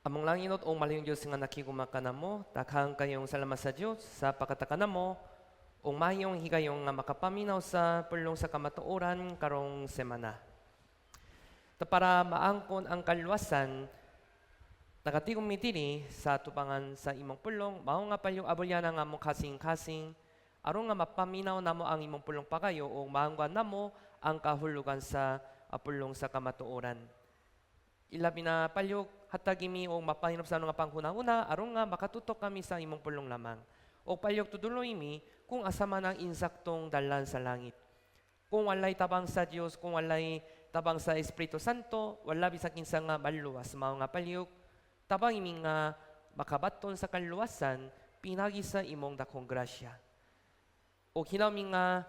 Among langinot o malayong Diyos nga nakigumaka na mo, daghang kayong salamat sa Diyos sa pagkataka mo, o mahiyong higayong nga makapaminaw sa pulong sa kamatuoran karong semana. Para maangkon ang kalwasan, nakatigong mitili sa tubangan sa imong pulong, mao nga palyong abulyana nga mo kasing-kasing, aron nga mapaminaw namo ang imong pulong pagayo o maanggan namo ang kahulugan sa pulong sa kamatuoran. Ilabi na palyog, hatagimi o mapahinap sa nga panghuna-una, aron nga makatutok kami sa imong pulong lamang. O palyog tuduloy mi, kung asama ng insaktong dalan sa langit. Kung walay tabang sa Dios, kung walay tabang sa Espiritu Santo, wala bisag kinsa nga maluwas. Mao nga palyog, tabang imi nga makabaton sa kaluwasan, pinagi sa imong dakong grasya. O hinami nga,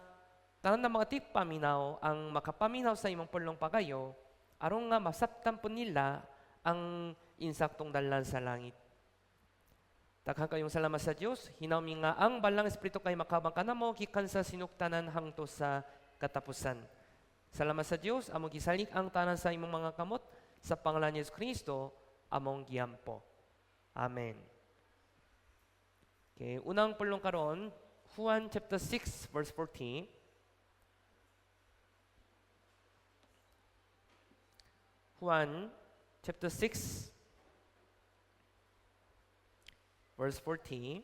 tanan na mga tigpaminaw, ang makapaminaw sa imong pulong pagayo, aron nga masaptan po nila ang insaktong dalan sa langit. Daghang kayong salamat sa Dios. Hinawmi nga ang balang espiritu kay makabang kanamo gikan sa sinuktanan hangtod sa katapusan. Salamat sa Dios, among gisalik ang tanan sa imong mga kamot sa pangalan ni Yesu Kristo among giyampo. Amen. Okay, unang pulong karon, Juan chapter 6 verse 14. Juan chapter 6 verse 14.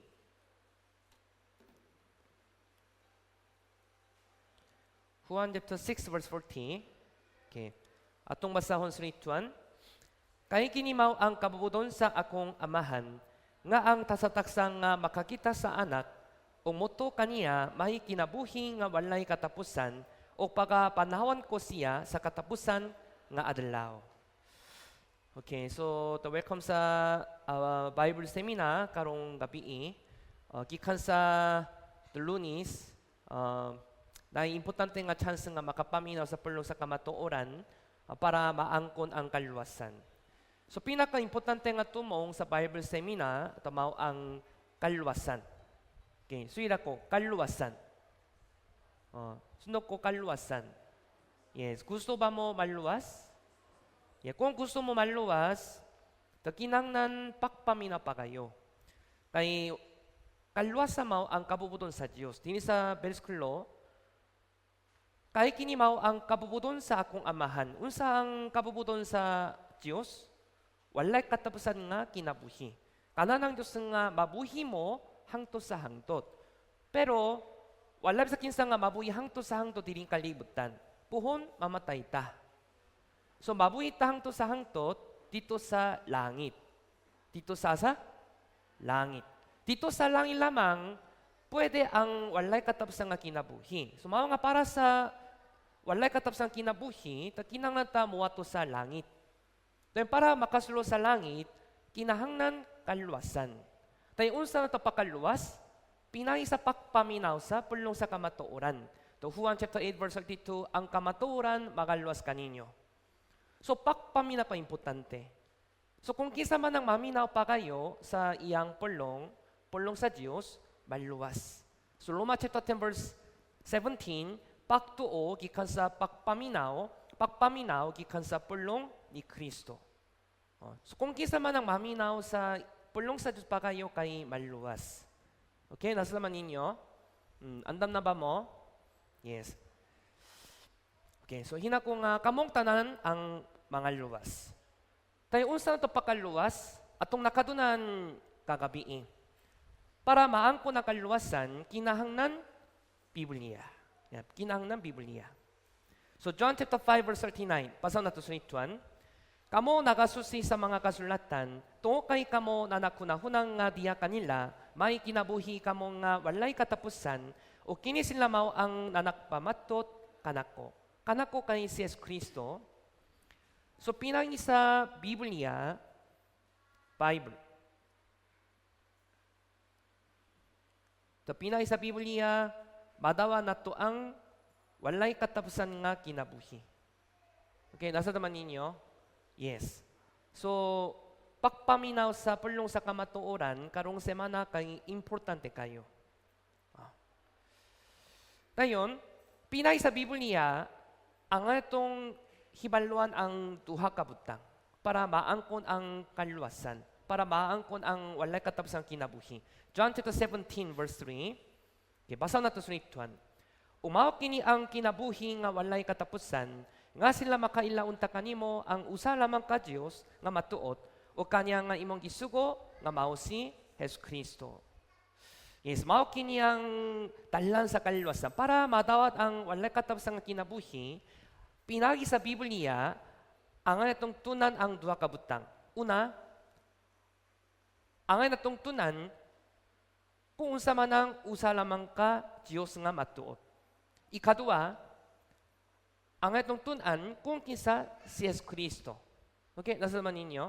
Juan chapter 6 verse 14. Okay. Atong basahon sa rituan. Kay kinimaw ang kabubudon sa akong amahan, nga ang tasataksang nga makakita sa anak, umuto kaniya may kinabuhi nga walay katapusan, o pagapanahon ko siya sa katapusan nga adlaw. Okay, so to welcome sa Bible seminar karong gabi. Gikan sa Lunes, na importante nga chance nga makapaminaw sa pulong sa kamatuoran para maangkon ang kaluwasan. So pinaka-importante nga tumong sa Bible seminar, tamaw ang kaluwasan. Okay, so ira ko, kaluwasan. Sunod ko kaluwasan. Yes, gusto ba mo maluwas? Yeah, kung gusto mo maluwas, kinahanglan pakpamina pa kayo. Kay kaluwasan mo ang kabubudon sa Dios. Dini sa bersikulo, kay kinimaw ang kabubudon sa akong amahan. Unsa ang kabubudon sa Dios? Walay katapusan nga kinabuhi. Kanang Dios nga mabuhi mo hangtod sa hangtod. Pero wala sa kinsa nga mabuhi hangtod sa hangtod diring kalibutan. Puhon mamatay ta. So mabuhi ta hangtod sa hangtod dito sa langit. Dito sa langit. Dito sa langit lamang pwede ang walay katapusan nga kinabuhi. So mao nga para sa walay katapusan kinabuhi, kinahanglan ta muadto sa langit. Then para makasulo sa langit, kinahanglan kaluwasan. Tay unsa na to pakaluwas? Pinay sa pakpaminaw sa pulong sa kamatuoran. To Juan chapter 8 verse 32, ang kamatuoran magaluwas kaninyo. So pakpamina pa importante. So kung kinsa man ang maminaw pa kayo sa iyang pulong sa Dios, maluwas. So Roma chapter 10 verse 17, paktuo gikan sa pakpaminaw gikan sa pulong ni Kristo. So kung kinsa man ang maminaw sa pulong sa Dios pa kayo kay maluwas. Okay, nasa naman ninyo? Andam na ba mo? Yes. Okay, so hina ko nga kamong tanan ang mga luwas. Tayo unsa na to pakaluwas atong nakadunan kagabi. Para maangkon ang kaluwasan, kinahanglan Biblia. Yeah, kinahanglan Biblia. So John chapter 5 verse 39, pasaw na to sa ituan. Kamo nagasusi sa mga kasulatan, tungo kay kamo na nakunahunang nga diya kanila, may kinabuhi kamo nga walay katapusan, o kini sila mao ang nanakpamatot kanako. Kanako kay si Yesu Kristo. So pinangi sa Biblia, Bible. So pinangi sa Biblia, madawa na to ang walay katapusan nga kinabuhi. Okay, nasa naman ninyo? Yes. So, pakpaminaw sa pulong sa kamatuoran, karong semana kay importante kayo. Dayon, pinay sa Biblia, ang atong hibaluan ang duha ka butang. para maangkon ang kaluwasan, para maangkon ang walay katapusang kinabuhi. John chapter 17 verse 3. Okay, basa nato sa ituan. Umaw kini ang kinabuhi nga walay katapusan, nga sila makailaunta kanimo ang usa lamang ka Dios nga matuot o kanya nga imong gisugo nga mao si Hesus Kristo. Yes, mao kini ang talan sa kaluwasan para madawat ang walay katapusang kinabuhi. Pinagi sa Biblia ang atong tunan ang duha ka butang. Una, ang atong tunan kung unsa man ang usa lamang ka Dios nga matuot. Ikadua, ang atong tunan kung kinsa si Hesus Kristo. Okay, nasa man ninyo?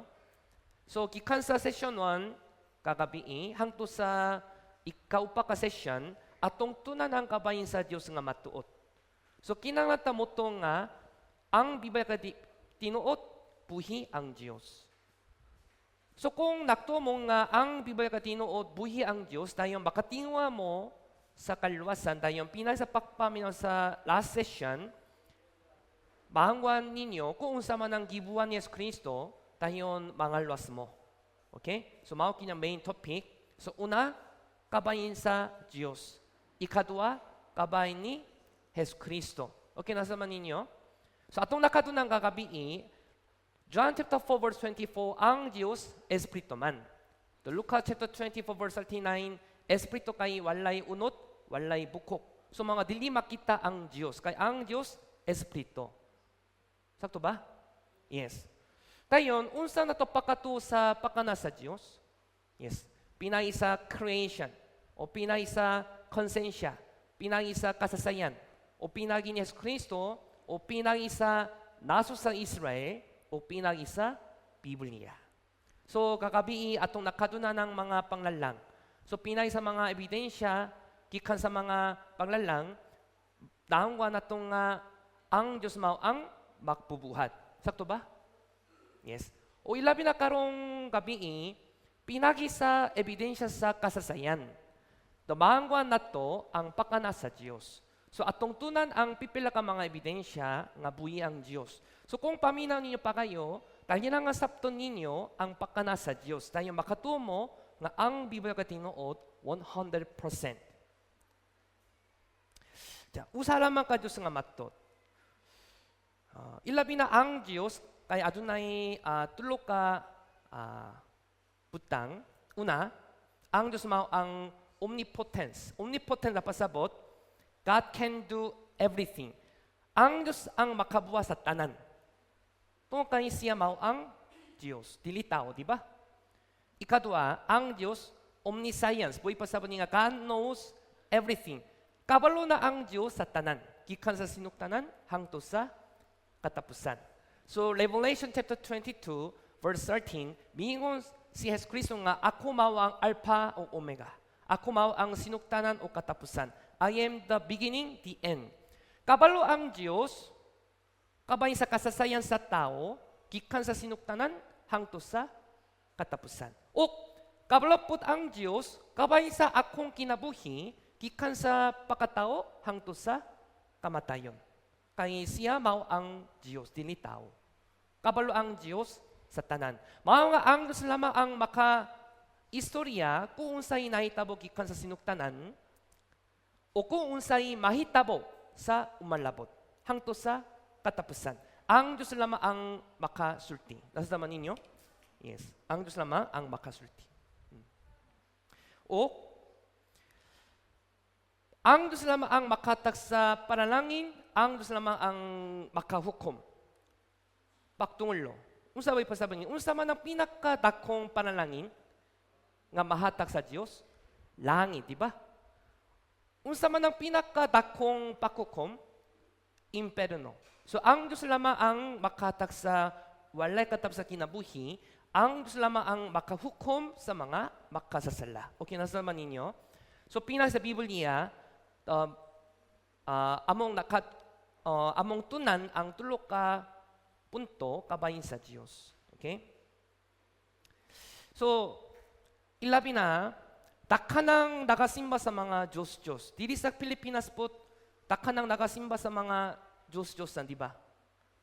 So, gikan sa session 1 kagabi hangtod sa ikaupa ka session atong tunan ang kabayin sa Dios nga matuot. So, kinahanglan mo nga ang Biblia ka tinuot, buhi ang Diyos. So kung nakto mo nga ang Biblia ka tinuot, buhi ang Diyos, dahil makatingwa mo sa kaluwasan, dahil pinay sa pakpaminaw sa last session, mahangwan ninyo kung unsa man ang gibuan ni Yesu Kristo, dahil mangalwas mo. Okay? So mao kini ang main topic. So una, kabayin sa Diyos. Ikadua, kabayin ni Yesu Kristo. Okay, nasa man ninyo? So atong nakatunang kagabi, John chapter 4 verse 24, ang Dios Espiritu man. To Lucas chapter 24 verse 39, Espiritu kay walay unot, walay bukok. So mga dili makita ang Dios, kay ang Dios Espiritu. Sakto ba? Yes. Dayon, unsa na to pakato sa pakana sa Dios? Yes. Pinay sa creation, o pinay sa konsensya, pinay sa kasasayan, o pinagi ni Yesu Kristo, o pinagi sa naso sa Israel, o pinagi sa Biblia. So, kakabi atong nakaduna ng mga panglalang. So, pinay sa mga ebidensya, gikan sa mga panglalang, nahangwa na itong ang Diyos mao ang magbubuhat. Sakto ba? Yes. O ilabi na karong gabi, pinagi sa ebidensya sa kasasayan. Dumahangwa na to ang pakana sa Diyos. So atong tunan ang pipila ka mga ebidensya nga buhi ang Dios. So kung paminaw ninyo pa kayo, dahil nga sapton ninyo ang pakana sa Dios, dahil makatumo nga ang Biblia ka tinuot 100%. Usa lamang ka Dios nga matot. Ilabi na ang Dios kay adunay tulo ka butang. Una, ang Dios mao ang omnipotence. Omnipotent na pasabot, God can do everything. Ang Diyos ang makabuwa sa tanan. Tungkol kay siya mao ang Diyos. Dili tao, di ba? Ikadua, ang Diyos, omniscience. Buhay pasabot niya, God knows everything. Kabalo na ang Diyos sa tanan. Gikan sa sinuktanan, hangto sa katapusan. So, Revelation chapter 22, verse 13, miingon si Jesus Kristo nga, ako mao ang Alpha o Omega. Ako mao ang sinuktanan o katapusan. I am the beginning, the end. Kabalo ang Diyos, kabay sa kasasayan sa tao, gikan sa sinuktanan, hangto sa katapusan. O kabalo pud ang Diyos, kabay sa akong kinabuhi, gikan sa pakatao, hangto sa kamatayon. Kay siya mao ang Diyos, dili tao. Kabalo ang Diyos sa tanan. Mao nga ang Diyos lamang ang istorya kung unsay nahitabo gikan sa sinuktanan, o kung unsay mahitabo sa umalabot hangto sa katapusan. Ang Diyos lamang ang makasulti. Nasa naman ninyo? Yes. Ang Diyos lamang ang makasulti. O ang Diyos lamang ang makatak sa panalangin, ang Diyos lamang ang makahukom. Paktungulo. Unsa bay pasabi niyo? Unsa man ang pinakadakong panalangin nga mahatag sa Dios? Langit, di ba? Unsa man ang pinakadakong pakukom? Imperno. So ang Diyos lamang ang makahatag sa walay katab sa kinabuhi, ang Diyos lamang ang makahukom sa mga makasasala. Okay, nasa naman ninyo? So pinay sa Biblia, among tunan ang tulo ka punto kabayin sa Dios. Okay? So ilabi na takanang nagasimba sa mga Diyos. Dili sa Pilipinas po, takanang nagasimba sa mga Diyos-Diyosan, di ba?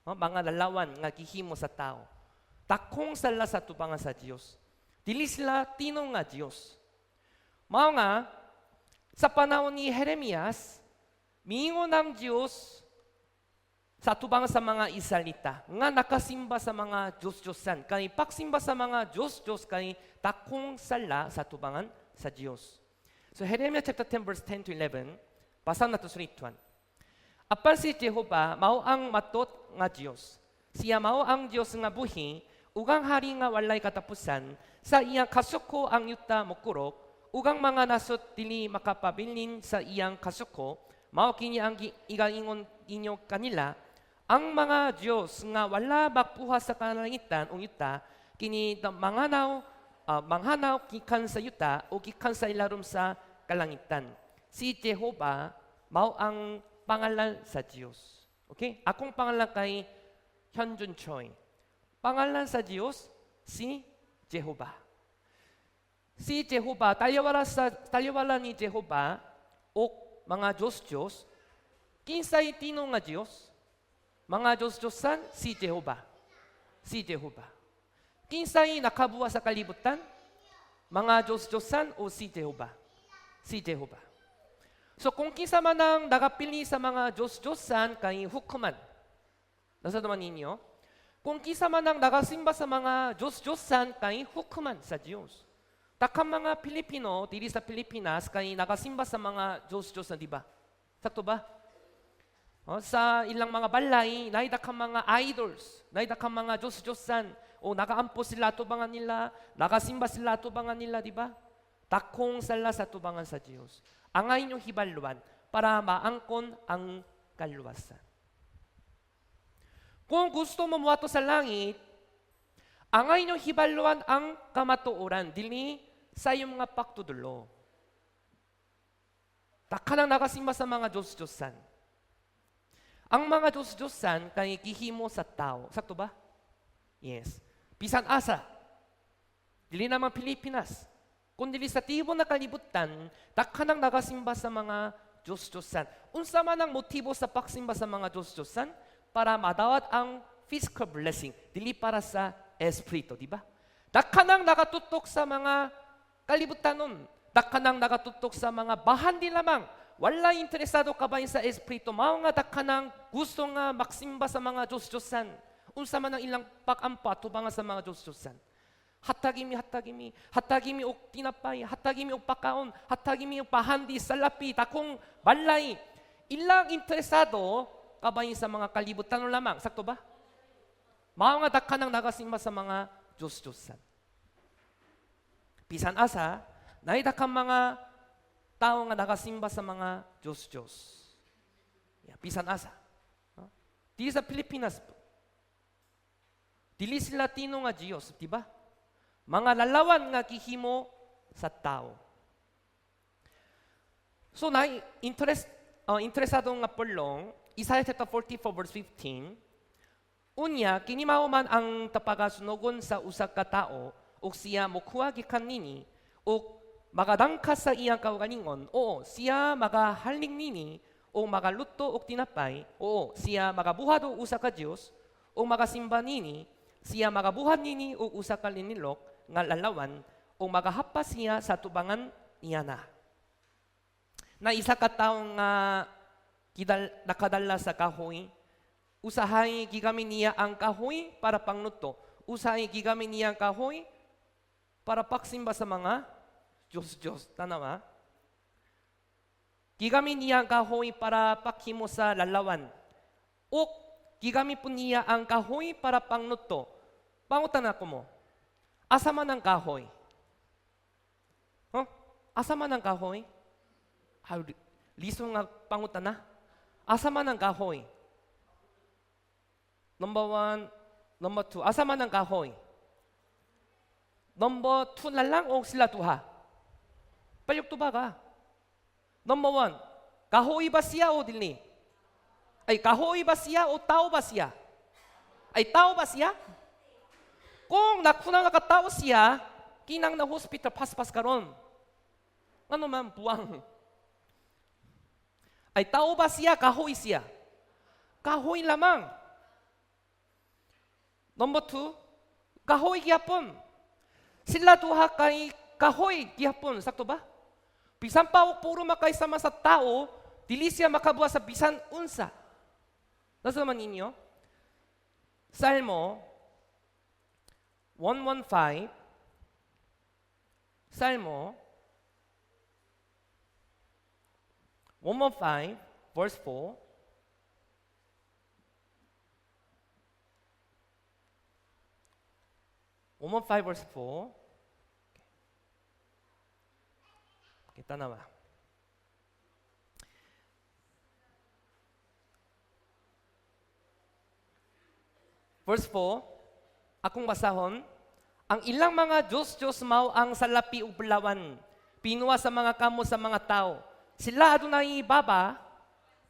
Mga lalawan nga gihimo sa tao. dakong sala sa tubangan sa Diyos. Dili sila tinong nga Diyos. Mao nga, sa panahon ni Jeremias, miingon ang Diyos sa tubangan sa mga Israelita nga nakasimba sa mga Diyos-Diyosan. Kay pagsimba sa mga Diyos-Diyos kay dakong sala sa tubangan sa Diyos. So Jeremiah chapter 10 verse 10 to 11, basa nato sunituan. Apan si Jehovah mao ang matot nga Diyos. Siya mao ang Diyos nga buhi, ugang hari nga walay katapusan, sa iyang kasuko ang yuta mokurok, ugang mga nasot dili makapabilin sa iyang kasuko, mao kini ang igaingon inyo kanila, ang mga Diyos nga wala bakpuha sa kalangitan ung yuta, kini manghanaw gikan sa yuta o gikan sa ilarum sa kalangitan. Si Jehovah mao ang pangalan sa Diyos. Okay? Akong pangalan kay Hyunjun Choi. Pangalan sa Diyos si Jehovah. Si Jehovah, taliwala ni Jehovah o mga Diyos-Diyos, kinsay tinong nga Diyos? Mga Diyos-Diyosan, si Jehovah. Si Jehovah. Kinsay nakabuha sa kalibutan? Mga Diyos-Diyosan o si Jehovah? Si Jehovah. So kung kinsa man ang nakapili sa mga Diyos-Diyosan kay hukuman. Nasa naman ninyo? Kung kinsa man ang nakasimba sa mga Diyos-Diyosan kay hukuman sa Diyos. Takang mga Pilipino, dili sa Pilipinas, kay nakasimba sa mga Diyos-Diyosan, di ba? Sakto ba? Sa ilang mga balay, naidakang mga idols, naidakang mga Diyos-Diyosan, o nakaampo sila tubangan nila, nakasimba sila tubangan nila, di ba? Takong sala sa tubangan sa Diyos. Ang inyong hibaluan para maangkon ang kaluwasan. Kung gusto mo muwato sa langit, ang inyong hibaluan ang kamatuoran, dili sa iyong mga pagtudulo. Takanang nakasimba sa mga Diyos-Diyosan. Ang mga Diyos-Diyosan kay gihimo sa tao. Sakto ba? Yes. Bisan asa. Dili naman Pilipinas. Kundi sa tibo na kalibutan, takanang nakasimba sa mga Diyos-Diyosan. Unsa man ang motibo sa pagsimba sa mga Diyos-Diyosan? Para madawat ang physical blessing. Dili para sa espiritu, di ba? Takanang nakatutok sa mga kalibutan nun. Takanang nakatutok sa mga bahan di lamang. Wala interesado ka ba sa espiritu? Mao nga takanang gusto nga maksimba sa mga Diyos-Diyosan. Unsa man ang ilang pag-ampa tubangan sa mga Diyos-Diyosan. Hatagimi og tinapay, hatagimi og pakaon, hatagimi og pahandi sa lapi, takong balay. Ilang interesado kabayin sa mga kalibutan lamang. Sakto ba? Mao nga takanang nagasimba sa mga Diyos-Diyosan. Bisan asa, naidakang mga tao nga nagasimba sa mga Diyos-Diyos. Bisan asa. Dili sa Pilipinas. Dili sila tino nga Diyos, di ba? Mga lalawan nga gihimo sa tao. So interesado nga pulong, Isaiah chapter 44 verse 15, unya kini mao man ang tapagasunogon sa usa ka tao ug siya mokuha gikan nini ug magadangkas sa iyang kaugalingon, oo, siya magahalning nini o magaluto og tinapay, oo, siya magabuhat og usa ka Dios o magasimba nini, siya magabuhat nini og usa ka linilok nga lalawan o magahapas siya sa tubangan niya na. Na isa ka tawo nga nakadala sa kahoy, usahay gigamit niya ang kahoy para pangluto, usahay gigamit niya ang kahoy para pagsimba sa mga Diyos-Diyos. Tanawa? Gigamit niya ang kahoy para paghimo sa lalawan. O gigamit po niya ang kahoy para pangluto. Pangutan ako mo. Asa man ang kahoy? Asa man ang kahoy? Liso nga pangutan na. Asa man ang kahoy? Number 1, number 2. Asa man ang kahoy? Number 2 na lang o sila tuha? Payok to ba ka? Number 1, kahoy ba siya o dili? Ay, kahoy ba siya o tao ba siya? Ay, tao ba siya? Kung nakunang nakatao siya, kinang na hospital, paspas karon. Ano man, buwang. Ay, tao ba siya? Kahoy siya? Kahoy lamang. Number 2, kahoy gihapon. Sila duha kay kahoy gihapon, sakto ba? Bisan pa og puro makaisama sa tao, dili siya makabuhat sa bisan unsa. Nasa naman ninyo? Salmo 115, Salmo 115 verse 4. Woman 5 verse 4. Kita na ba? Verse 4, akong basahon, ang ilang mga Diyos mao ang salapi ug bulawan, pinuwa sa mga kamo sa mga tao. Sila adunay baba,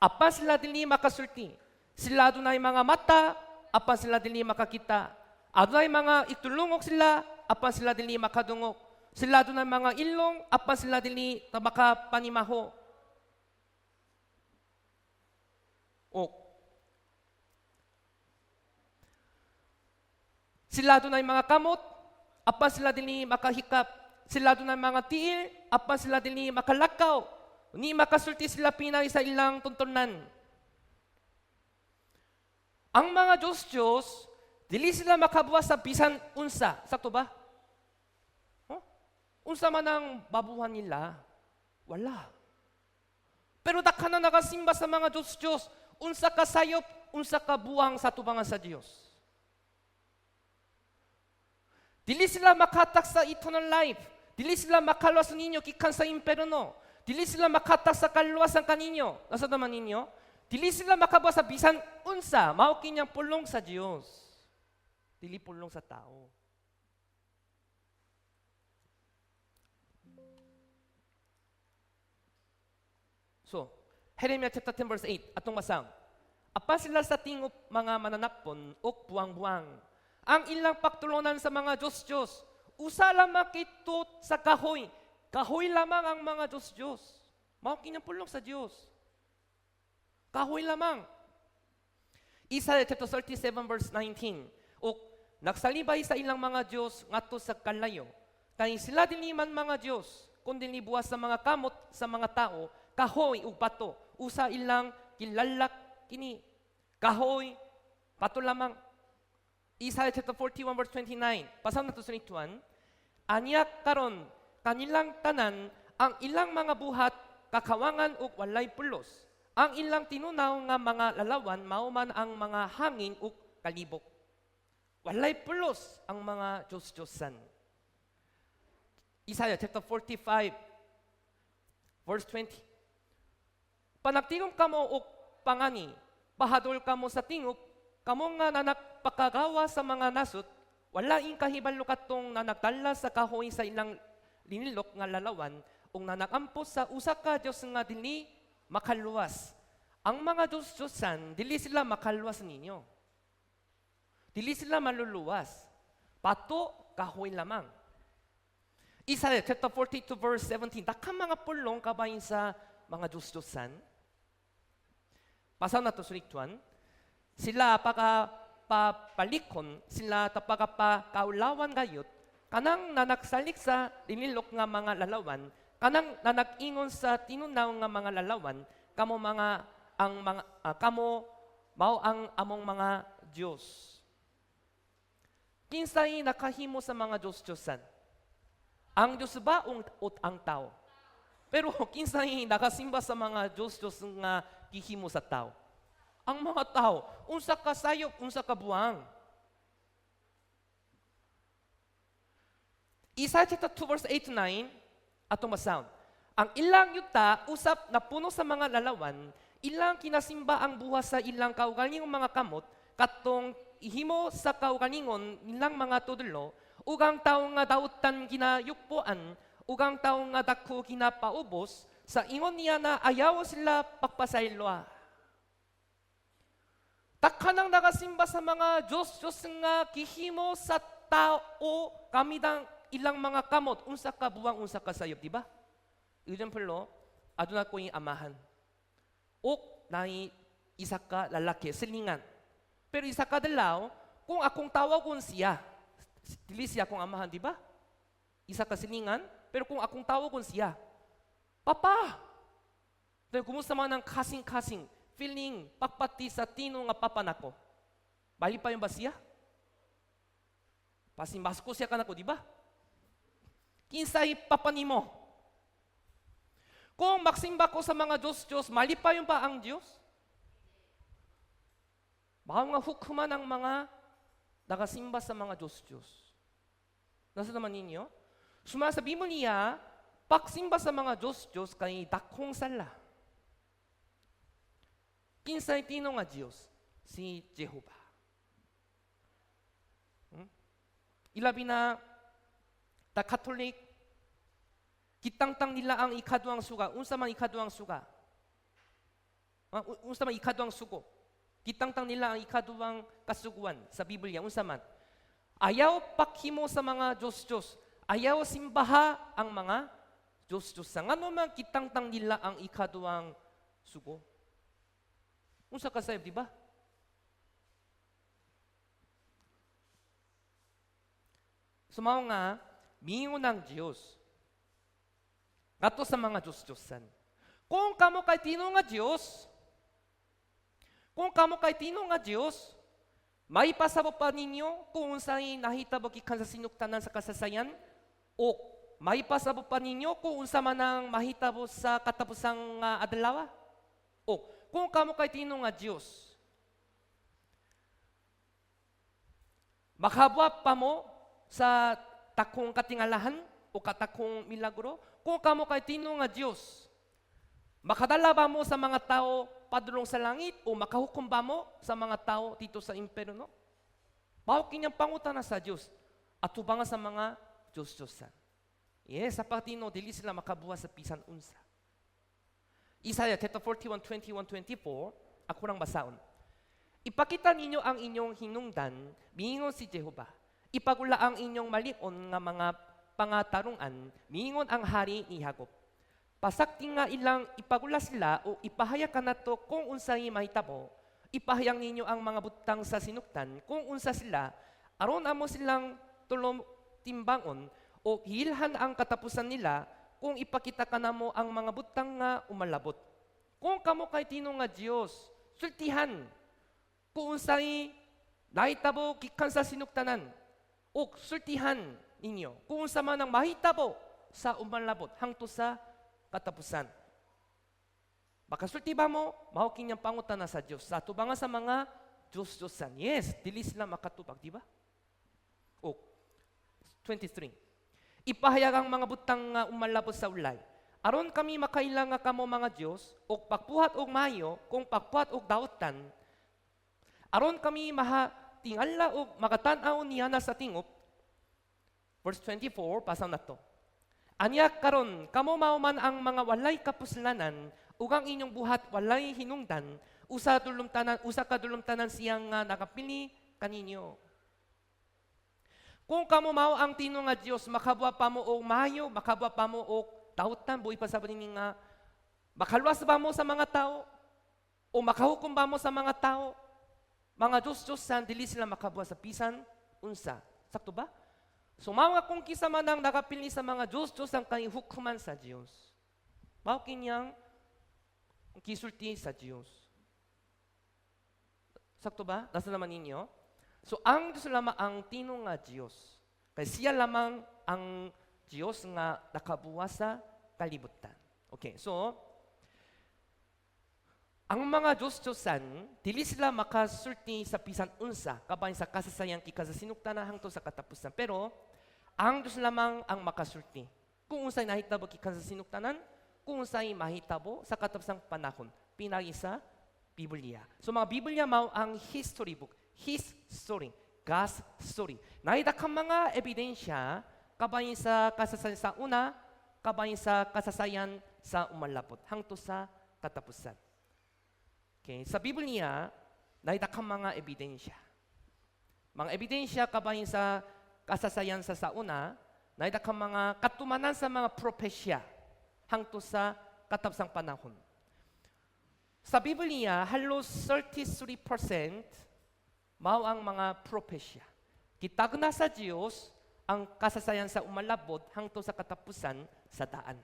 apan sila dili makasulti. Sila adunay mga mata, apan sila dili makakita. Adunay mga itulungok sila, apan sila dili makadungok. Sila adunay mga ilong, apan sila dili makapanimaho. O sila adunay mga kamot, apan sila dili makahikap. Sila adunay mga tiil, apan sila dili makalakaw. Ni makasulti sila pinay sa ilang tuntunan. Ang mga Diyos, dili sila makabuhat sa bisan unsa. Sakto ba? Unsa man ang babuhan nila? Wala. Pero dakhan na nagasimba sa mga Diyos, unsa ka sayop, unsa ka buwang sa tubangan sa Dios. Dili sila makatak sa eternal life. Dili sila makalwas ninyo kikan sa imperno. Dili sila makatak sa kaluwasan kaninyo. Nasa naman ninyo? Dili sila makabuhat sa bisan unsa. Mao kinyang pulong sa Dios. Dili pulong sa tao. So, Jeremiah chapter 10 verse 8, atong masang. Apa sila sa tingop mga mananapon o buwang-buwang. Ang ilang pagtulunan sa mga Diyos, usa lang makitot sa kahoy. Kahoy lamang ang mga Diyos. Mao kinyang pulong sa Dios. Kahoy lamang. Isaiah chapter 37 verse 19. O nagsalibay sa ilang mga Diyos ngadto sa kalayo. Kay sila dinhi man mga Diyos, kundi buwas sa mga kamot sa mga tao, kahoy ug bato. Usa ilang kilalak kini. Kahoy, bato lamang. Isaiah chapter 41 verse 29. Pasal na to sa nituan. Anya karon kanilang tanan ang ilang mga buhat kakawangan ug walay pulos. Ang ilang tinunaw nga mga lalawan mao man ang mga hangin ug kalibok. Walay pulos ang mga Diyos-Diyosan. Isaiah chapter 45 verse 20. Panagtingom kamo og pangani, bahadol kamo sa tingop, kamo nga nanagpakagawa sa mga nasut, wala ing kahibalo katong nanagtala sa kahoy sa ilang linilok nga lalawan, ug nanakampos sa usa ka Dios nga dili makaluwas. Ang mga Diyos-Diyosan, dili sila makaluwas ninyo. Dili sila maluluwas. Pato, kahoy lamang. Isaiah chapter 42 verse 17, dakang mga pulong kabayin sa mga Diyos-Diyosan. Pasaw na to suliktuan. Sila palikon, sila tapakapaulawan gayot, kanang nanagsalik sa linilok nga mga lalawan, kanang nanag-ingon sa tinunaw nga mga lalawan, kamo mao ang among mga Dios. Kinsay nakahimo sa mga Diyos-Diyosan? Ang Diyos ba o ang tao? Pero kinsay nakasimba sa mga Diyos nga gihimo sa tao? Ang mga tao, unsa ka sayop, unsa ka buwang. Isaiah chapter 2 verse 8 to 9, atong masound. Ang ilang yuta, usap na puno sa mga lalawan, ilang kinasimba ang buwas sa ilang kaugalingong mga kamot, katong ihimo sa kaugalingon nilang mga tudlo, ugang tao nga dautan ginayukpuan, ugang tao nga dako ginapaubos, sa ingon niya na ayaw sila pagpasaylwa. Takhanang nagasimba sa mga Diyos nga gihimo sa tao, kamidang ilang mga kamot, unsa ka buwang, unsa ka sayop, di ba? Example, aduna ko yung amahan. O, nai isa ka lalaki, silingan. Pero isa ka dalaw, kung akong tawagon siya, Dili siya akong amahan, di ba? Isa ka silingan, pero kung akong tawagon siya, Papa! Dahil kumusta man ang kasing-kasing, feeling, pakpati sa tino nga papa nako. Bali pa yung ba siya? Pasimasko siya ka nako, di ba? Kinsay papa nimo. Kung magsimba ko sa mga Diyos, mali pa yung ba ang Diyos? Baka nga hukman ang mga nagasimba sa mga Diyos. Nasa naman ninyo? Sumasabi mo niya, pagsimba sa mga Diyos kay dakong sala. Kinsay tino nga Diyos? Si Jehovah. Ilabi na the Catholic, kitangtang nila ang ikaduang suga. Unsa man ikaduang suga? Unsa man ikaduang sugo? Kitangtang nila ang ikaduang kasuguan sa Biblia. Unsa man? Ayaw pakhimo sa mga Diyos. Ayaw simbaha ang mga Diyos. Ngano man kitangtang nila ang ikaduang sugo? Unsa ka sayop, di ba? Sumaw nga, mingon ng Diyos. Ato sa mga Diyos-Diyosan. Kung kamo kay tino nga Diyos, may pasabo pa ninyo kung unsay nahitabo gikan sa sinuktanan sa kasasayan, o may pasabo pa ninyo kung unsa man ang mahitabo sa katapusang adlaw. O kung kamo kay tino nga Diyos, makabwa pa mo sa takong katingalahan o katakong milagro. Kung kamo kay tino nga Diyos, makadala ba mo sa mga tao padulong sa langit o makahukom ba mo sa mga tao dito sa imperno? Mao kinyang pangutana sa Diyos at tubangan sa mga Diyos-Diyosan. Yes, sa pagtino, dili sila makabuha sa pisan unsa. Isaiah 41:21-24, ako nang basaon. Ipakita ninyo ang inyong hinungdan, miingon si Jehovah. Ipagula ang inyong malion nga mga pangatarungan, miingon ang hari ni Jacob. Pasakti nga ilang ipagula sila o ipahayag ka na to kung unsay mahitabo, ipahayang ninyo ang mga butang sa sinuktan kung unsa sila, aron amo silang tulong timbangon o hilhan ang katapusan nila kung ipakita ka na mo ang mga butang nga umalabot. Kung kamo kay tino nga Diyos, sultihan kung unsay nahitabo gikan sa sinuktanan o sultihan ninyo kung unsa man ang mahitabo sa umalabot hangtod sa katapusan. Makasulti ba mo? Mao kinyang pangutana sa Diyos. Sa tubangan sa mga Diyos-Diyosan. Yes, dili sila makatubag, di ba? O, 23. Ipahayag ang mga butang nga umalabot sa ulay. Aron kami makailang nga kamo mga Diyos, o pagpuhat og mayo, kung pagpuhat og dautan, aron kami mahatingala og makatan-aw niya na sa tingop. Verse 24, pasaw na to. Anya karon kamo mao man ang mga walay kapuslanan ug ang inyong buhat walay hinungdan usa kadulumtanan siyang nakapili kaninyo. Kung kamo mao ang tino nga Dios, makabwa pa mo og mayo, makabwa pa mo og tawtan, buhi pa sa banin nga makaluwas ba mo sa mga tao o makahukom ba mo sa mga tao? Mga Diyos-Diyosan dili sila makabwa sa pisan unsa. Sakto ba? So, mga kung kisa man ang nakapili sa mga Diyos ang kanyang hukuman sa Diyos. Mao kinyang kisulti sa Diyos. Sakto ba? Nasa naman ninyo? So, ang Diyos lamang ang tino nga Diyos. Kaya siya lamang ang Diyos nga nakabuwa sa kalibutan. Okay, so, ang mga Diyos-Diyosan, dili sila makasulti sa pisan unsa, kabahin sa kasasayang kika sa sinuktanan hangtod sa katapusan. Pero, ang Diyos lamang ang makasulti. Kung unsay nahitabo kika sa sinuktanan, kung unsay mahitabo sa katapusang panahon, pinagi sa Biblia. So mga Biblia mao ang history book, His story, God's story. Naidakang mga ebidensya, kabahin sa kasasayan sa una, kabahin sa kasasayan sa umalapot, hangtod sa katapusan. Okay, sa Biblia, naidakang mga ebidensya. Mga ebidensya kabahin sa kasasayan sa una, naidakang mga katumanan sa mga propesya hangtod sa katapusang panahon. Sa Biblia, halos 33% mao ang mga propesya. Kitagna sa Diyos ang kasasayan sa umalabot hangtod sa katapusan sa daan.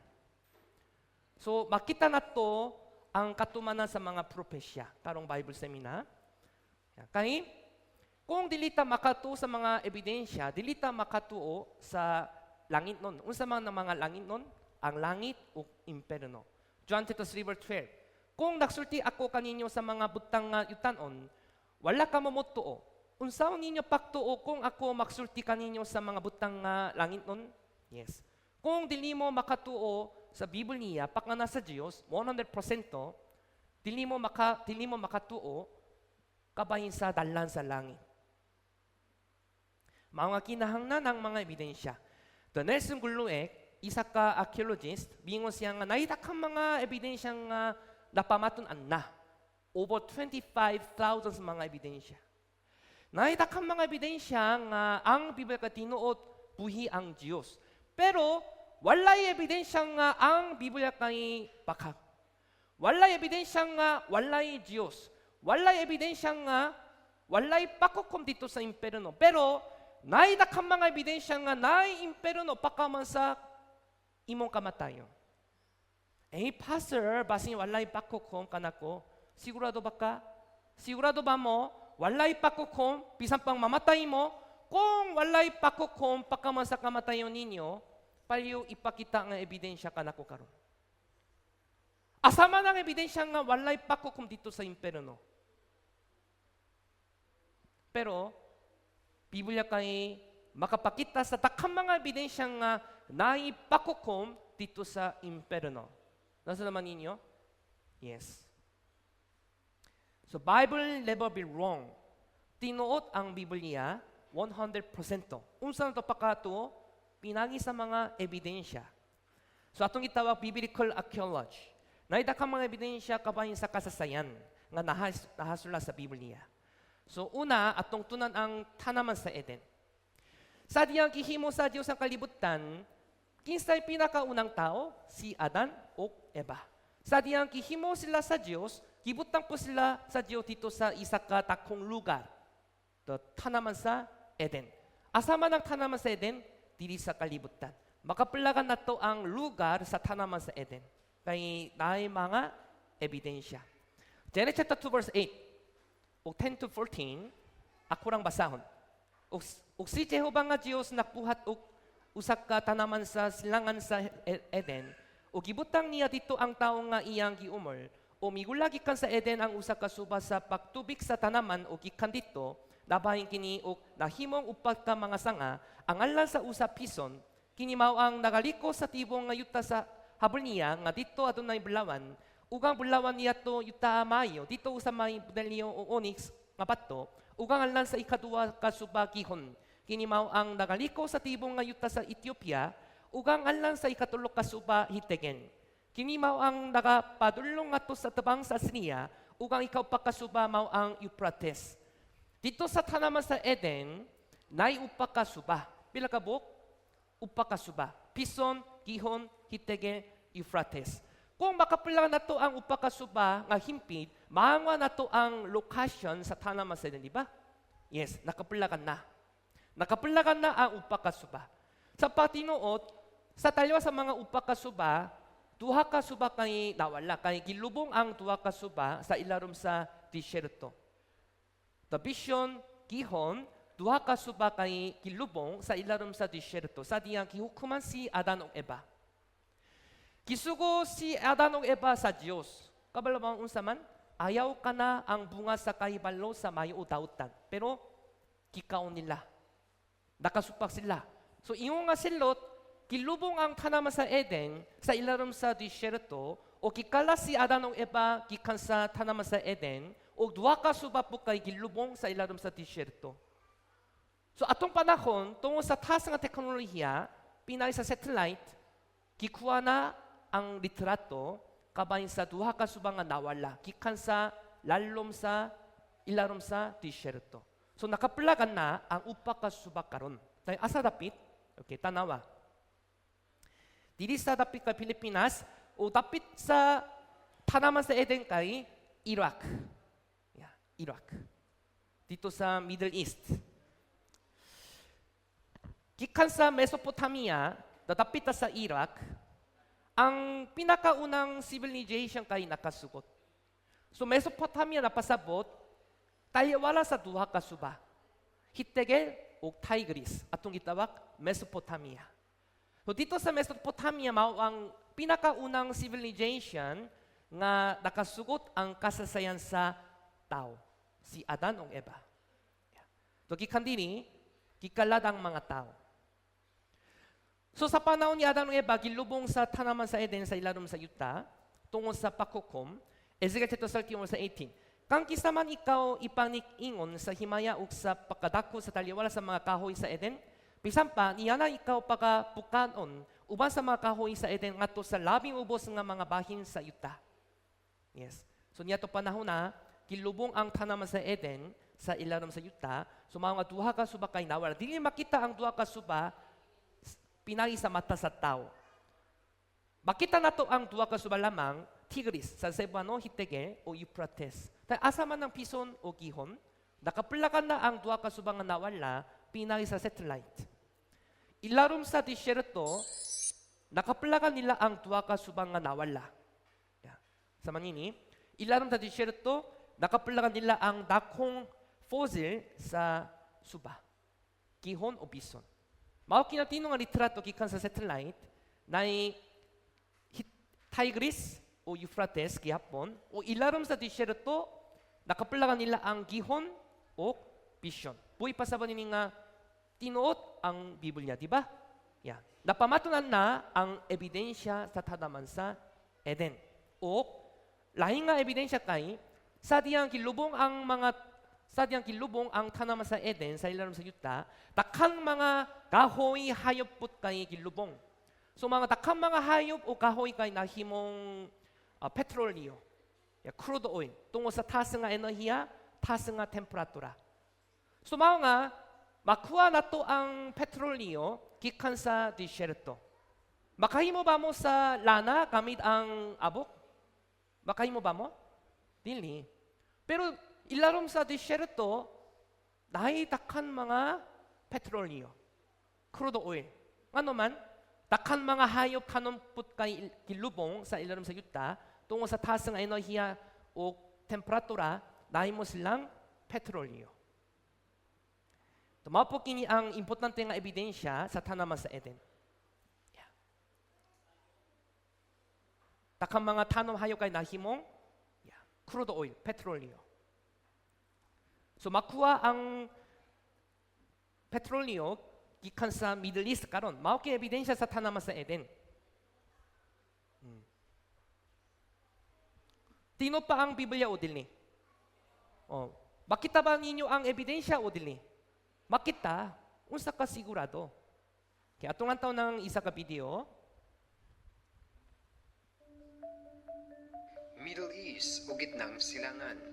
So makita nato ang katumanan sa mga propesya karong Bible seminar. Kay kung dilita makatuo sa mga ebidensya, dilita makatuo sa langit nun. Unsa man ang mga langit nun? Ang langit o imperno. John Titus River 12. Kung nagsulti ako kaninyo sa mga butang nga yutanon, wala ka mamutuo. Unsaon ninyo pagtuo kung ako magsulti kaninyo sa mga butang nga langit nun? Yes. Kung dili mo makatuo sa Biblia, pakana sa Dios 100%, dili mo makatuo kabahin sa dalan sa langit. Mga kinahanglan ng mga ebidensya. The Nelson Guluek, isa ka archaeologist, bingon siya nga naidakang mga ebidensya nga napamatunan na. Over 25,000 mga ebidensya. Naidakang mga ebidensya nga ang Biblia ka tinuod buhi ang Dios. Pero walay ebidensya nga ang Biblia kay bakag. Walay ebidensya nga walay Dios. Walay ebidensya nga walay pakukom dito sa imperno. Pero naidakang mga ebidensya nga naay imperno pakaman sa imong kamatayon. Pastor, basin walay pakukom kanako. Sigurado ba ka? Sigurado ba mo walay pakukom bisan pang mamatay mo? Kung walay pakukom pakaman sa kamatayon ninyo, payo ipakita nga ebidensya kanako karon. Asa man ang ebidensya nga walay pakukom dito sa imperno. Pero Biblia kay makapakita sa takang mga ebidensya nga naipakukom dito sa imperno. Nasa naman ninyo? Yes. So Bible never be wrong. Tinuot ang Biblia 100%. Unsa na to pakato? Pinagi sa mga ebidensya. So atong itawag biblical archaeology. Naidakang mga ebidensya kabahin sa kasasayan nga nahasula sa Biblia. So una, atong tunan ang tanaman sa Eden. Sa diyang gihimo sa Dios ang kalibutan, kinsay pinakaunang tao? Si Adan o Eva. Sa diyang gihimo sila sa Dios, gibutang po sila sa Dios dito sa isa ka takong lugar. The tanaman sa Eden. Asa man ang tanaman sa Eden? Dili sa kalibutan. Makapulagan na to ang lugar sa tanaman sa Eden. Kay naay mga ebidensya. Genesis chapter 2 verse 8. O 10 to 14, ako rang basahon. O si Jehovah nga Diyos nakbuhat og usak ka tanaman sa silangan sa Eden, o gibutang niya dito ang tao nga iyang giumol, o migula gikan sa Eden ang usak ka suba sa pagtubig sa tanaman o gikan dito, nabahin kini og nahimong upat ka mga sanga, ang alan sa usa pison, kini mao ang nagaliko sa tibong nga yuta sa habol niya nga dito adunay bulawan, ugang bulawan niya to yuta mayo, dito sa may budalyo o onyx nga bato, ugang alan sa ikaduwa ka suba gihon, kini mao ang nagaliko sa tibong nga yuta sa Ethiopia, ugang alan sa ikatulok ka suba hitegen. Kini mao ang nagapadulong ngadto sa tabang sa Asnia, ugang ikaw pa kasuba mao ang Euphrates. Dito sa tanaman sa Eden, nay upa ka suba. Pila ka buk? Upa ka suba. Pison, gihon, hitege, Euphrates. Kung makapilang na to ang upa ka suba nga himpid, maangwa na to ang location sa tanaman sa Eden, di ba? Yes, nakapilakan na. Nakapilakan na ang upa ka suba. Sa patinuot, sa talyo sa mga upa ka suba, duha ka suba kay nawala, kay gilubong ang duha ka suba sa ilarom sa disyerto. The vision, gihon, duha ka suba kay gilubong sa ilarom sa disyerto. Sa diyang gihukuman si Adan o Eva. Gisugo si Adan o Eva sa Diyos. Kabalabang unsa man, ayaw ka na ang bunga sa kahibalo sa mayo o dautan. Pero, kikaw nila. Nakasupak sila. So, ingon nga silot, kilubong ang tanaman sa Eden, sa ilarom sa disyerto, o kikala si Adan o Eva, gikan sa tanaman sa Eden, o duha ka suba po kay gilubong sa ilarom sa disyerto. So, atong panahon, tungo sa taas nga teknolohiya, pinay sa satellite, kikuha na ang litrato kabahin sa duha ka suba nga nawala gikan sa lalom sa ilarom sa disyerto. So nakaplagan na ang upa ka suba karon. Tay asa dapit? Okay, tanawa. Dili sa dapit ka Pilipinas o dapit sa tanaman sa Eden kay Iraq. Yeah, Iraq. Dito sa Middle East. gikan sa Mesopotamia, datapita sa Iraq, ang pinakaunang civilization kay nakasugot. So Mesopotamia napasabot, taliwala sa duha ka suba. Hitegel o Tigris, atong gitawag Mesopotamia. So dito sa Mesopotamia, mao ang pinakaunang civilization nga nakasugot ang kasasayan sa tao, si Adan o Eva. So gikan dini, gikalad ang mga tao. So sa panahon ni Adan o Eva, gilubong sa tanaman sa Eden sa ilalim sa yuta, tungod sa pakukom, Ezekiel chapter 31 sa 18. Kang kisaman ikaw ipanik-ingon sa himaya ug sa pagkadako sa taliwala sa mga kahoy sa Eden, bisan pa niya na ikaw pagapukanon uban sa mga kahoy sa Eden ngadto sa labing ubos nga mga bahin sa yuta. Yes. So niya to panahon na gilubong ang tanaman sa Eden sa ilalim sa yuta, so mga duha ka suba kay nawala. Dili makita ang duha ka suba pinagi sa mata sa tao. Makita nato ang duha ka suba lamang Tigris sa Sebano, Hitegel o Euphrates. Asa man ang pison o gihon, nakaplakan na ang duha ka suba nga nawala pinagi sa satellite. Ilarom sa disyerto, nakaplakan nila ang duha ka suba nga nawala. Yeah. Sa manini, ilarom sa disyerto, nakaplakan nila ang dakong fossil sa suba, gihon o bison. Mao kinatino nga litrato gikan sa satellite na Tigris o Euphrates gihapon o ilarom sa disyerto nakaplakan nila ang gihon o bison. Buhi pa sa nini nga tinuot ang Biblia, di ba? Yeah. Napamatunan na ang ebidensya sa tanaman sa Eden. O lahi nga ebidensya kay sa diyang kilubong ang tanaman sa Eden sa ilalim sa yuta, takang mga kahoy hayop put kay kilubong. So mga takang mga hayop o kahoy kay nahimong petrolyo, crude oil, tungo sa taas nga enerhiya, taas nga temperatura. So mao nga, makuha na to ang petrolyo gikan sa disyerto. Makahimo ba mo sa lana gamit ang abok? Makahimo ba mo? Dili. Pero ilarom sa disyerto, nahitakan mga petrolyo, crude oil. Ano man, takan mga hayop kanumput kay kilubong sa ilarom sa yuta, tungo sa taas ng enerhiya o temperatura, dahil mo silang petrolyo. Tumapo kini ang importante nga ebidensya sa tanaman sa Eden. Yeah. Takang mga tanom hayop kay nahimong crude oil, petrolyo. So makuha ang petrolyo gikan sa Middle East karon. Mao kay ebidensya sa tanaman sa Eden. Tino pa ang Biblia o dili? Oh, makita ba ninyo ang ebidensya o dili? Makita, unsa ka sigurado. Kaya atong antaw ng isa ka video. Middle East o gitnang silangan.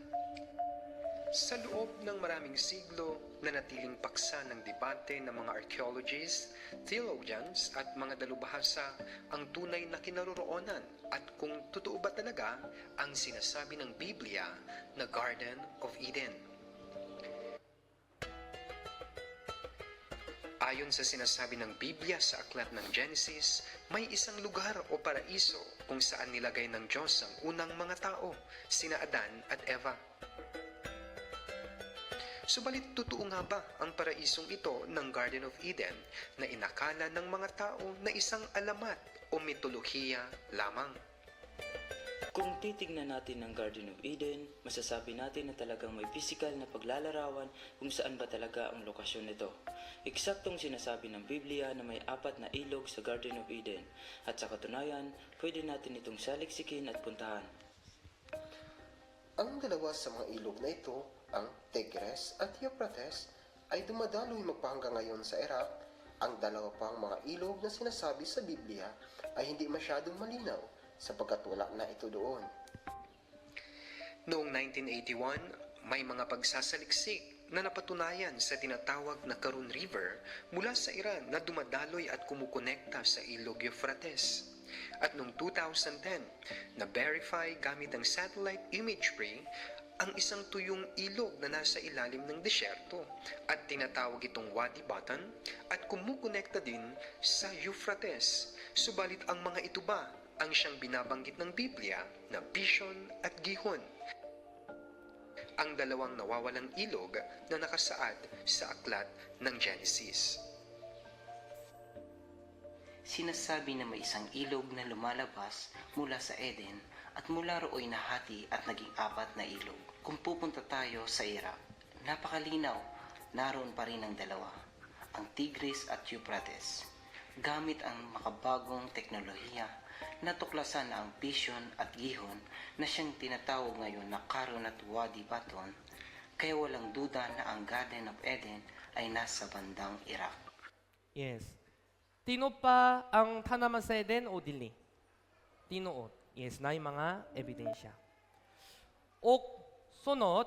Sa loob ng maraming siglo, nanatiling paksa ng debate ng mga archaeologists, theologians at mga dalubhasa ang tunay na kinaroroonan at kung totoo ba talaga ang sinasabi ng Biblia na Garden of Eden. Ayon sa sinasabi ng Biblia sa aklat ng Genesis, may isang lugar o paraiso kung saan nilagay ng Diyos ang unang mga tao, sina Adan at Eva. Subalit totoo nga ba ang paraisong ito ng Garden of Eden na inakala ng mga tao na isang alamat o mitolohiya lamang? Kung titignan natin ang Garden of Eden, masasabi natin na talagang may pisikal na paglalarawan kung saan ba talaga ang lokasyon nito. Eksaktong sinasabi ng Biblia na may 4 na ilog sa Garden of Eden at sa katunayan, pwede natin itong saliksikin at puntahan. Ang dalawa sa mga ilog na ito, ang Tigris at Euphrates, ay dumadaloy magpahanggang ngayon sa Iraq. Ang dalawa pang mga ilog na sinasabi sa Biblia ay hindi masyadong malinaw sapagkat wala na ito doon. Noong 1981, may mga pagsasaliksik na napatunayan sa tinatawag na Karun River mula sa Iran na dumadaloy at kumukonekta sa ilog Euphrates. At noong 2010, na-verify gamit ang satellite imagery ang isang tuyong ilog na nasa ilalim ng disyerto at tinatawag itong Wadi Batan at kumukonekta din sa Euphrates. Subalit ang mga ito ba ang siyang binabanggit ng Biblia na Pishon at Gihon? Ang dalawang nawawalang ilog na nakasaad sa aklat ng Genesis. Sinasabi na may isang ilog na lumalabas mula sa Eden at mula rooy nahati at naging apat na ilog. Kung pupunta tayo sa Iraq, napakalinaw, naroon pa rin ang dalawa, ang Tigris at Euphrates. Gamit ang makabagong teknolohiya, natuklasan na ang Pishon at Gihon na siyang tinatawag ngayon na Karon at Wadi Baton, kaya walang duda na ang Garden of Eden ay nasa bandang Iraq. Yes. Tino pa ang tanaman sa Eden o dili? Tinuot. Yes, na yung mga ebidensya. O sunod,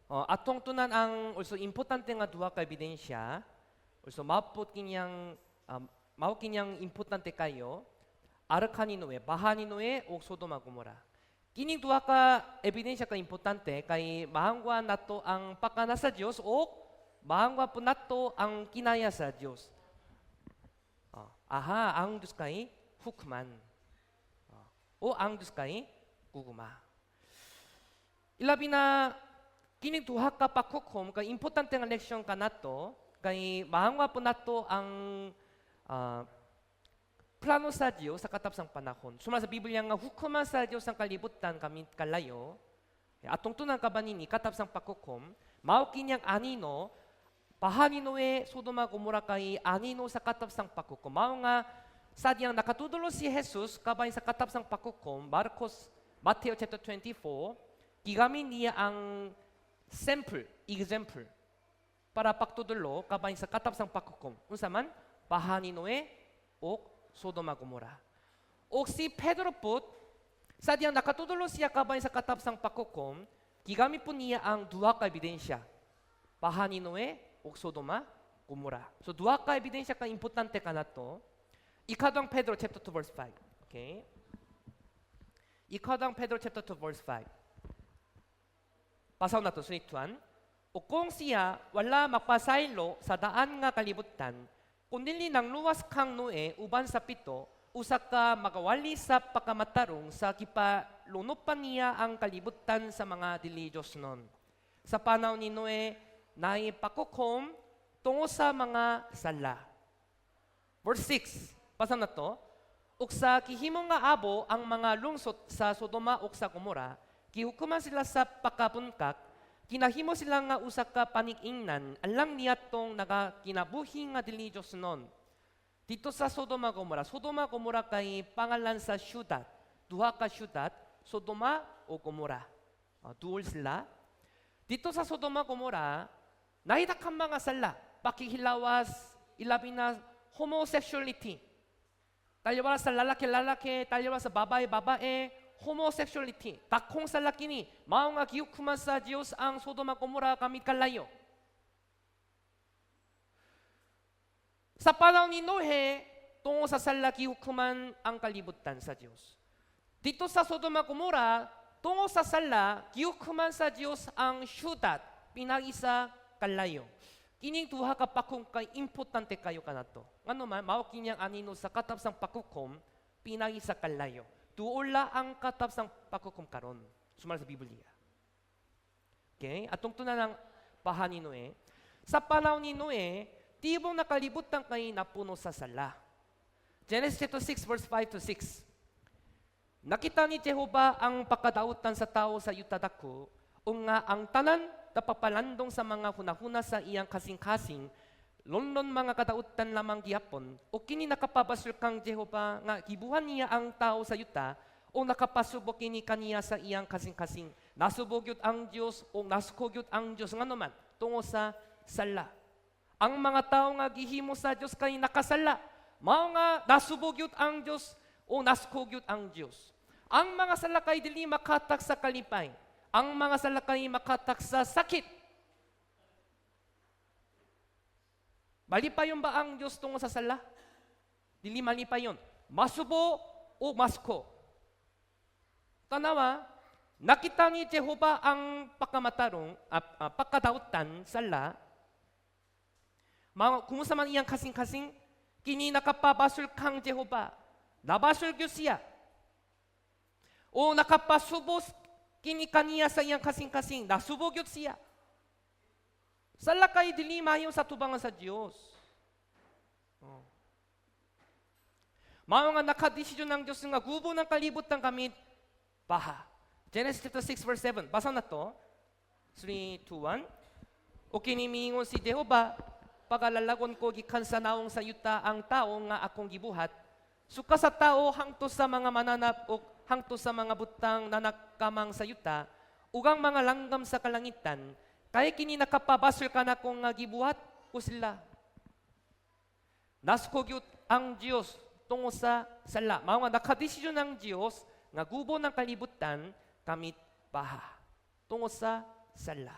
atong tunan ang also importante nga duha ka ebidensya, also mao kinyang importante kayo, Arka ni Noe, Baha ni Noe o Sodoma Gomora. Kining duha ka ebidensya ka importante kay mahangwa nato ang pakana sa Dios o mahangwa po nato ang kinaya sa Dios. Ang Diyos kay hukman. O ang Diyos kay guguma. Ilabi na kining duha ka pakhukom kay importante nga leksyon ka nato kay mahangwa po nato ang plano sa Dios sa katapsang panahon. Suma sa Biblia nga hukuman sa Dios ang kalibutan kami kalayo. Atong tunan ka ba nini katapsang pakhukom mao kinyang anino Bahani Noe, Sodoma Gomora kay anino sa katapsang pakhukom. Mao nga sadyang nakatudulo si Jesus kabay sa katapsang pakhukom, Matthew chapter 24, gigamit niya ang example, para pagtudulo kabay sa katapsang pakhukom. Unsa man? Bahani Noe o Sodoma Gomora. O si Pedro po, sadyang nakatudulo siya kabay sa katapsang pakhukom, gigamit po niya ang duha ka ebidensya. Bahani Noe o Sodoma Gomora. So duha ka ebidensya ka importante ka nato. Ikadang Pedro chapter 2 verse 5. Okay? Ikadang Pedro chapter 2 verse 5. Pasaw na to, sunituan. O kung siya wala mapasaylo sa daan nga kalibutan, kundi nang luwas kang Noe uban sa pito, usa ka magawali sa pagkamatarong sa kipalunupan niya ang kalibutan sa mga dili Diyos nun. Sa panahon ni Noe, naipakukom tungo sa mga sala. Verse 6, pasang na to, ug sa kihimong nga abo ang mga lungsod sa Sodoma ug sa Gomora, gihukuman sila sa pakabunkak, kinahimo sila nga usa ka panig-ingnan, alang niya tong nagakinabuhi nga dili Diyos nun. Dito sa Sodoma Gomora kay pangalan sa syudad, duha ka syudad, Sodoma o Gomora. Duol sila. Dito sa Sodoma Gomora, nahitakang mga sala, pakihilawas, ilabi na homosexuality. Taliwala sa lalaki-lalaki, taliwala sa babae-babae, homosexuality. Takong sa laki ni, mao nga gihukuman sa Dios ang Sodoma Gomora kami kalayo. Sa panahon ni Nohe, tungo sa sala gihukuman ang kalibutan sa Dios. Dito sa Sodoma Gomora, tungo sa sala, gihukuman sa Dios ang syudad, pinag-isa kalayo. Kining duha ka pakong kay importante kayo kanato. Ano man, mao kinyang anino sa katapsang pakukom, pinag-isa kalayo. Tuula ang katapsang pakukom karon. Sumala sa Biblia. Okay? Atong tunan ng Baha ni Noe. Sa panahon ni Noe, tibong nakalibutan kay napuno sa sala. Genesis 6 verse 5 to 6. Nakita ni Jehovah ang pakadautan sa tao sa yuta dako, o nga ang tanan napapalandong sa mga hunahuna sa iyang kasing-kasing, lonlon mga kadautan lamang gihapon, o kini nakapabasur kang Jehovah nga gibuhan niya ang tao sa yuta, o nakapasubok kini kaniya sa iyang kasing-kasing. Nasubog yun ang Diyos, o nasukog yun ang Diyos, nga naman, tungo sa sala. Ang mga tao nga gihimo sa Diyos kay nakasala, mao nga nasubog yun ang Diyos, o nasukog yun ang Diyos. Ang mga salakay dili makatak sa kalipay. Ang mga salakay makatak sa sakit. Malipayon ba ang Diyos tungo sa sala? Dili malipayon. Masubo o masko. Tanawa, Nakita ni Jehovah ang pagkadautan sala. Kumusta man iyang kasing-kasing, kini nakapabasul kang Jehovah. Nabasul gyud siya. O nakapasubos kini kaniya sa iyang kasing-kasing, nasubog gyud siya. Sala kay dili mayon sa tubangan sa Dios. Mao nga nakadesisyon ng Dios nga gubo ng kalibutan kami baha. Genesis chapter 6 verse 7. Basa na to. 3, 2, 1. O kinimingon si Jehovah, pagalalagon ko gikan sa naong sa yuta ang tao nga akong gibuhat. Suka sa tao hangto sa mga mananap o hangto sa mga butang na nagkamang sa yuta, ugang mga langgam sa kalangitan, kaya kini nakapabasol ka na kung nga gibuhat ko sila. Naskogyot ang Diyos tungo sa sala. Mao nga nakadesisyon ng Diyos nga gubo ng kalibutan kamit baha tungo sa sala.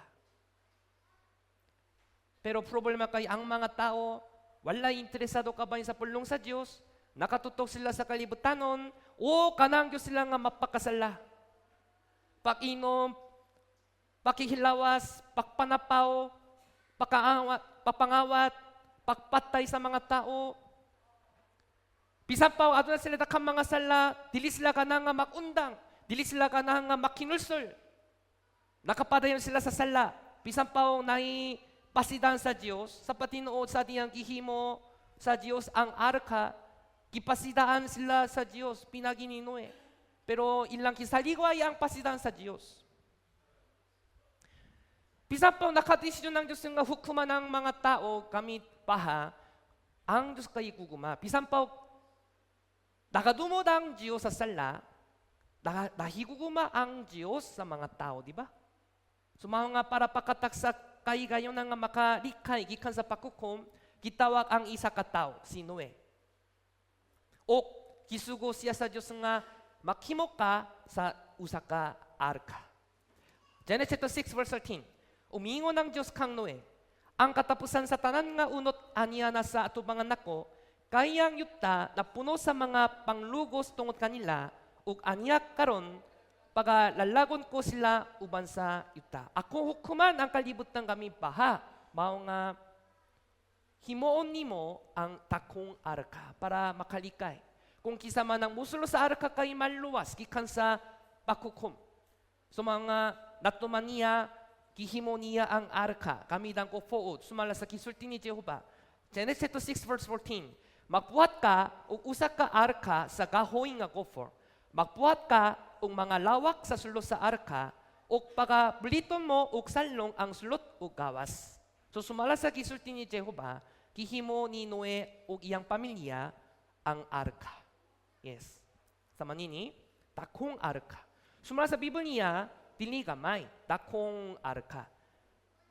Pero problema kay ang mga tao wala interesado kabayan sa pulong sa Diyos, nakatutok sila sa kalibutanon o kanang Diyos sila nga mapakasala. Pag-inom, pakihilawas, pagpanapaw, papangawat, pagpatay sa mga tao. Bisan pa adto na sila dakang mga sala, dili sila kanang nga makundang, dili sila kanang nga makinulsol. Nakapadayon sila sa sala. Bisan pa nai pasidan sa Dios, sa patinuod sa diyang gihimo sa Dios ang arka, gipasidaan sila sa Dios, pinagininoe. Pero ilang kisaligway ang pasidaan sa Dios. Bisan pa nakadesisyon ng Dios nga hukuman ng mga tao kamit baha, ang Dios kay guguma. Bisan pa nakadumod ang Dios sa sala, nahiguguma ang Dios sa mga tao, di ba? So mga para pakataksak kay gayon nga makalikay gikan sa pakukom, gitawag ang isa ka tawo, si Noe. O kisugo siya sa Dios nga maghimo ka sa usa ka arka. Genesis 6 verse 13. Umingon ang Dios kang Noe, ang katapusan sa tanan nga unot aniya na sa atubangan nako, kayang yuta na puno sa mga panglugos tungod kanila ug aniya karon pagalalagon ko sila uban sa yuta. Ako hukuman ang kalibutan kami baha. Mao nga himuon nimo ang takong arka para makalikay. Kung kisa man ang musulo sa arka kay maluwas gikan sa pakukom. So mga natuman niya, gihimo niya ang arka. Kami dang ko food, sumala sa kisulti ni Jehovah. Genesis 6 verse 14. Magbuhat ka o usa ka arka sa gahoy nga gopher. Magbuhat ka og mga lawak sa sulod sa arka ug pagabliton mo og salnong ang sulod ug gawas. So sumala sa gisulti ni Jehovah, gihimo ni Noe ug iyang pamilya ang arka. Yes. Sa manini, takong arka. Sumala sa Biblia, dili gamay, takong arka.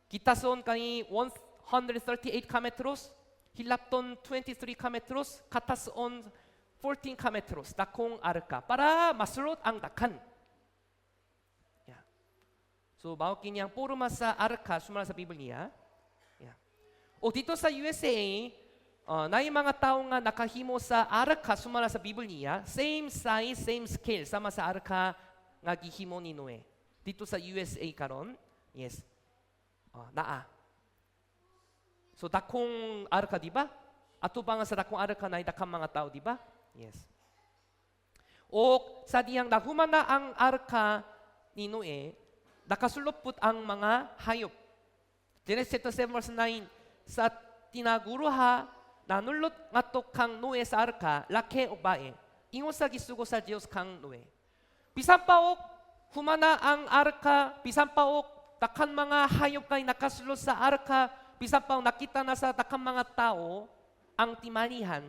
Kitason kay 138 kametros, hilapton 23 kametros, katason 14 kametros, takong arka, para masulot ang dakan. Yeah. So, bawat kinyang puro sa arka, sumala sa Biblia. Yeah. O dito sa USA, na yung mga tao nga nakahimo sa arka, sumala sa Biblia, same size, same scale, sama sa arka nga gihimo ni Noe. Dito sa USA karon, yes, naa. So, dakong arka, di ba? Ato ba nga sa dakong arka na dakang mga tao, di ba? Yes. O sa diyang nahuman na ang arka ni Noe, nakasulupot ang mga hayop. Genesis 7 verse 9, sa tinaguruha, nanulot nga to kang Noe sa arka, laki o bae, ingon sa gisugo sa Dios kang Noe. Bisan pa o humana ang arka, bisan pa o takan mga hayop kay nakasulot sa arka, bisan pa o nakita na sa takang mga tao ang timalihan,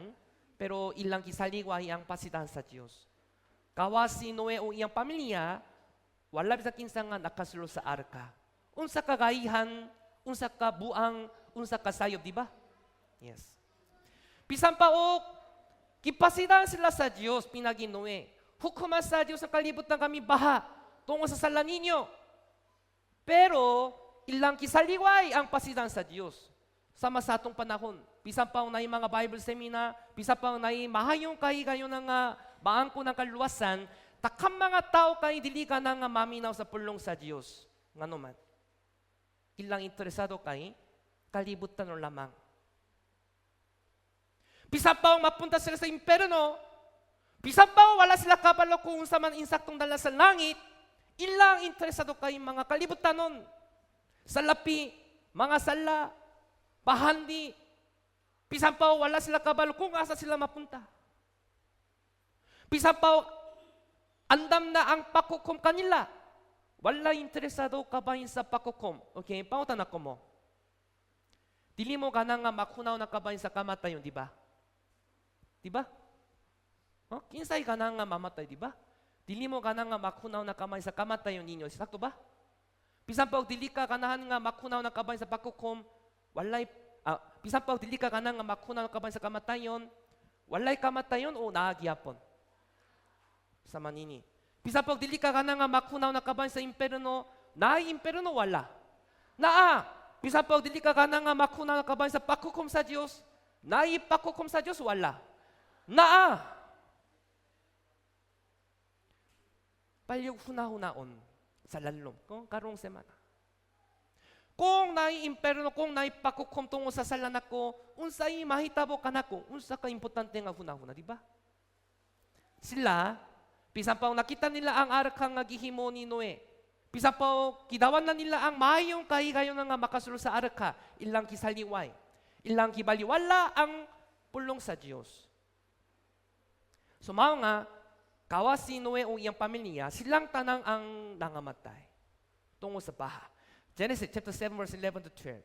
pero ilang kisaligway ang pasidan sa Dios. Kawas si Noe o iyang pamilya, wala sa kinsa nga nakasulo sa arka. Unsa ka gaihan, unsa ka buang, unsa ka sayop, di ba? Yes. Bisan pa o kipasidan sila sa Dios pinagi Noe. Hukuman sa Dios ang kalibutan kami baha tungo sa sala ninyo. Pero ilang kisaliway ang pasidan sa Dios. Sama sa atong panahon. Bisan pa na mga Bible seminar, bisan pa na mahayong kayo ng baangko ng kaluwasan, Takang mga tao kay dili ka na nga maminaw sa pulong sa Diyos. Ngano man. Ilang interesado kay kalibutan no lamang. Bisan pa mapunta sila sa imperno, bisan pa wala sila kabalo kung sa man insaktong dala sa langit, ilang interesado kay mga kalibutan nun. Salapi, mga sala, pahandi, bisan pa wala sila kabalo kung asa sila mapunta. Bisan pa andam na ang pakukom kanila. Wala interesado ka ba sa pakukom? Okay, pautan ako mo. Dili mo ka na nga makunaw na kabahin sa kamatayon, di ba? Di ba? Oh, kinsay ka na nga mamatay, di ba? Dili mo ka na nga makunaw na kamay sa kamatayon ninyo. Sakto ba? Bisan pa dili ka kanahan nga makunaw na kabahin sa pakukom, walay bisan pa dili ka na nga makunaw na kabahin sa kamatayon, walay kamatayon o naagyapon. Sa manini. Bisan pa dili ka na nga makunaw na kabahin sa imperno, naay imperno wala. Naa, bisan pa dili ka na nga makunaw na kabahin sa pakukom sa Dios, naay pakukom sa Dios wala. Naa. Palyog hunahunaon sa lalom kung karong semana. Kung naay imperno, kung naay pakukom tungo sa salanak ko, unsay mahitabo kanako, unsa ka importante nga hunahuna, di ba? Sila bisan pa nakita nila ang arka nga gihimo ni Noe. Bisan pa kidawan na nila ang mayong kahigayon nga makasulod sa arka, ilang kisaliway. Ilang kibaliwala ang pulong sa Dios. So mao nga kawas si Noe o iyang pamilya, silang tanang ang nangamatay tungo sa baha. Genesis chapter 7 verse 11 to 12.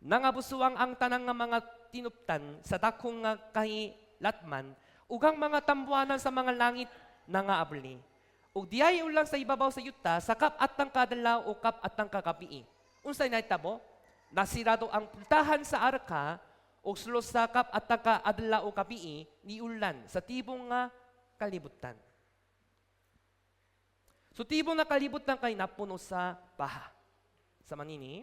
Nangabusuang ang tanang nga mga tinuptan sa dakong nga kahilatman, ugang mga tambuanan sa mga langit nangaabli. O diay ulang sa ibabaw sa yuta, sakap at ang kadalaw o kap at ang kagabi. Unsay nahitabo? Nasirado ang pultahan sa arka o sulos sakap at ang kadalaw o gabi ni ulan sa tibong nga kalibutan. So tibong na kalibutan kay napuno sa baha. Sa manini,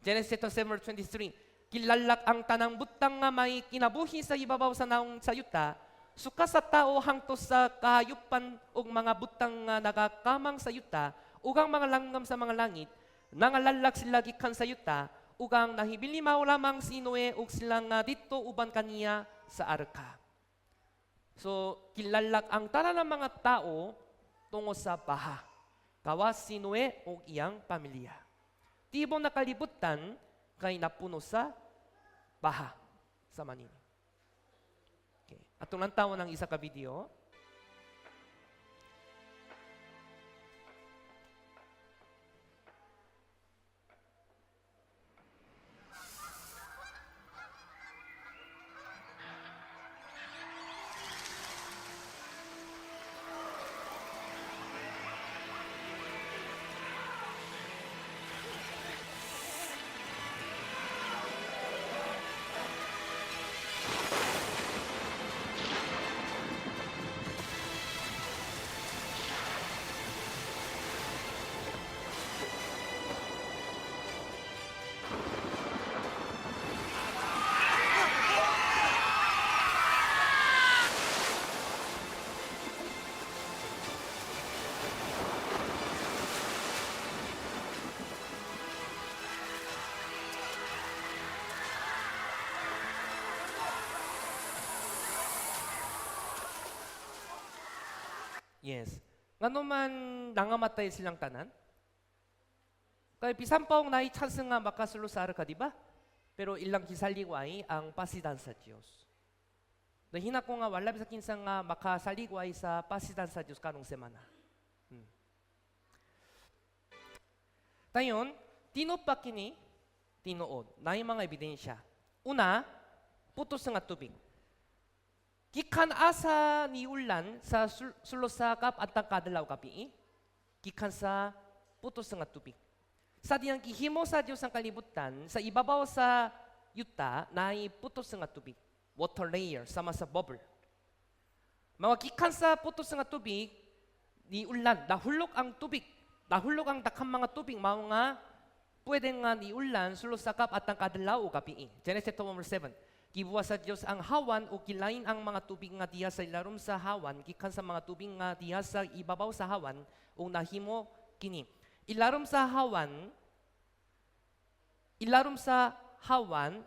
Genesis 7:23, kilalak ang tanang butang nga may kinabuhi sa ibabaw sa naong sa yuta, suka sa tao hangtod sa kahayupan ug mga butang nga nagakamang sa yuta, ugang mga langgam sa mga langit, nangalalak sila gikan sa yuta, ugang nahibilimaw lamang si Noe ug silang dito uban kaniya sa arka. So, kilalak ang tanan ng mga tao tungo sa baha. Kawas si Noe ug iyang pamilya. Tibong nakalibutan kay napuno sa baha sa manini. Okay. Atong lantawan ng isa ka video. Yes. Ngano man nangamatay silang tanan? Kay bisan pa naay chance nga makasulo sa arka, di ba? Pero ilang kisaliway ang pasidan sa Dios. Nahina ko nga wala bisa kinsa nga makasaligway sa pasidan sa Dios kanong semana. Tayon, tinupa kini tinuod. Naay mga ebidensya. Una, putos nga tubig. Gikan asa ni ulan sa sulusakap at ang kadalaw kapi, gikan sa putos nga tubig. Sa diyang gihimo sa Dios ang kalibutan, sa ibabaw sa yuta, naay putos nga tubig. Water layer, sama sa bubble. Mga gikan sa putos nga tubig, ni ulan, dahulok ang tubig. Dahulok ang dakang mga tubig, mga pwede nga ni ulan, sulusakap at ang kadalaw kapi. Genesis 2:7. gibuwa sa Dios ang hawan o kilain ang mga tubig nga diha sa ilarom sa hawan gikan sa mga tubig nga diha sa ibabaw sa hawan o nahimo kini. Ilarom sa hawan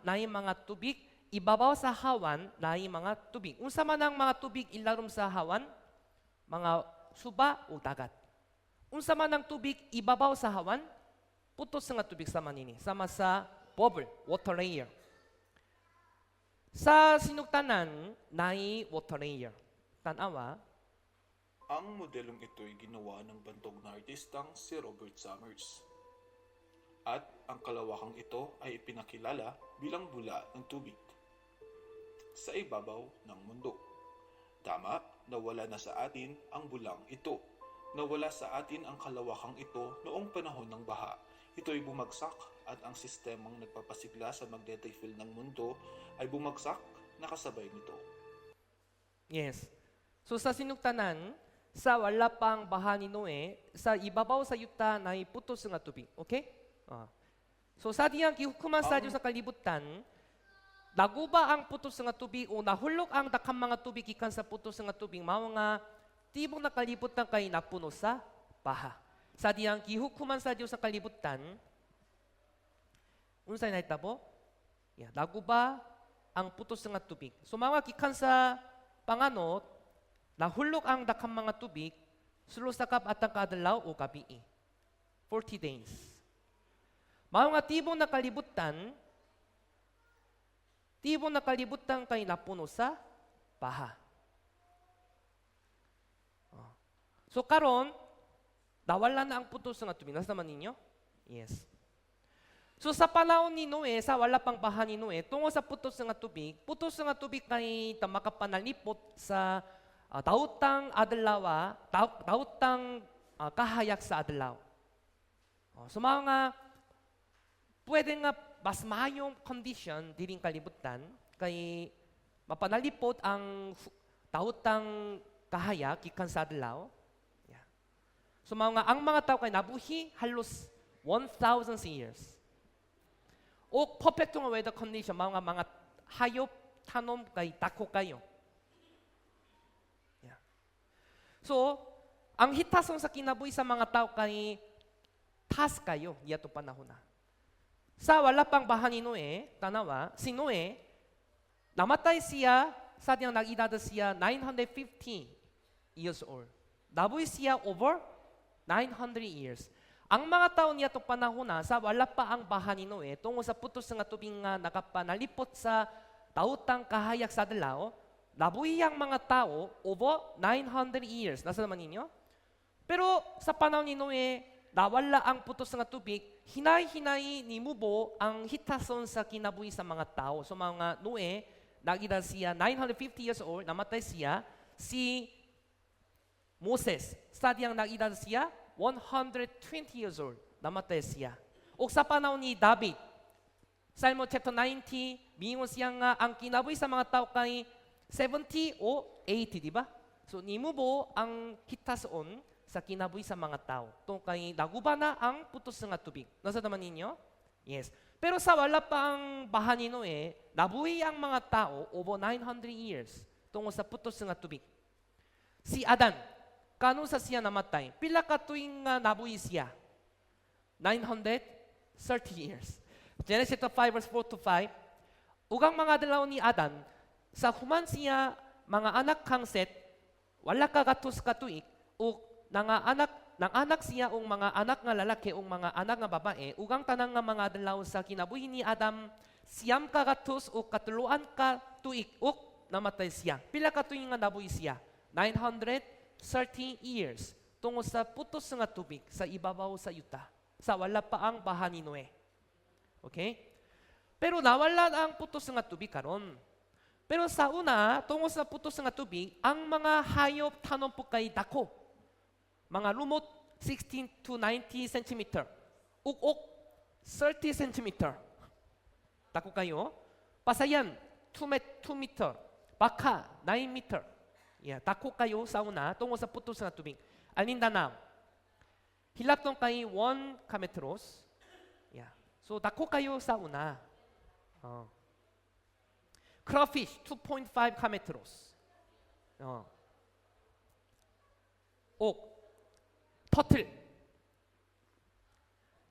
naay mga tubig, ibabaw sa hawan naay mga tubig. Unsa man ang mga tubig ilarom sa hawan? Mga suba o dagat. Unsa man ang tubig ibabaw sa hawan? Putos nga tubig sama nini, sama sa bubble, water layer. Sa sinugtanan, naay water layer. Tanawa, Ang modelong ito ay ginawa ng bantog na artistang si Robert Summers. At ang kalawakang ito ay ipinakilala bilang bula ng tubig sa ibabaw ng mundo. Tama, nawala na sa atin ang bulang ito. Nawala sa atin ang kalawakang ito noong panahon ng baha. Ito ay bumagsak at ang sistemang nagpapasigla sa magnetic field ng mundo ay bumagsak na kasabay nito. yes. So sa sinugtanan, sa wala pang baha ni Noe, sa ibabaw sa yuta naay putos nga tubig. Okay? So sa diyang gihukuman sa Dios sa kalibutan, naguba ang putos nga tubig o nahulog ang dakang mga tubig ikan sa putos nga tubig, mao nga tibok na kalibutan kay napuno sa baha. Sa diyang gihukuman sa Dios sa kalibutan, unsay nahitabo? Naguba ang putos nga tubig. So mga gikan sa panganot, nahulog ang dakang mga tubig, sulusakap atang kadlaw o gabi. 40 days. Mga nga tibong na kalibutan kay napuno sa baha. So karon, nawala na ang putos nga tubig. Nasa naman ninyo? Yes. So sa panahon ni Noe, sa wala pang baha ni Noe, tungo sa putos nga tubig kay makapanalipot sa daotang adlaw, daotang kahayak sa adlaw. So mga pwede nga mas maayong condition diring kalibutan kay mapanalipot ang daotang kahayak gikan sa adlaw. So ang mga tao kay nabuhi halos 1,000 years. O perfecto nga weather condition, mga hayop tanom kay dako kayo. So, ang hitason sa kinabuhi sa mga tao kay tas kayo, diyato panahon na. Sa wala pang baha ni Noe, tanawa, si Noe, namatay siya, sa diyang nag-edad siya 950 years old. Nabuhi siya over 900 years. Ang mga tao niya itong panahon na, sa wala pa ang baha ni Noe, tungo sa putos nga tubig nga nakapanalipot sa daotang kahayak sa adlaw, nabuhi ang mga tao over 900 years. Nasa naman ninyo? Pero sa panahon ni Noe, nawala ang putos nga tubig, hinay-hinay ni Mubo ang hitason sa kinabuhi sa mga tao. So mga Noe, nag-edad siya 950 years old, namatay siya, si Moses, sa diyang nag-edad siya 120 years old, namatay siya. O sa panahon ni David, Psalm chapter 90, bingon siya nga ang kinabuhi sa mga tao kay 70 o 80, di ba? So nimubo ang hitason sa kinabuhi sa mga tao. Ito kay naguba na ang putos nga tubig. Nasa naman ninyo? Yes. Pero sa wala pang baha ni Noe, nabuhi ang mga tao over 900 years tungo sa putos nga tubig. Si Adan, kano sa siya namatay? Pila ka tuwing nabuhi siya? 930 years. Genesis 5 verse 4 to 5. Ugang mga adlaw ni Adan, sa human siya mga anak kang Set, wala ka gatos katuig, o nanganak siya ung mga anak nga lalaki ung mga anak nga babae, ugang tanang nga mga adlaw sa kinabuhi ni Adam, siyam ka gatos o katuluan ka tuig, o namatay siya. Pila ka tuig nga nabuhi siya? 930 years tungo sa putos nga tubig sa ibabaw sa yuta, sa wala pa ang baha ni Noe. Okay? Pero nawala ang putos nga tubig karon. Pero sa una, tungo sa putos nga tubig, ang mga hayop tanom po kay dako. Mga lumot 16 to 90 cm. Uk-uk 30 cm. Dako kayo. Pasayan 2 meter. Baka 9 meter. Dako kayo sa una, tungo sa putos nga tubig. Alindanao. Hilatong kay 1 kilometros. So dako kayo sa una. crawfish 2.5 카메트로스. 옥, 터틀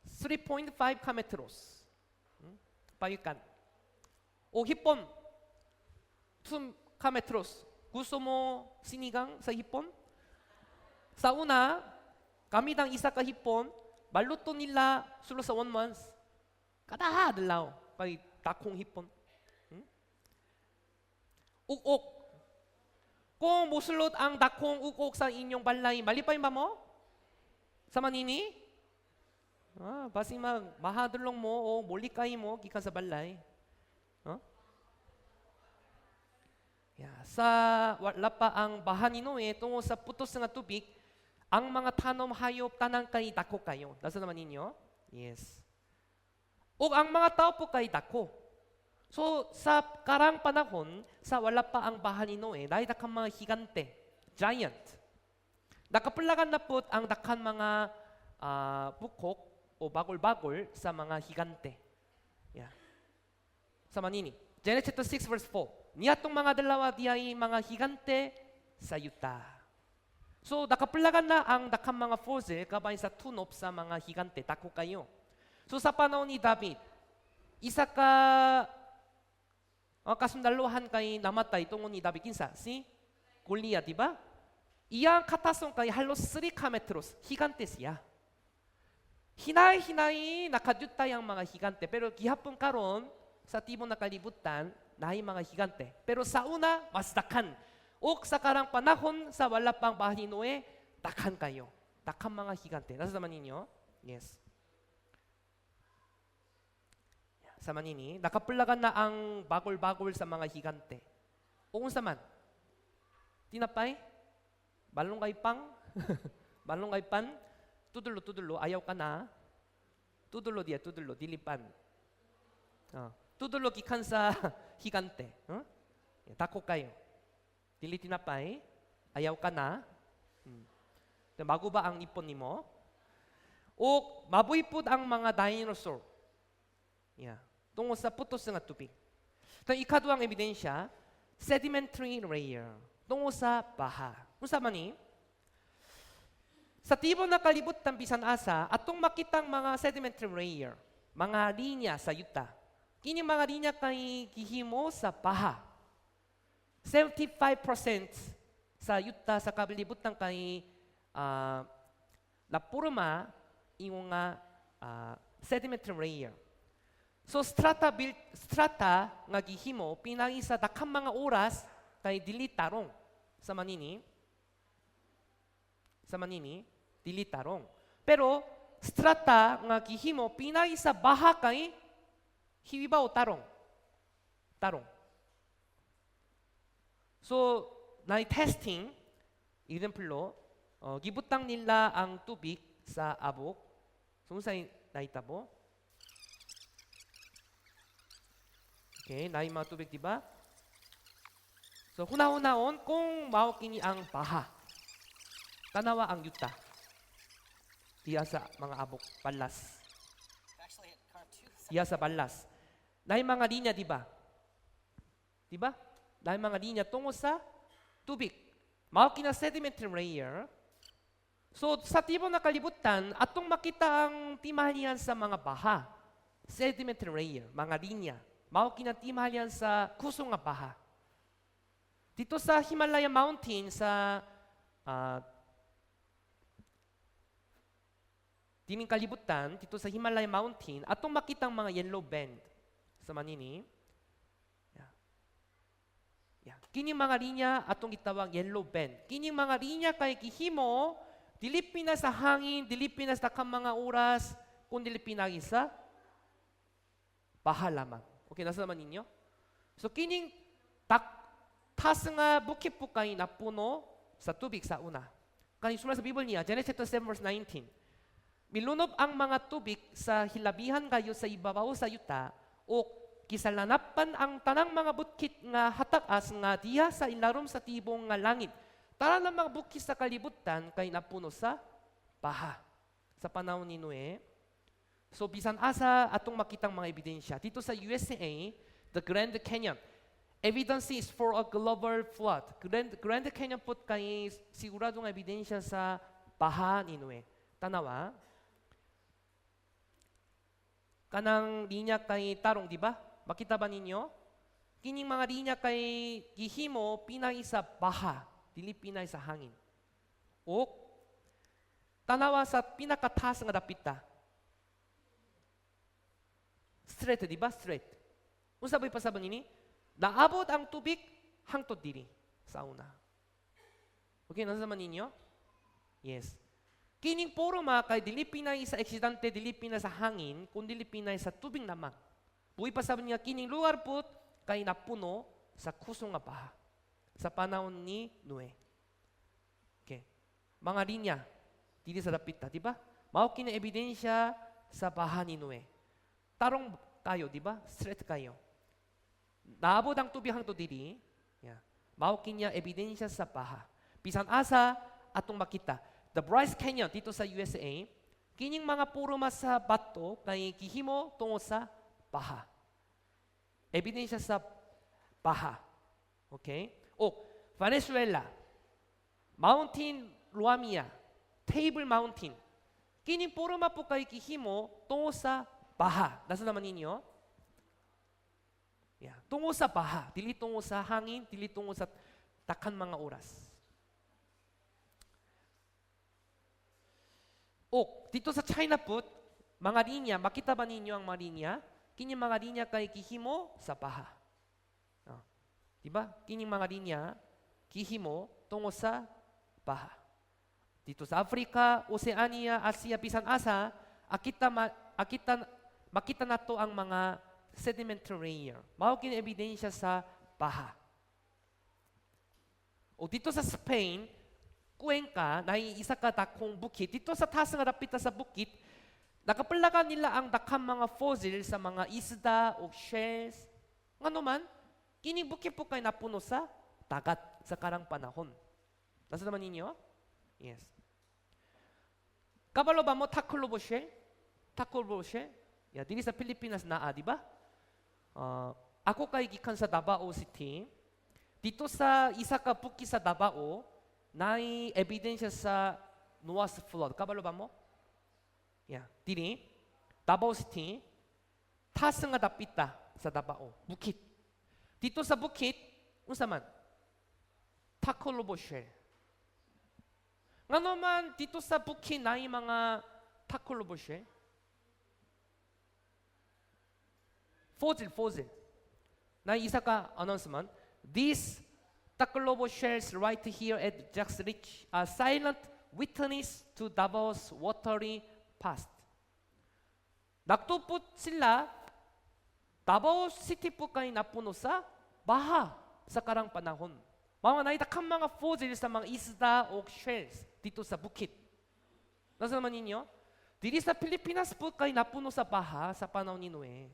3.5 카메트로스. 바위간. 옥 hipon 2 카메트로스. Gusto mo sinigang sa hipon? Sa una, kami ng isa ka hipon, maluto nila sulo sa 1 month. Kada adlaw, pag takong hipon. Uk-uk. Kung musulot ang dakong uk-uk sa inyong balay, malipay ba mo? Sa manini? Basi mahadulong mo o mulikay mo gikan sa balay. Sa wala pa ang bahan ni Noe tungo sa putos nga tubig, ang mga tanom hayop tanang kay dako kayo. Nasa naman ninyo? Yes. O ang mga tao po kay dako. So sa karang panahon, sa wala pa ang bahan ni Noe, dahil dakang mga higante, giant. Nakapulagan na po ang dakang mga bukok o bagol-bagol sa mga higante. Sa manini. Genesis 6 verse 4. Niyatong mga dalawa diay mga higante sa yuta. So nakapulagan na ang dakang mga fossil kabay sa tunop sa mga higante, dako kayo. So sa panahon ni David, isa ka kasundaluhan kay namatay tungo ni David kinsa si Goliath, di ba? Iyang katasong kay halos 3 kilometers, higante siya. Hinay-hinay nakadutay ang mga higante, pero gihapon karon sa tibong nakalibutan naay mga higante. Pero sa una, mas dakan. O sa karang panahon sa wala pang bahan ni Noe, dakan kayo. Dakan mga higante. Nasa naman ninyo? Yes. Sa manini, nakapulagan na ang bagol-bagol sa mga higante. O kung saman, tinapay, balongay pang, balongay pan, tudulo, ayaw ka na, tudulo, dilipan. Tudulo gikan sa higante. Dako kayo. Dili tinapay, ayaw ka na. Mago ba ang ipon nimo? O mabuhi po ang mga dinosaur. Tungo sa putos nga tubig. Ikaduhang ebidensya, sedimentary layer. Tungo sa baha. Kung sa mani, sa tibong na kalibutan bisan asa, atong makitang mga sedimentary layer, mga linya sa yuta. Kini mga linya kay gihimo sa baha. 75% sa yuta sa kalibutan kay napurma yung sedimentary layer. So strata nga gihimo pinagi sa dakang mga oras kay dili tarong sa manini. Dili tarong. Pero strata nga gihimo pinagi sa baha kay hiwiba o tarong. So, testing, example, gibutang nila ang tubig sa abok. So, saan naitabo? Okay, naay mga tubig, diba? So, hunahon kung mao kini ang baha. Tanawa ang yuta. Diya sa mga abok, balas. Diya sa balas. Naay mga linya, diba? Diba? Naay mga linya tungo sa tubig. Mao kina sedimentary layer. So sa tibong na kalibutan, atong makita ang timahalian sa mga baha. Sedimentary layer, mga linya. Mao kina timahalian sa kusong nga baha. Dito sa Himalaya Mountain sa diming kalibutan, dito sa Himalaya Mountain, atong makitang mga yellow band sa manini. Kini mga linya atong gitawag yellow band. Kini mga linya kay gihimo dili pinas sa hangin, dili pinas sa mga oras, kun dili pinagi sa baha lamang. Okay, nasa naman ninyo? So kining tas nga bukid po kay napuno sa tubig sa una. Kani sumala sa Bible niya, Genesis 7 verse 19. Milunob ang mga tubig sa hilabihan kayo sa ibabaw sa yuta o kisalanapan ang tanang mga bukid nga hatakas nga diha sa ilarom sa tibong nga langit. Tara na mga bukid sa kalibutan kay napuno sa baha. Sa panahon ni Noe. So bisan asa atong makitang mga ebidensya. Dito sa USA, the Grand Canyon. Evidence is for a global flood. Grand Canyon po kay siguradong ebidensya sa baha ni Noe. Tanawa. Kanang linya kay tarong, di ba? Makita ba ninyo? Kining mga linya kay gihimo pinay sa baha, dili pinay sa hangin. O tanawa sa pinakataas nga dapita. Straight, di ba? Straight. Unsa ba'y pasabang ini? Naabot ang tubig hangtod diri sa una. Okay, nasa naman ninyo? Yes. Kining puro mga kay dili pinay sa aksidente, dili pinay sa hangin, kundi dili pinay sa tubig lamang. Buhi pa sabi niya, kining lugar po kay napuno sa kusong nga baha sa panahon ni Noe. Okay. Mga linya, dili sa dapita, di ba? Mao kini ebidensya sa baha ni Noe. Tarong kayo, di ba? Straight kayo. Naabot ang tubig hangtod diri. Yeah. Mao kinya ebidensya sa baha. Bisan asa atong makita. The Bryce Canyon dito sa USA, kining mga puro mas sa bato kay gihimo tungo sa baha. Ebidensya sa baha. Okay? O Venezuela, Mountain Luamia, Table Mountain. Kining puro mapo kay gihimo tungo sa baha. Nasa naman ninyo? Yeah. Tungo sa baha, dili tungo sa hangin, dili tungo sa takan mga oras. O, dito sa China po, mga linya, makita ba ninyo ang mga linya? Kini mga linya kay gihimo sa baha. Diba? Kini mga linya, gihimo tungo sa baha. Dito sa Africa, Oceania, Asia, bisan asa, makita nato ang mga sedimentary layer. Mao kini ebidensya sa baha. O dito sa Spain, Cuenca, na isa ka dakong bukid. Dito sa taas nga dapita sa bukid, nakapalagan nila ang dakang mga fossil sa mga isda o shells. Ngano man, kining bukid po kay napuno sa dagat sa karang panahon. Nasa naman ninyo? Yes. Kabalo ba mo Tacloban shell? Tacloban shell? Yeah, dili sa Pilipinas naa, di ba? Ako kay gikan sa Davao City. Dito sa isa ka bukid sa Davao, naay ebidensya sa Noah's flood. Kabalo ba mo? Yeah, dili Davao City, taas nga dapita sa Davao, bukid. Dito sa bukid, unsa man? Tacloban shell. Ngano man dito sa bukid naay mga Tacloban shell? Fossil. Na isa ka announcement. These Tacloban shells right here at Jack's Reach are silent witness to Davos watery past. Nagtupot sila, Davao City po kay napuno sa baha sa karang panahon. Mga naitakang mga fossil sa mga isda o shells dito sa bukid. Nasa naman ninyo? Dito sa Pilipinas po kay napuno sa baha sa panahon ni Noe.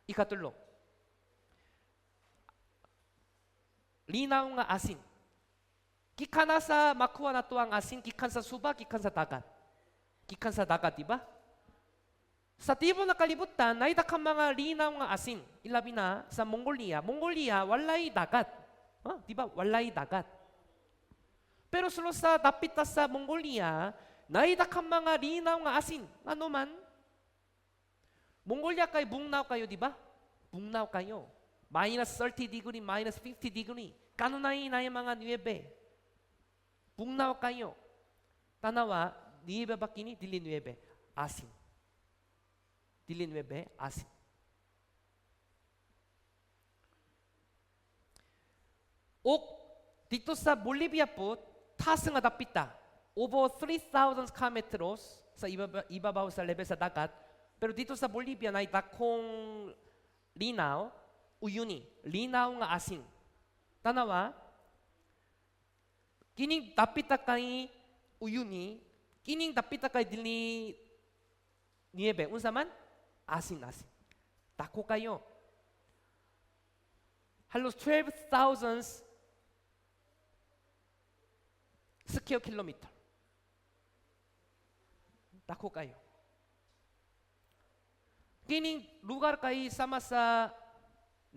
Ikatulo, linaw nga asin. Gikan na sa makuha na to ang asin, gikan sa suba, gikan sa dagat. Gikan sa dagat, di ba? Sa tibo na kalibutan, naida ka mga linaw nga asin. Ilabi na sa Mongolia. Mongolia, walay dagat. Di ba? Walay dagat. Pero sulo sa dapita sa Mongolia, naida ka mga linaw nga asin. Ano man? Mongolia kay bungnaw kayo, di ba? Bungnaw kayo. Minus 30 degree, minus 50 degree. Kanunay na yung mga niebe. Bungnaw kayo. Tanawa, niebe ba kini? Dili niebe. Asin. Dili niebe, asin. O, dito sa Bolivia po, taas nga dapita. Over 3,000 kilometers sa ibabaw sa level sa dagat. Pero dito sa Bolivia, na dakong linaw, uyuni, linaw nga asin. Tanawa, kining dapita kay uyuni, kining dapita kay dili niebe. Unsa man? Asin. Dako kayo. Halos 12,000 square kilometer. Dako kayo. Kining lugar kay sama sa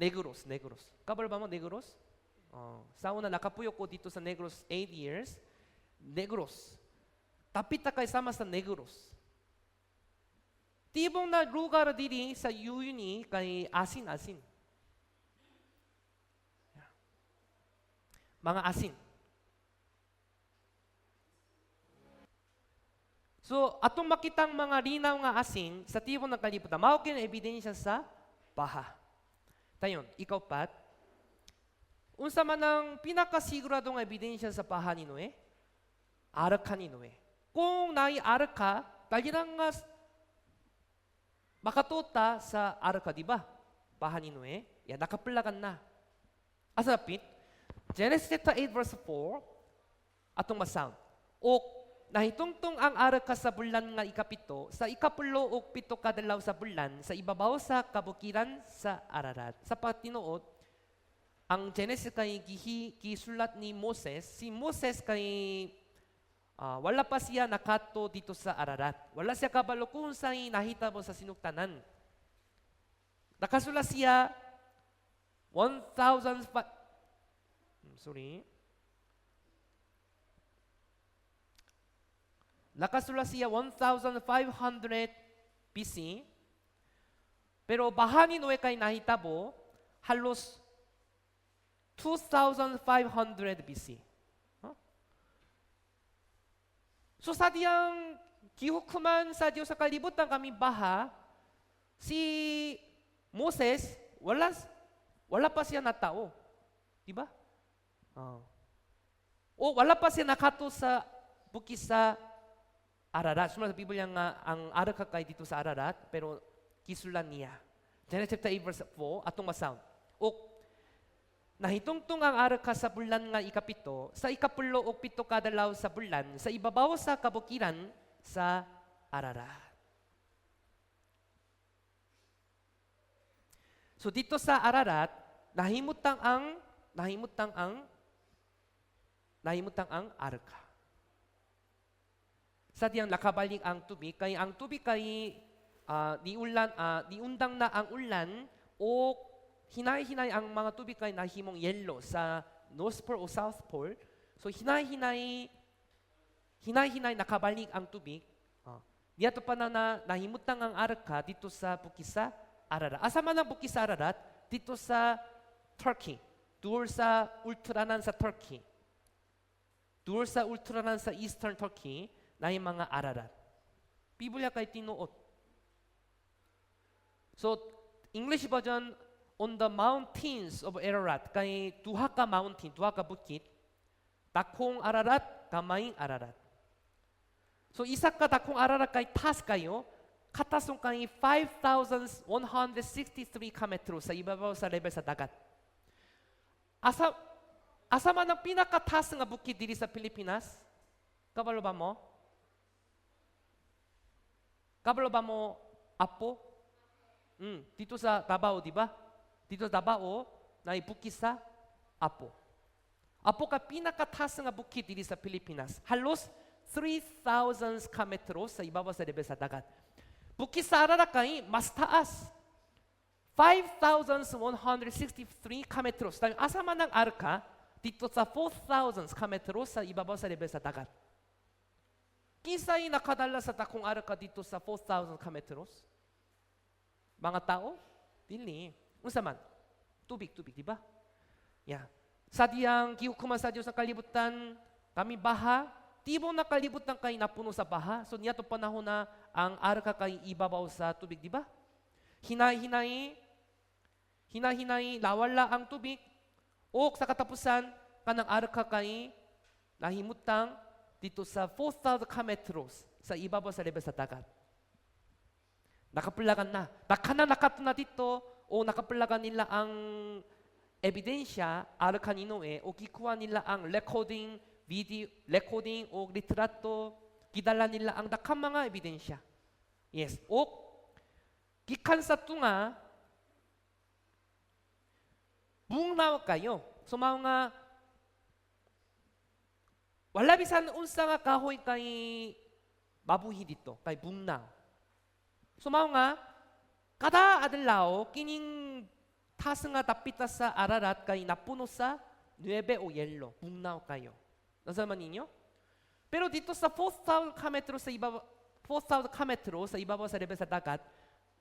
Negros, Negros. Kabalo ba mo, Negros? Sa una, nakapuyo ko dito sa Negros 8 years. Negros. Tapit na kayo sama sa Negros. Tibong na lugar diri sa Uyuni kay asin-asin. Mga asin. So, atong makitang mga linaw nga asin sa tibong ng kalibutan, mao kini ebidensya sa baha. Tayon, ikaw Pat, unsa man ang pinakasigurado nga ebidensya sa baha ni Noe? Arka ni Noe. Kung naay arka, talirang nga makatuta sa arka, di ba? Baha ni Noe, yan, nakapulagan na. Asapit, Genesis 8 verse 4, atong masound. O nahitungtong ang arka sa bulan nga ikapito, sa ikapulo o pito kadalaw sa bulan, sa ibabaw sa kabukiran sa Ararat. Sa patinuod, ang Genesis kay gisulat ni Moses, si Moses kay wala pa siya nakato dito sa Ararat. Wala siya kabalo kung saan nahita mo sa sinugtanan. Nakasulat siya 1,500 Nakasulat siya 1,500 BC. Pero baha ni Noe kay nahitabo halos 2,500 BC. So sa diyang gihukuman sa Diyos sa kalibutan kami baha, si Moses wala pa siya natao. Diba? O wala pa siya nakato sa bukid sa Ararat. Sumunod sa Biblia nga ang arka kay dito sa Ararat, pero kisulan niya. Genesis 8 verse 4, atong masound. O nahitungtong ang arka sa bulan nga ikapito, sa ikapulo o pito kadalaw sa bulan, sa ibabaw sa kabukiran sa Ararat. So dito sa Ararat, nahimutang ang arka. Sa diyang nakabalik ang tubig, kay ang tubig kay niundang na ang ulan o hinay-hinay ang mga tubig kay nahimong yellow sa North Pole o South Pole. So hinay-hinay nakabalik ang tubig. Dito pa na nahimutang ang arka dito sa bukid sa Ararat. Asa man ang bukid sa Ararat? Dito sa Turkey. Doon sa ultranan sa Turkey. Doon sa ultranan sa Eastern Turkey, na yung mga Ararat. Biblia kay tinuot. So, English version, on the mountains of Ararat, kay duha ka mountain, duha ka bukid, dakong Ararat, kamaying Ararat. So, isa ka dakong Ararat kay taas kayo, katasong kay 5,163 kilometers sa ibabaw sa level sa dagat. Asa man ang pinakataas nga bukid diri sa Pilipinas? Kabalo ba mo? Kabalo ba mo Apo? Dito sa Davao, di ba? Dito sa Davao, naibukid sa Apo. Apo ka pinakataas nga bukid dito sa Pilipinas. Halos 3,000 kilometers sa ibabaw sa level sa dagat. Bukid sa Ararat kay mas taas. 5,163 kilometers. Asa man ang arka dito sa 4,000 kilometers sa ibabaw sa level sa dagat. Kisa'y nakadala sa takong arka dito sa 4,000 kilometers? Mga tao? Dili. Unsa man? Tubig, di ba? Yeah. Sa diyang gihukuman sa Diyos ng kalibutan, kami baha, tibong na kalibutan kay napuno sa baha. So niya to panahon na ang arka kay ibabaw sa tubig, di ba? Hinay-hinay, lawala ang tubig. O sa katapusan, kanang arka kay nahimutang dito sa 4,000 kilometers sa ibabaw sa level sa dagat. Nakapulagan na. Nakato na dito o nakapulagan nila ang ebidensya, arka ni Noe, o kikuha nila ang recording o litrato, kidala nila ang dakang mga ebidensya. Yes. O gikan sa tunga, bungnaw kayo. So mga wala bisan unsa nga kahoy kay mabuhi dito, kay bungnaw. So mao nga kada adlaw kining taas nga dapita sa Ararat kay napuno sa Nueve o Yelo. Bugnaw kayo. Nasama ninyo? Pero dito sa 4,000 kilometro sa ibabaw, 4,000 kilometro sa ibabaw sa level sa dagat,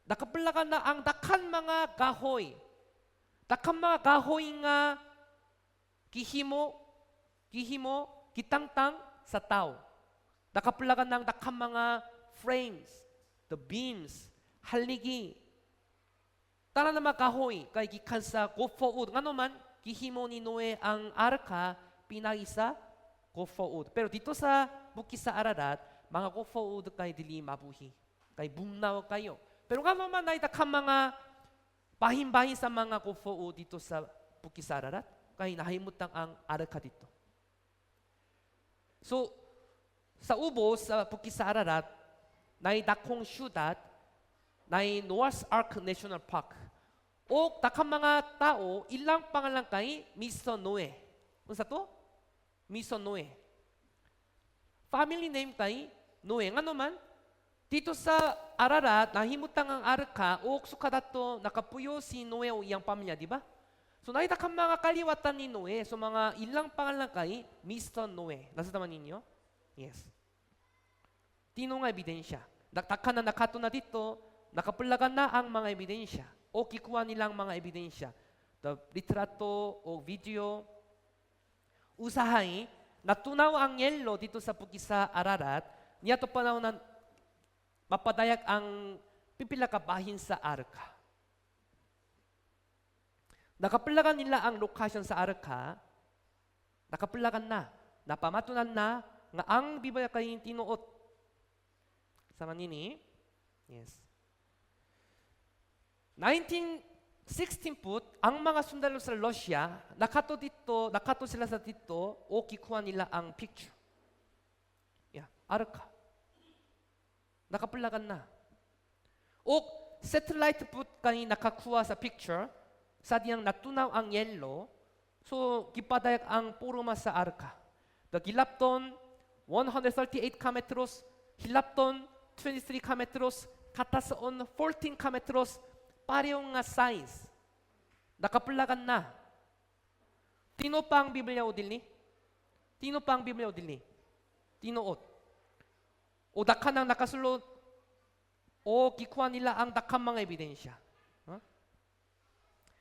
nakapulakan na ang dakan mga kahoy. Dakan mga kahoy nga gihimo, gitangtang sa tao. Nakapulakan ng dakan mga frames, the beams, haligi. Tara na mga kahoy, kay gikan sa go forward. Nga naman, gihimo ni Noe ang arka, pinagisa, go forward. Pero dito sa bukid sa Ararat, mga go forward kay dili mabuhi. Kay bugnaw kayo. Pero nga naman na itakang mga bahin-bahin sa mga go forward dito sa bukid sa Ararat, kay nahimutang ang arka dito. So, sa ubos, sa bukid sa Ararat, na dakong syudad, na Noah's Ark National Park. O dakang mga tao, ilang pangalan kay Mr. Noe. Unsa to? Mr. Noe. Family name kay Noe. Nga naman, dito sa Ararat, nahimutang ang arka, o sukadato nakapuyo si Noe o iyang pamilya, di ba? So nakita kang mga kaliwatan ni Noe, so mga ilang pangalan kay Mr. Noe. Nasa tama ninyo? Yes. Tino nga ebidensya. Nagtaka na nakato na dito, nakapulagan na ang mga ebidensya o kikuha nilang mga ebidensya. The litrato o video. Usahay, natunaw ang yelo dito sa bukid sa Ararat, niya to panahon na mapadayak ang pipila ka bahin sa arka. Nakapulagan nila ang location sa arka, nakapulagan na, napamatunan na, nga ang Biblia kay tinuot. Sama nini? Yes. 1916 put, ang mga sundalo sa Russia, nakato sila sa dito, o kikuha nila ang picture. Yeah, arka. Nakapulagan na. O satellite put kay nakakuha sa picture, sa diyang natunaw ang yellow, so gipadayak ang puruma sa arka. The gilapton, 138 kilometers, hilapton, 23 kilometers, katasoon, 14 kilometers, parehong nga size. Nakapulagan na. Tino pa ang Biblia o dili? Tino pa ang Biblia o dili? Tinuot. O dakan ang nakasulod, o kikuha nila ang dakang mga ebidensya. Huh?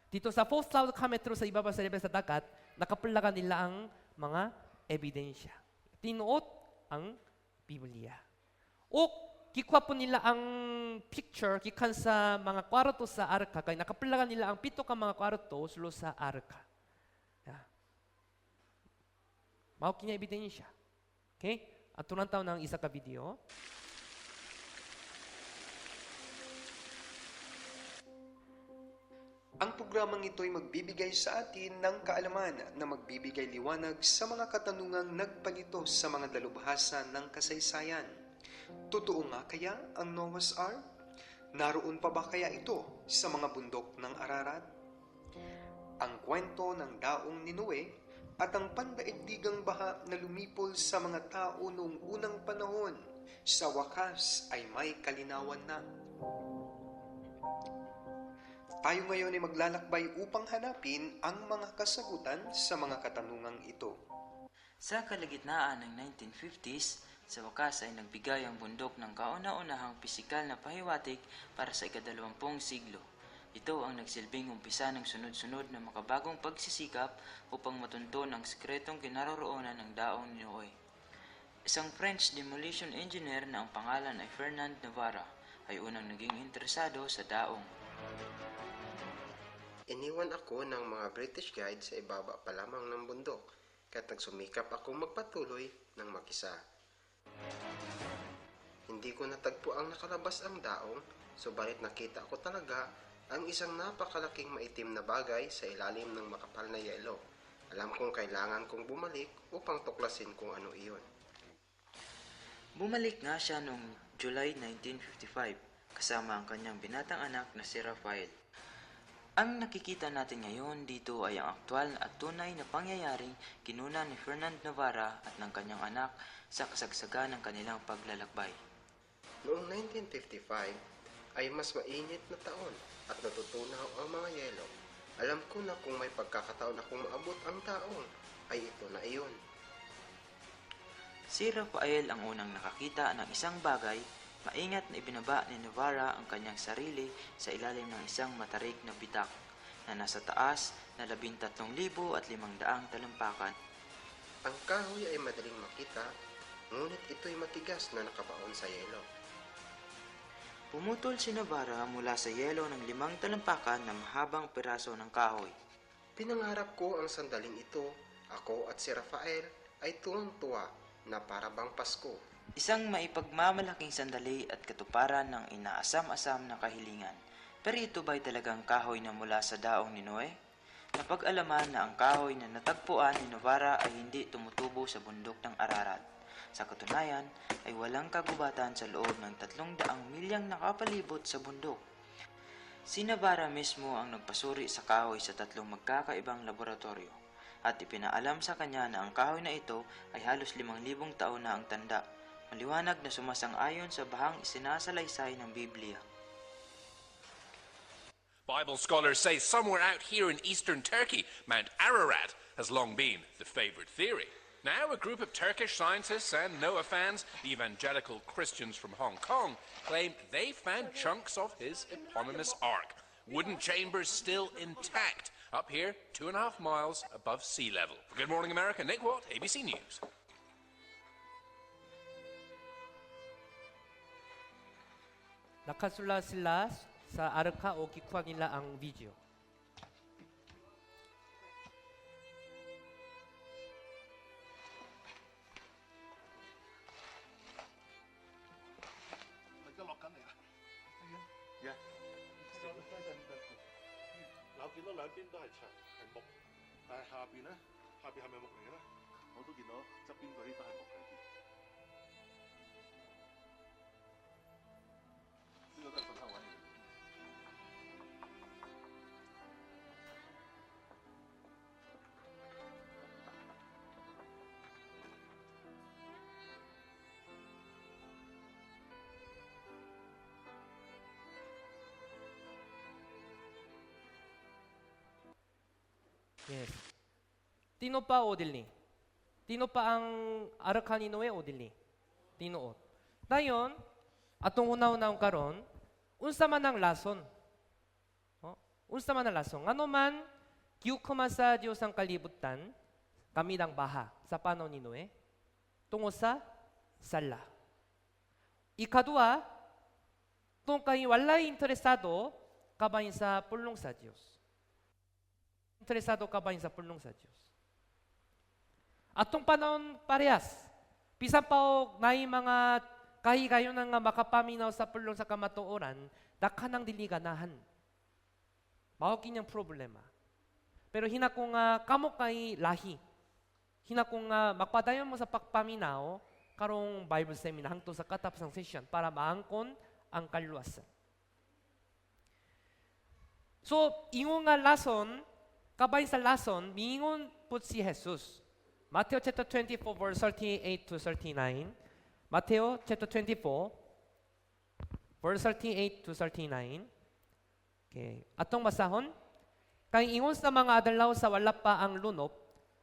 Dito sa 4,000 kilometers sa ibaba sa level sa dagat, nakapulagan nila ang mga ebidensya. Tinuot ang Biblia. O kikuha po nila ang picture kikan sa mga kwarto sa arka, kaya nakapulagan nila ang 7 ka mga kwarto sulo sa arka. Yeah. Mao kinya ebidensya. Okay? At tunang taon ng isa ka video. Ang programang ito ay magbibigay sa atin ng kaalaman na magbibigay liwanag sa mga katanungang nagpalito sa mga dalubhasa ng kasaysayan. Totoo nga kaya ang Noah's Ark? Naroon pa ba kaya ito sa mga bundok ng Ararat? Ang kwento ng daong ni Noe at ang pandaigdigang baha na lumipol sa mga tao noong unang panahon, sa wakas ay may kalinawan na. Tayo ngayon ay maglalakbay upang hanapin ang mga kasagutan sa mga katanungang ito. Sa kalagitnaan ng 1950s, sa wakas ay nagbigay ang bundok ng kauna-unahang pisikal na pahiwatig para sa ika-20 siglo. Ito ang nagsilbing umpisa ng sunod-sunod na makabagong pagsisikap upang matunton ang sekretong kinaroroonan ng daong ni Noe. Isang French demolition engineer na ang pangalan ay Fernand Navarra ay unang naging interesado sa daong. Iniwan ako ng mga British guide sa ibaba pa lamang ng bundok, kaya't nagsumikap akong magpatuloy ng mag-isa. Hindi ko natagpo ang nakalabas ang daong, subalit nakita ko talaga ang isang napakalaking maitim na bagay sa ilalim ng makapal na yelo. Alam kong kailangan kong bumalik upang tuklasin kung ano iyon. Bumalik nga siya noong July 1955 kasama ang kanyang binatang anak na si Raphael. Ang nakikita natin ngayon dito ay ang aktwal at tunay na pangyayaring kinuna ni Fernand Navarra at ng kanyang anak sa kasagsagan ng kanilang paglalakbay. Noong 1955 ay mas mainit na taon at natutunaw ang mga yelo. Alam ko na kung may pagkakataon akong maabot ang taong, ay ito na iyon. Si Rafael ang unang nakakita ng isang bagay. Maingat na ibinaba ni Navarra ang kanyang sarili sa ilalim ng isang matarik na bitak na nasa taas na 13,500 talampakan. Ang kahoy ay madaling makita, ngunit ito'y matigas na nakabaon sa yelo. Pumutol si Navarra mula sa yelo ng 5 talampakan na mahabang piraso ng kahoy. Pinangarap ko ang sandaling ito, ako at si Rafael ay tuwang-tuwa na para bang Pasko. Isang maipagmamalaking sandali at katuparan ng inaasam-asam na kahilingan. Pero ito ba'y talagang kahoy na mula sa daong ni Noe? Napag-alaman na ang kahoy na natagpuan ni Navarra ay hindi tumutubo sa bundok ng Ararat. Sa katunayan ay walang kagubatan sa loob ng 300 milyang nakapalibot sa bundok. Si Navarra mismo ang nagpasuri sa kahoy sa 3 magkakaibang laboratorio at ipinaalam sa kanya na ang kahoy na ito ay halos 5,000 taon na ang tanda. Maliwanag na sumasang-ayon sa bahang isinasalaysay ng Biblia. Bible scholars say somewhere out here in eastern Turkey, Mount Ararat has long been the favorite theory. Now, a group of Turkish scientists and Noah fans, the evangelical Christians from Hong Kong, claim they found chunks of his eponymous ark, wooden chambers still intact, up here 2.5 miles above sea level. For Good Morning America, Nick Watt, ABC News. Nakasula sila sa arka o kikuha nila ang video. Yes. Tino pa odilni? Tino pa ang arka ni Noe odilni? Tinuot. Dayon, atong una-unang karon, unsa man ang lason? Unsa man ang lason? Ano man, giukuma sa Diyos ang kalibutan, kami ng baha sa panahon ni Noe, tungo sa sala. Ikadua, tong kay walay interesado, kabayin sa pulong sa Diyos. Interesado ka ba sa pulong sa Diyos? Atong panahon parehas. Bisan pa og may mga kahigayon nga makapaminaw sa pulong sa kamatuoran, dakhan ang dili ganahan. Mao kinyang problema. Pero hina kung kamo kay lahi. Hina kung magpadayon mo sa pagpaminaw karong Bible seminar hangtod sa katapusang session para maangkon ang kaluwasan. So, ingon nga lason, kabay sa lason, mingon po si Jesus. Matthew chapter 24 verse 38 to 39. Matthew chapter 24 verse 38 to 39. Okay. Atong masahon, kay ingon sa mga adlaw sa wala pa ang lunop,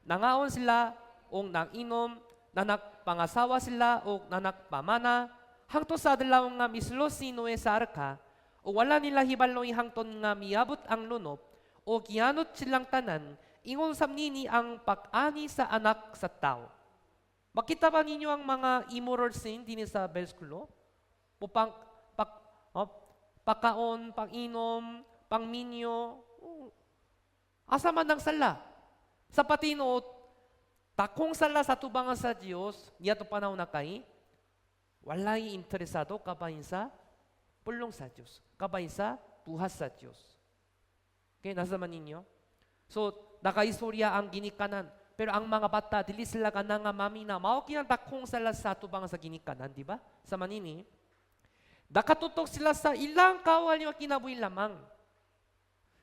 nangaon sila og nang-inom, nanagpangasawa sila og nanagpamana, hangtod sa adlaw nga mislo si Noe sa arka, o wala nila hibaloy hangtod nga miabot ang lunop, o gianot silang tanan, ingon samnini ang pag-ani sa anak sa tao. Makita ba ninyo ang mga immoral sin din sa Belskulo? Pagkaon, pang-inom, pangminyo, asa man ang sala. Sa patinot, takong sala sa tubangan sa Dios, niya to panahon na kay, walay interesado kabayin sa pulong sa Dios, kabayin sa buhas sa Dios. Okay, nasa man ninyo? So, nakaistorya ang ginikanan. Pero ang mga bata, dili sila ka na nga mamina. Mao kinantakong sila sa tubang sa ginikanan, di ba? Sa manini. Nakatutok sila sa ilang kawal yung kinabuhi lamang.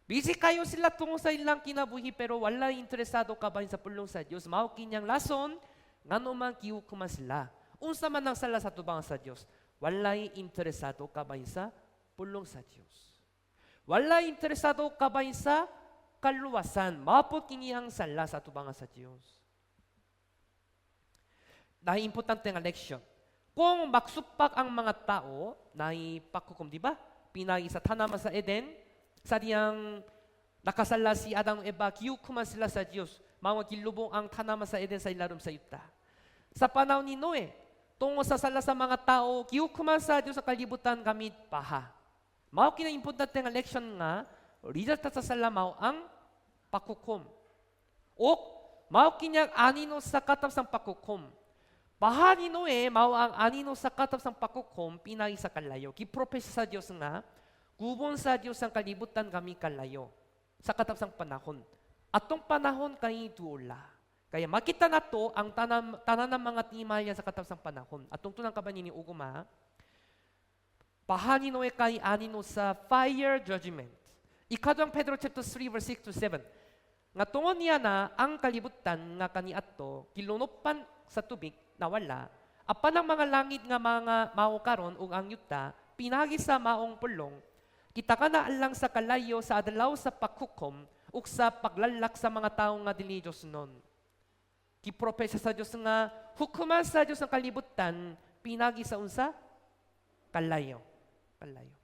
Busy kayo sila tungo sa ilang kinabuhi, pero wala interesado ka ba sa pulong sa Diyos. Mao kinyang lason, nga naman kiyukuma sila. Unsa man ang sala sa tubang sa Diyos, walay interesado ka ba sa pulong sa Diyos. Wala interesado ka ba sa kaluwasan, maapot kini ang sala sa atubanga sa Dios. Dahil importante nga leksyon. Kung magsupak ang mga tao, nahi pakukum, di ba? Pinagi sa tanama sa Eden, sa diyang nakasala si Adang Eva, kiyukuman sila sa Diyos. Mga kilubong ang tanama sa Eden sa ilalim sa yuta. Sa panahon ni Noe, tungo sa sala sa mga tao, kiyukuman sa Diyos sa kalibutan gamit paha. Mao kina importante nga leksyon nga, resulta sa sala mao ang pakukum. O, mao kinyang anino sa katap sang pakukum. Baha ni Noe, mao ang anino sa katap sang pakukum, pinagi sa kalayo. Kipropesya sa Diyos nga, gubon sa Diyos ang kalibutan kami kalayo. Sa katap sang panahon. Atong panahon kay duula. Kaya makita na to ang tanan ng mga timalya sa katap sang panahon. Atong tunang kabanin ni Uguma, baha ni Noe kay anino sa fire judgment. Ikadwang Pedro chapter 3 verse 6 to 7. Nga tungon niya na ang kalibutan nga kaniadto kilunopan sa tubig nawala apan ang mga langit nga mga mao karon ug ang yuta pinagi sa maong pulong kita kana lang sa kalayo sa adlaw sa paghukom ug sa paglalak sa mga tawo nga dili Dios non. Kipropesya sa Dios nga hukuman sa Dios ang kalibutan pinagi sa unsa kalayo. Kalayo.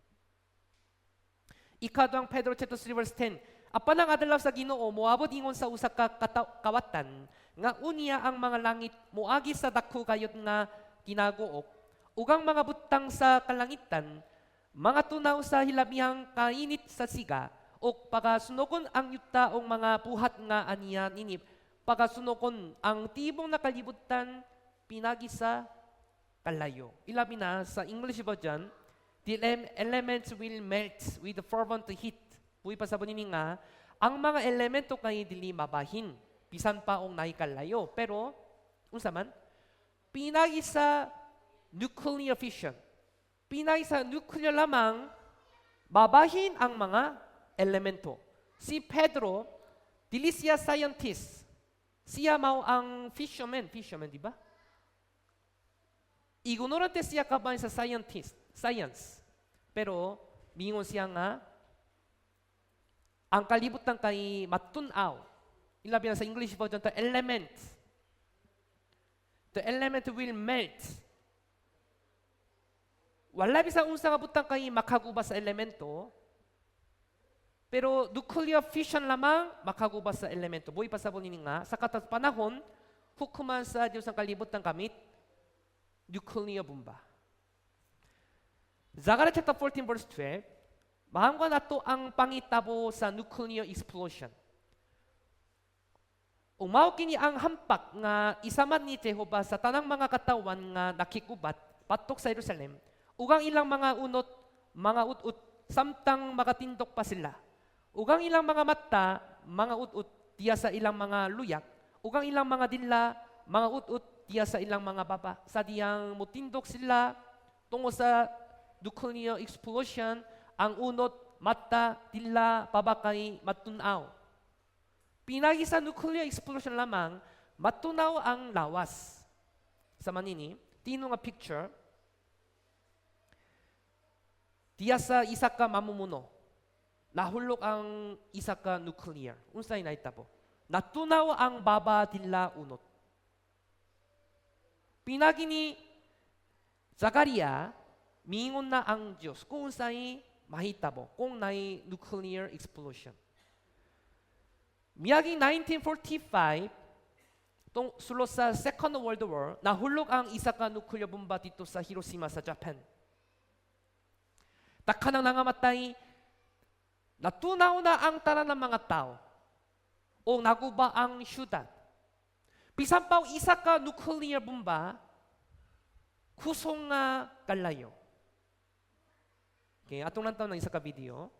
Ikadwang Pedro chapter 3 verse 10. Apan ang adlaw sa Ginoo moabot ingon sa usa ka kawatan nga unya ang mga langit moagi sa dako kayod nga kinaguok ug ang mga butang sa kalangitan mga tunaw sa hilabihang kainit sa siga ug pagasunokon ang yuta og mga buhat nga aniya ninip pagasunokon ang tibong na kalibutan pinagi sa kalayo. Ilabi na sa English version, the elements will melt with the fervent heat. Puy pasabon nini nga, ang mga elemento kay dili mabahin. Bisan pa ong naikalayo. Pero, unsa man? Pinagi sa nuclear fission. Pinagi sa nuclear lamang, babahin ang mga elemento. Si Pedro, dili siya scientist. Siya mao ang fisherman, di ba? Ignorante siya kabahin sa science. Pero, mingon siya nga, ang kalibutan kay matunaw. Ilabi na sa English version, the element. The element will melt. Wala bisang unsa nga butang kay makaguba sa elemento. Pero nuclear fission lamang makaguba sa elemento. Buhay pasabon nini nga, sa katag panahon, hukuman sa Diyos ang kalibutan kamit, nuclear bomba. Zechariah chapter 14 verse 12, mahanggan nato ang pangitabo sa nuclear explosion. Umaw kini ang hampak nga isaman ni Jehova sa tanang mga katawan nga nakikubat patok sa Jerusalem, ugang ilang mga unot, mga ut-ut, samtang makatindok pa sila. Ugang ilang mga mata, mga ut-ut, tiya sa ilang mga luyak, ugang ilang mga dila, mga ut-ut, tiya sa ilang mga baba. Sa diyang mutindok sila tungo sa nuclear explosion, ang unot, mata, dila, babakay, matunaw. Pinagi sa nuclear explosion lamang, matunaw ang lawas. Sa manini, tino nga picture, tiya sa isa ka mamumuno, nahulog ang isa ka nuclear. Unsay naitabo? Natunaw ang baba, dila, unot. Pinagi ni Zakaria, mingon na ang Diyos kung unsay mahitabo kung nay nuclear explosion. Miyagi 1945, sulo sa Second World War, nahulog ang isa ka nuclear bomba dito sa Hiroshima sa Japan. Takhanang nangamatay, natunaw na ang tanan ng mga tao o naguba ang syudad. Bisan pa isa ka nuclear bomba, kusong nga kalayo. Okay, atong lantaw ng isa ka video.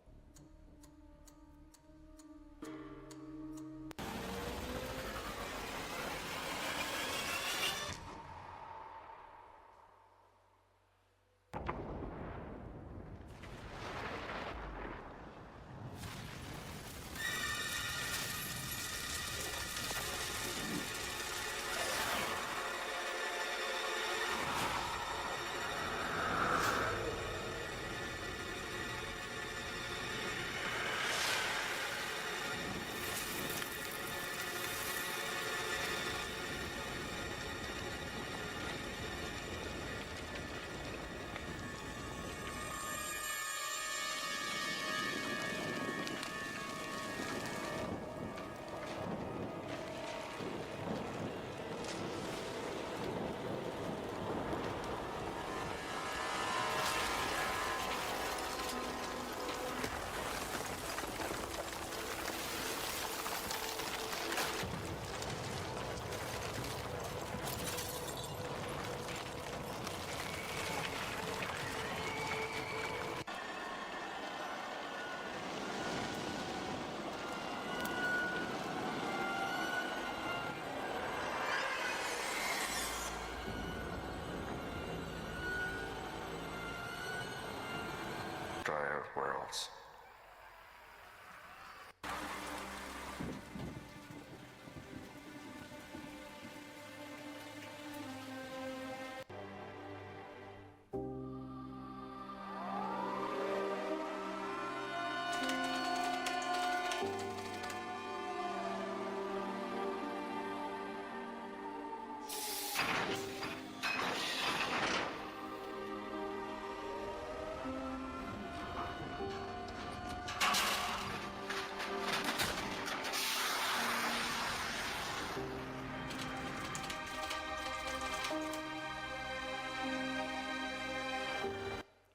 megawatts.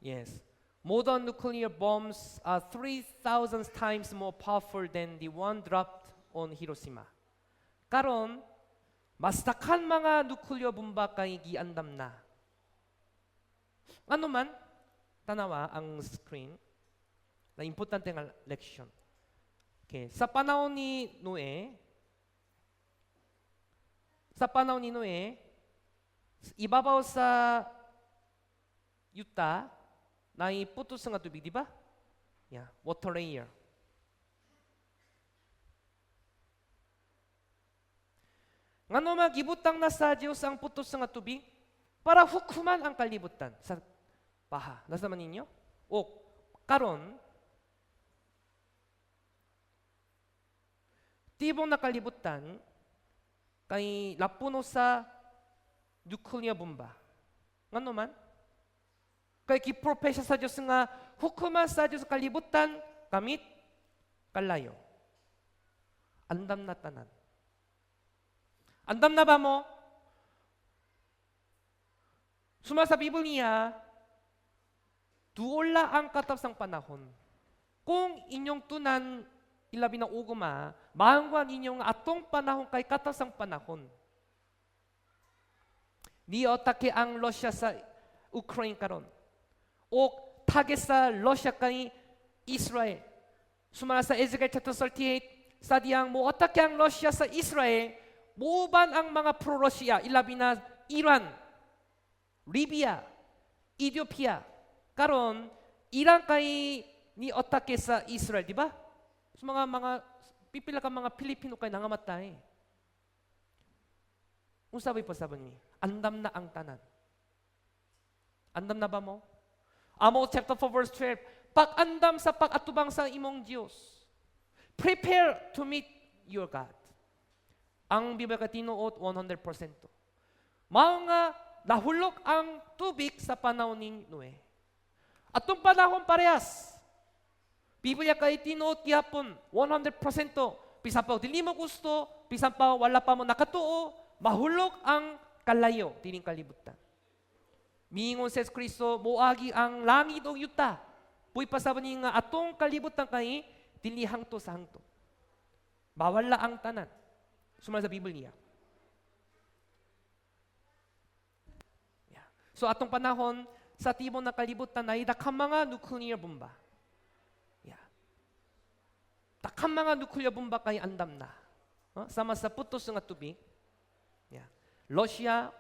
Yes. Modern nuclear bombs are 3,000 times more powerful than the one dropped on Hiroshima. Karon, mas dakan mga nuclear bomba kay giandam na. Ano man, tanawa ang screen na importante nga leksyon. Okay. Sa panahon ni Noe, ibabaw sa yuta, putus nga tubig, di ba? Yeah, water layer. Ngano magibutang na sa Diyos ang putus nga tubig para hukuman ang kalibutan sa baha. Nasa man ninyo? O karon tibong na kalibutan kay lapuno sa nuclear bomba. Ngano man? Kay kipropesya sa Diyos nga hukuman sa Diyos kalibutan kamit kalayo. Andam na tanan. Andam na ba mo? Suma sa Biblia, duola ang katapsang panahon. Kung inyong tunan ilabi ng uguma, maangwan inyong atong panahon kay katapsang panahon. Di otake ang Russia sa Ukraine karon. O target sa Russia kay Israel. Sumala sa Ezekiel chapter 38, sa diyang mo otake ang Russia sa Israel, muuban ang mga pro-Russia, ilabi na Iran, Libya, Ethiopia. Karon, Iran kay ni otake sa Israel, di ba? So mga pipila ka mga Pilipino kay nangamatay. Kung sabi pa sabi ni, andam na ang tanan. Andam na ba mo? Amos chapter 4 verse 12, pag-andam sa pag-atubang sa imong Diyos. Prepare to meet your God. Ang Biblia ka tinuot 100%. Mao nga nahulog ang tubig sa panahon ni Noe. Atong panahon parehas. Biblia kay tinuot gyapon 100%. Bisan pa dili mo gusto, bisan pa wala pa mo nakatuo, mahulog ang kalayo dining kalibutan. Miingon sa Kristo, moagi ang langit o yuta. Puy pasaban nga atong kalibutan kay dili hangto sa hangto. Bawala ang tanan. Sumala sa Biblia. Yeah. So atong panahon sa tibong na kalibutan ay daghang mga nuclear bomba. Yeah. Daghang mga nuclear bomba kay andam na. Sama sa putos nga tubig. Yeah. Russia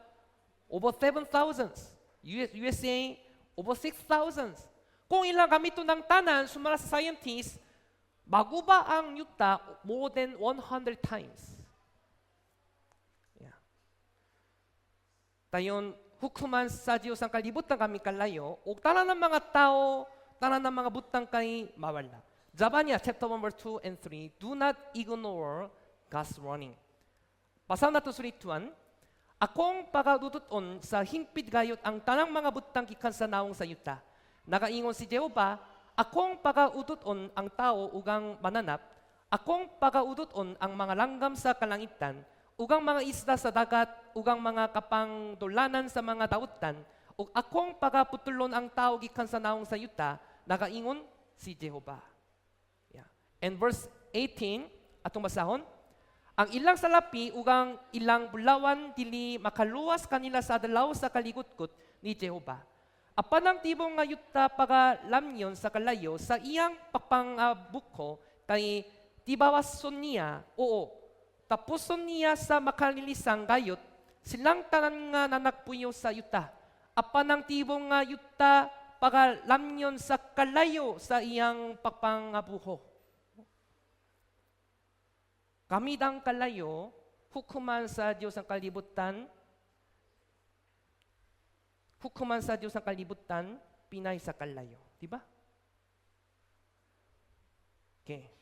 over 7,000. USA, over 6,000. Kung ilang gamito ng tanan, sumala sa scientists, bago ba ang yuta more than 100 times? Yeah. Tayon, hukuman sa Diyos ang kalibutan kami kalayo, o tanan ng mga tao, tanan ng mga butang kay mawala. Zabanya, chapter 1, verse 2 and 3, do not ignore God's warning. Pasal na to surituan, akong pagadututon sa hingpit gayot ang tanang mga butang kikan sa naong sa yuta. Nakaingon si Jehova, akong pagaututon ang tao ugang mananap, akong pagaututon ang mga langgam sa kalangitan, ugang mga isda sa dagat, ugang mga kapangdolanan sa mga dautan, ug akong pagaputulon ang tao gikan sa naong sa yuta, nakaingon si Jehova. Yeah. And verse 18, atong basahon, ang ilang salapi ugang ilang bulawan dili makaluwas kanila sa adlaw sa kaligutkot ni Jehova. Apan ang tibong nga yuta pagalamyon sa kalayo sa iyang papangabuko kay tibawason niya, oo, tapuson niya sa makalilisang gayot, silang tanan nga nanagpuyo sa yuta. Apan ang tibong nga yuta pagalamyon sa kalayo sa iyang pagpangabuho. Gamit ang kalayo, hukuman sa Diyos ang kalibutan, pinay sa kalayo. Diba? Okay.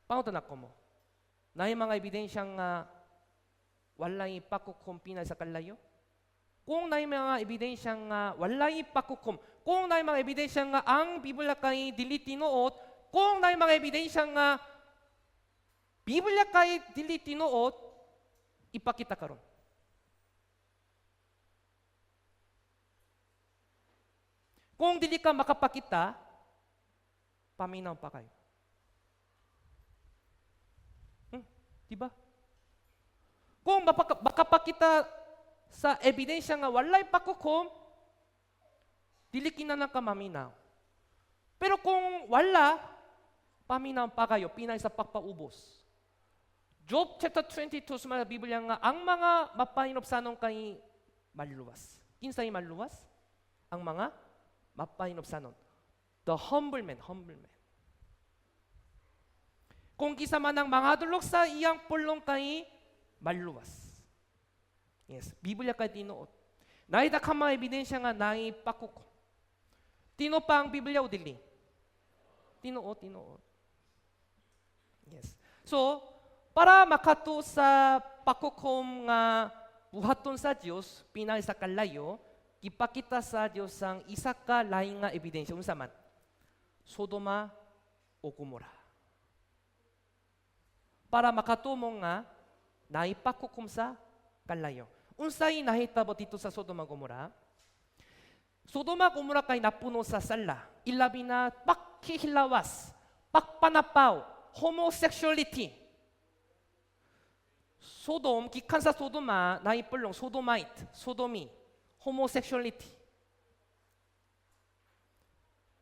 Pangutan ako mo. Na yung mga ebidensyang walay pakukum pinay sa kalayo? Kung na yung mga ebidensyang walay pakukum, kung na yung mga ebidensyang ang Biblia kay dili tinuot, kung na yung mga ebidensyang Biblia kay dili tinuot, ipakita karon. Kung dili ka makapakita, paminaw pa kayo. Diba? Kung makapakita sa ebidensya nga walay pakukom, dili kinahanglan ka maminaw. Pero kung wala, paminaw pa kayo, pinay sa pagpaubos. Job chapter 22 sa mga Biblia nga, ang mga mapahinopsanon kay maluwas. Kinsay maluwas? Ang mga mapahinopsanon. The humble man. Kung kisama ng mga dulok sa iyang pulong kay maluwas. Yes, Biblia kay tinuot. Naida ka mga ebidensya nga naipakuko. Tino pa ang Biblia o dili? Tinuot. Yes. So, para makato sa pakukom nga buhaton sa Dios pinay sa kalayo, ipakita sa Dios ang isa ka lain nga ebidensya unsa man? Sodoma o Gomora. Para makatumong nga naipakukom sa kalayo. Unsay nahitabo dito sa Sodoma Gomora? Sodoma Gomora kay napuno sa sala, ilabi na pakhihilawas, pakpanapaw, homosexuality. Sodom, gikan sa Sodoma, naipulong sodomite, sodomy, homosexuality.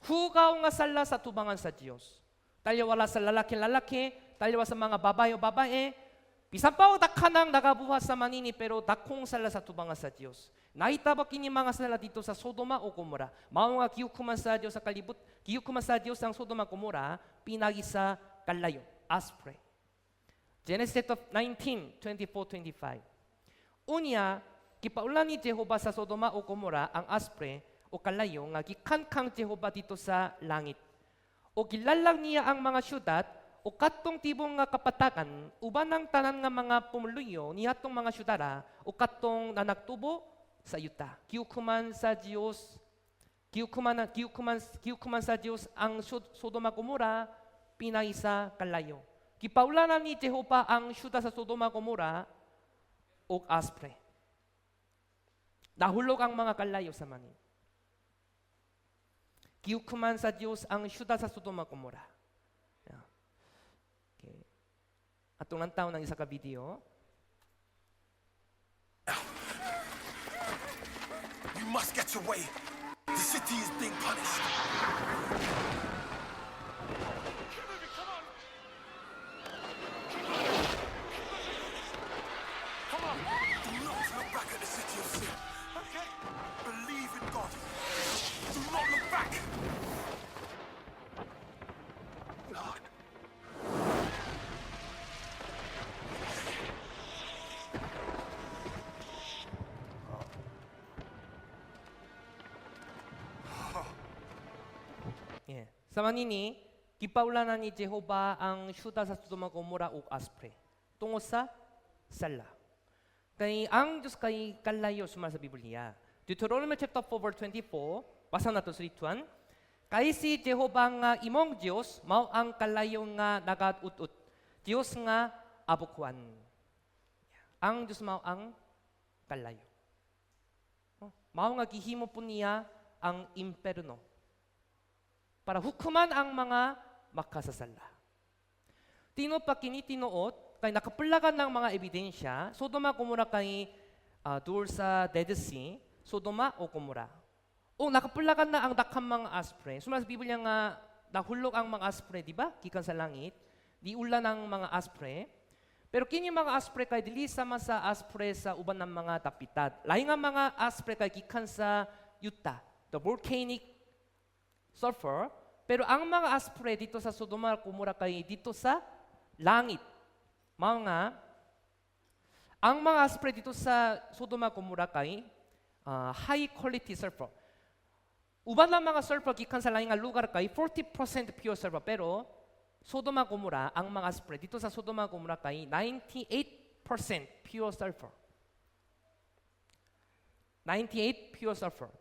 Hugaw nga sala sa tubangan sa Dios. Taliwala sa lalaki-lalaki, taliwa sa mga babae, bisan pa o dakanang nagabuhat sa manini pero dakong sala sa tubangan sa Dios. Nahitabo kini mga sala dito sa Sodoma o Gomora. Mao nga giyukuman sa Dios sa giyukuman sa Dios ang Sodoma Gomora pinagi sa kalayo. Aspre. Genesis 19:24-25. Unya, kipaulan ni Jehova sa Sodoma o Gomora ang aspre o kalayo nga gikankang Jehova dito sa langit. O gilalang niya ang mga syudad o katong tibong nga kapatakan uban ng tanan nga mga pumuluyo nihatong mga syudara o katong nanagtubo sa yuta. Giyukuman sa Dios sa Dios ang Sodoma Gomora pinay sa kalayo. Gipaulanan ni Jehova ang syudad sa Sodoma Gomora o aspre. Nahulog ang mga kalayo sa manin. Giyukuman sa Dios ang syudad sa Sodoma Gomora. Okay. Atong lantaw ng isa ka video. You must get away. The city is being punished. Come on. Do not look back at the city of sin. Okay. Believe in God. Do not look back. Lord. Yeah. Sa manini, gipaulanan ni Jehova ang syudad sa Sodoma Gomora ug aspre. Tungod sa sala. Kay ang Diyos kay kalayo sumala sa Biblia. Deuteronomy chapter 4 verse 24, basa nato sa rituan. Kay si Jehova nga imong Dios mao ang kalayo nga nagat-ut-ut. Dios nga abukwan. Ang Diyos mao ang kalayo. Mao nga gihimo po niya ang imperno. Para hukuman ang mga makasasala. Tino pa kinitinuot, kay nakapulagan ng mga ebidensya, Sodoma Gomora kay dur sa Dead Sea, Sodoma o Gomora. O nakapulagan na ang dakhang mga aspre. Sumala sa Biblia nga nahulog ang mga aspre, di ba? Gikan sa langit. Di ulan ang mga aspre. Pero kini mga aspre kay dili sama sa aspre sa uban ng mga tapitat. Lain nga mga aspre kay gikan sa yuta, the volcanic sulfur. Pero ang mga aspre dito sa Sodoma at Gomora kay dito sa langit. Ang mga aspre dito sa Sodoma at Gomora kay high quality sulfur. Uban ng mga sulfur gikan sa lain nga lugar kay 40% pure sulfur. Pero Sodoma at Gomora, ang mga aspre dito sa Sodoma at Gomora kay 98% pure sulfur. 98 pure sulfur.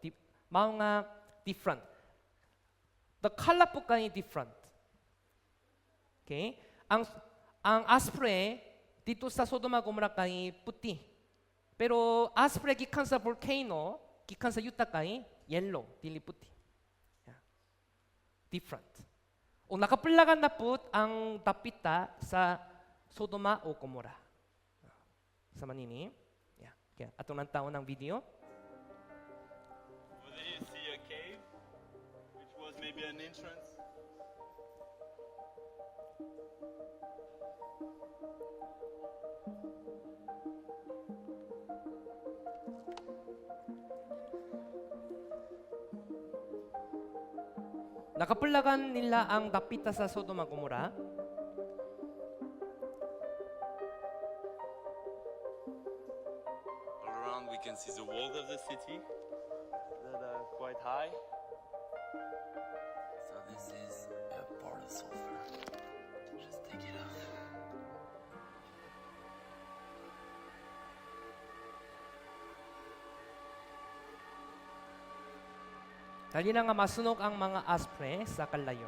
Mga different. The color po kay different. Okay? Ang aspre dito sa Sodoma Gomora kay puti. Pero aspre gikan sa volcano, gikan sa Utah kay yellow, dili puti. Yeah. Different. O nakapulagan na po ang dapita sa Sodoma o Gomora. Sama nini. Yeah. Okay. Atong nantaon ng video. Over there you see a cave, which was maybe an entrance. Nakapulagan nila ang dapita sa Sodoma Gomora. All around we can see the walls of the city that are quite high. So this is a part of sulfur. Just take it off. Dali na nga masunog ang mga aspre sa kalayo.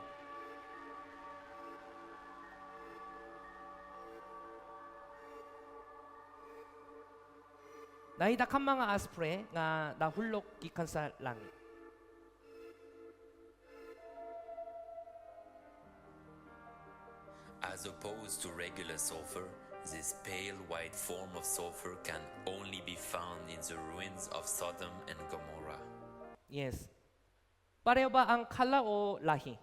Naidakang mga aspre nga nahulog gikan sa langit. As opposed to regular sulfur, this pale white form of sulfur can only be found in the ruins of Sodom and Gomorrah. Yes. Pareho ba ang kala o lahi?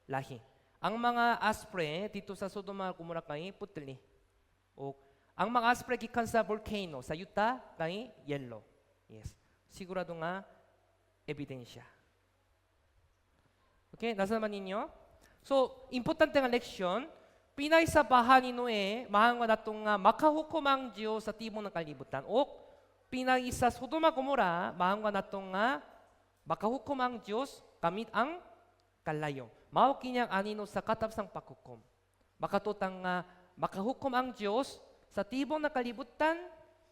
Lahi. Ang mga aspre dito sa Sodoma at Gomora kay putli. O ang mga aspre gikan sa volcano sa Utah kay yellow. Yes. Sigurado nga ebidensya. Okay, nasa naman ninyo? So, importante nga leksyon, pinay sa bahan ni Noe, mahang nga natong makahukom ang Diyos sa timog ng kalibutan. O pinay sa Sodoma at Gomora, mahang nga natong makahukom ang Diyos kamit ang kalayo. Mao kinyang anino sa katapsang paghukom. Makatutang makahukom ang Diyos sa tibong na kalibutan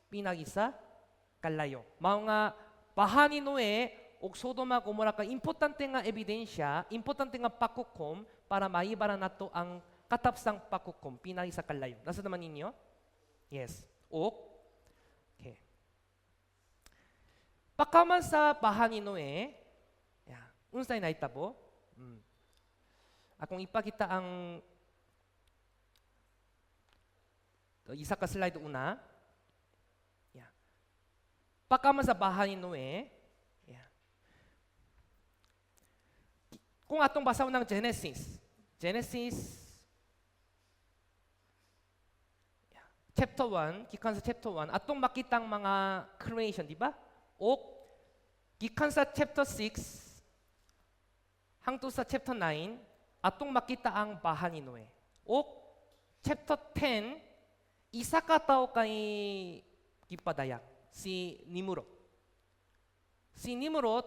pinagisa kalayo. Mao nga bahan ni Noe ug Sodoma ug Gomora ka importante nga ebidensya, importante nga paghukom para maibara nato ang katapsang paghukom pinagisa kalayo. Nasa naman ninyo? Yes. Okay. Pagkaman sa bahan ni Noe, unsay nahitabo? Akong ipakita ang isa ka slide una. Pagkaman sa bahan ni Noe, kung atong basaw ng Genesis chapter 1, gikan sa chapter 1, atong makitang mga creation, di ba? O gikan sa chapter 6 hangtod sa chapter 9 atong makita ang bahan ni Noe. O chapter 10 isa ka tao kay gipadayak si Nimrod. Si Nimrod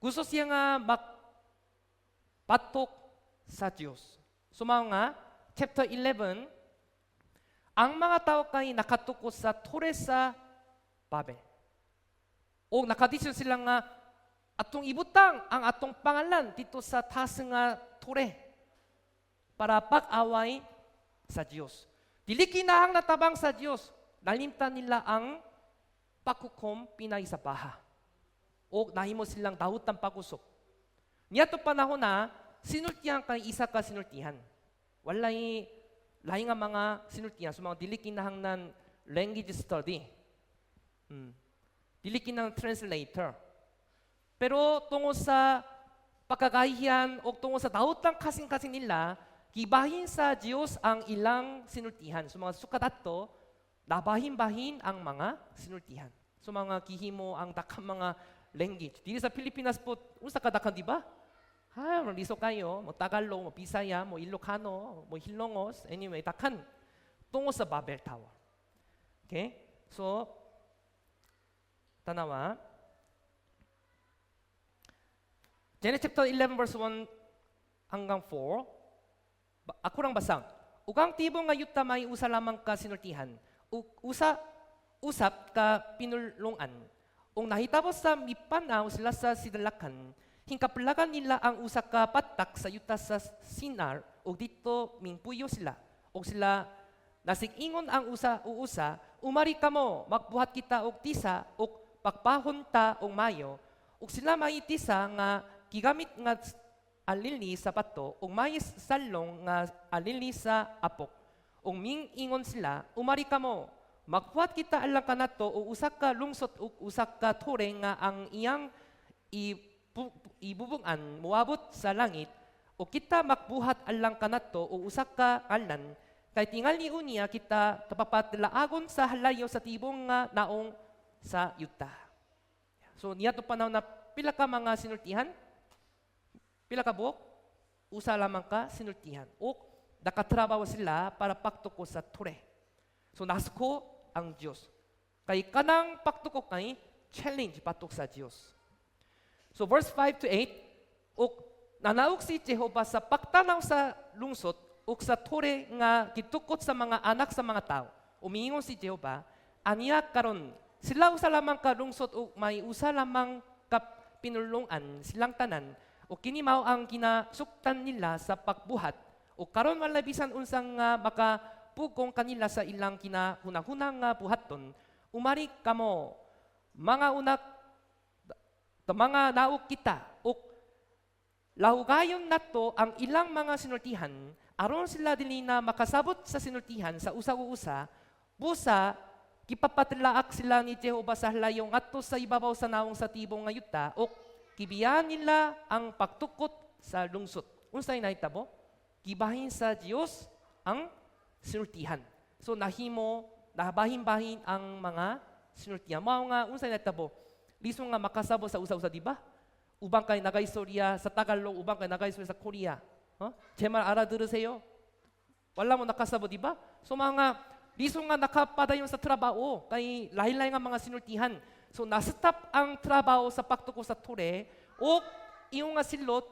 gusto siya nga magpatok sa Diyos. Sumao nga chapter 11 ang mga tao kay nakatukos sa Tore sa Babel. O nakadisyon sila nga atong ibutang ang atong pangalan dito sa taas nga Tore para pag-away sa Diyos. Dili kinahang natabang sa Diyos. Nalimtan nila ang paghukom pinay sa baha. O nahimo silang dahutang pag-usok. Niya to panahon na sinultihan kay isa ka sinultihan. Walay lahi nga mga sinultihan sa mga dili kinahanglan language study. Dili kinang translator. Pero tungo sa pagkagahiyan o tungo sa dahutang kasing-kasing nila, gibahin sa Diyos ang ilang sinultihan. So mga sukat ato, nabahin-bahin ang mga sinultihan. So mga gihimo ang dakang mga language. Dili sa Pilipinas po, unsa kadakan di ba? Ha, liso kayo, mo Tagalog, mo Bisaya, mo Ilocano, mo Hilongos, anyway, dakan tungo sa Babel Tower. Okay? So, tanawa. Genesis chapter 11 verse 1 hanggang 4. Ako lang basang. Ugang tibo nga yuta may usa lamang ka sinultihan. Usap ka pinulungan. Ung nahitabo sa mipanaw sila sa sidalakan, hingkaplagan nila ang usa ka patak sa yuta sa Sinar, ug dito mingpuyo sila. Ug sila nasig-ingon ang usa, umari kamo, magbuhat kita og tisa, ug pakpahon ta og mayo. Ug sila may tisa nga gigamit nga alili sa pato, ug may salong nga alili sa apok. Ug mingingon sila, umari kamo, magbuhat kita alang kanato o usak ka lungsot o usak ka tore nga ang iyang ibubugan muabot sa langit o kita magbuhat alang kanato o usak ka alan kay tingali unya kita tapapatlaagon sa halayo sa tibong nga naong sa yuta. So niya to panahon na pila ka mga sinultihan? Pila ka buok? Usa lamang ka sinultihan. O nakatrabaho sila para pagtuko sa tore. So nasko ang Diyos. Kay kanang pagtuko kay challenge patok sa Diyos. So verse 5 to 8, ug nanaog si Jehovah sa pagtanaw sa lungsot ug sa tore nga gitukot sa mga anak sa mga tao. Umiingon si Jehovah, aniya karon sila usa lamang ka lungsot ug may usa lamang ka pinulungan silang tanan ug kini mao ang kinasuktan nila sa pagbuhat ug karon wala bisan unsang makapugong kanila sa ilang kinahunahunang nga buhaton. Umari kamo mga unak mga naog kita ug lahugayon nato ang ilang mga sinultihan aron sila dili na makasabot sa sinultihan sa usa-usa busa gipapatlaak sila ni Jehovah sa halayo ngadto sa ibabaw sa nawong sa tibong nga yuta ug gibiyan nila ang pagtukot sa lungsot. Unsay nahitabo? Gibahin sa Dios ang sinultihan. So nabahin-bahin ang mga sinultihan. Mao nga unsay nahitabo? Liso nga makasabot sa usa-usa, di ba? Ubang kay nagaistorya sa Tagalog, ubang kay nagaistorya sa Korea. 제 말 알아들으세요? wala mo nakasabot, di ba? So mga liso nga nakapadayon sa trabaho kay lahi-lahi nga mga sinultihan. So na-stop ang trabaho sa pagtuko sa tore o iyong nga silot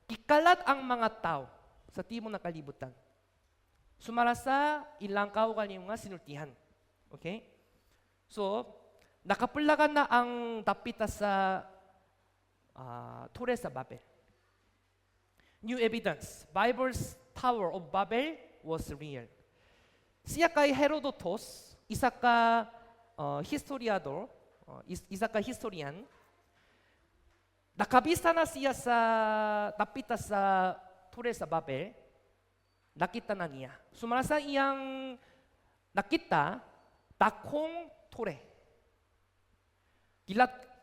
ikalat ang mga tao sa timong na kalibutan. Sumara sa ilang kaugaling nga sinultihan. Okay? So, nakapulagan na ang dapita sa tore sa Babel. New evidence. Bible's Tower of Babel was real. Siya kay Herodotus, isa ka historiador, isa ka historian, nakabisa na siya sa dapita sa tore sa Babel, nakita na niya. Sumara sa iyang nakita, dakong tore.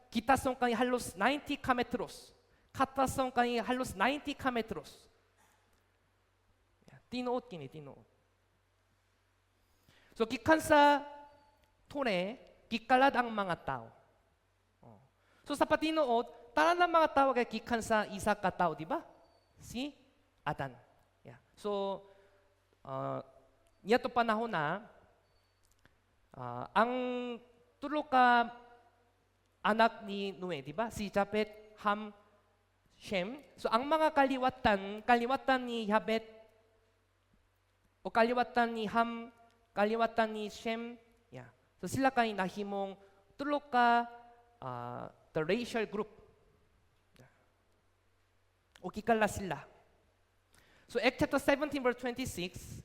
Kita son kay halos 90 kilometros. Kata son kay halos 90 kilometros. Tinuod kini, tinuod. So gikan sa tore, gikalad ang mga tao. So sa patinuod, tanan ng mga tao kay gikan sa isa ka tao, di ba? Si Adan. Yeah. So niya to panahon na ang tulo ka anak ni Noe, di ba? Si Japet, Ham, Shem. So ang mga kaliwatan ni Japet o kaliwatan ni Ham, kaliwatan ni Shem, yeah. So sila kay nahimong tulo ka the racial group. O kikala sila. So Acts chapter 17 verse 26,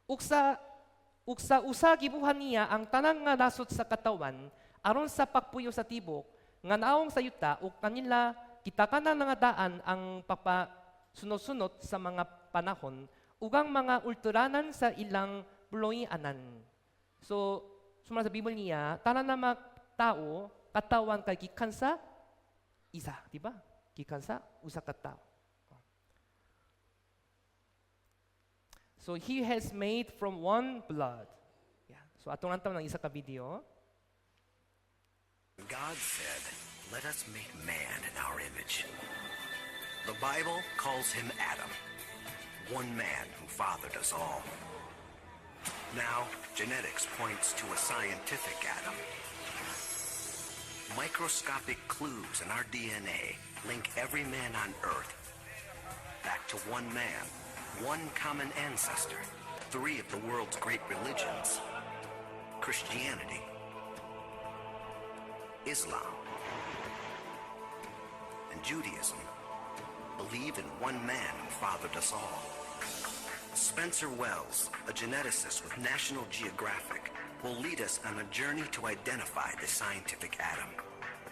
uksa usa gibuhan niya ang tanang nga nasod sa katawan aron sa pagpuyo sa tibok nga naong sa yuta ug kanila kitakanan nga daan ang sunod-sunod sa mga panahon ugang mga ulturanan sa ilang buloy-anan. So sumara sa Biblia niya tanan na mga tao katawan kay gikan sa isa, di ba? Gikan sa usa ka tawo. So he has made from one blood. Yeah. So atong antam ng isa ka video. God said, "Let us make man in our image." The Bible calls him Adam, one man who fathered us all. Now, genetics points to a scientific Adam. Microscopic clues in our DNA link every man on Earth back to one man, one common ancestor, three of the world's great religions: Christianity, Islam, and Judaism believe in one man who fathered us all. Spencer Wells, a geneticist with National Geographic, will lead us on a journey to identify the scientific Adam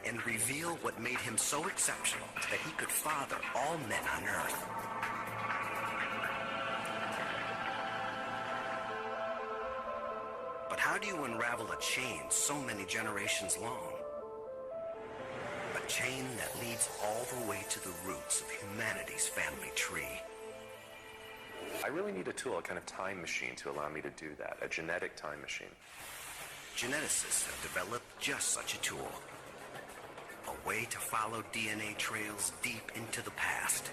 and reveal what made him so exceptional that he could father all men on Earth. But how do you unravel a chain so many generations long? A chain that leads all the way to the roots of humanity's family tree. I really need a tool, a kind of time machine to allow me to do that, a genetic time machine. Geneticists have developed just such a tool. A way to follow DNA trails deep into the past.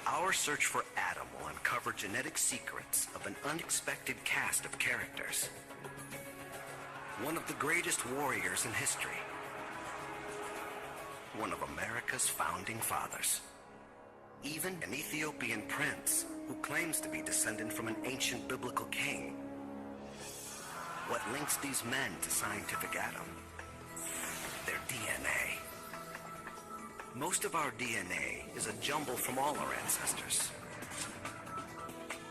Our search for Adam will uncover genetic secrets of an unexpected cast of characters. One of the greatest warriors in history. One of America's founding fathers. Even an Ethiopian prince who claims to be descended from an ancient biblical king. What links these men to scientific Adam? Their DNA. Most of our DNA is a jumble from all our ancestors.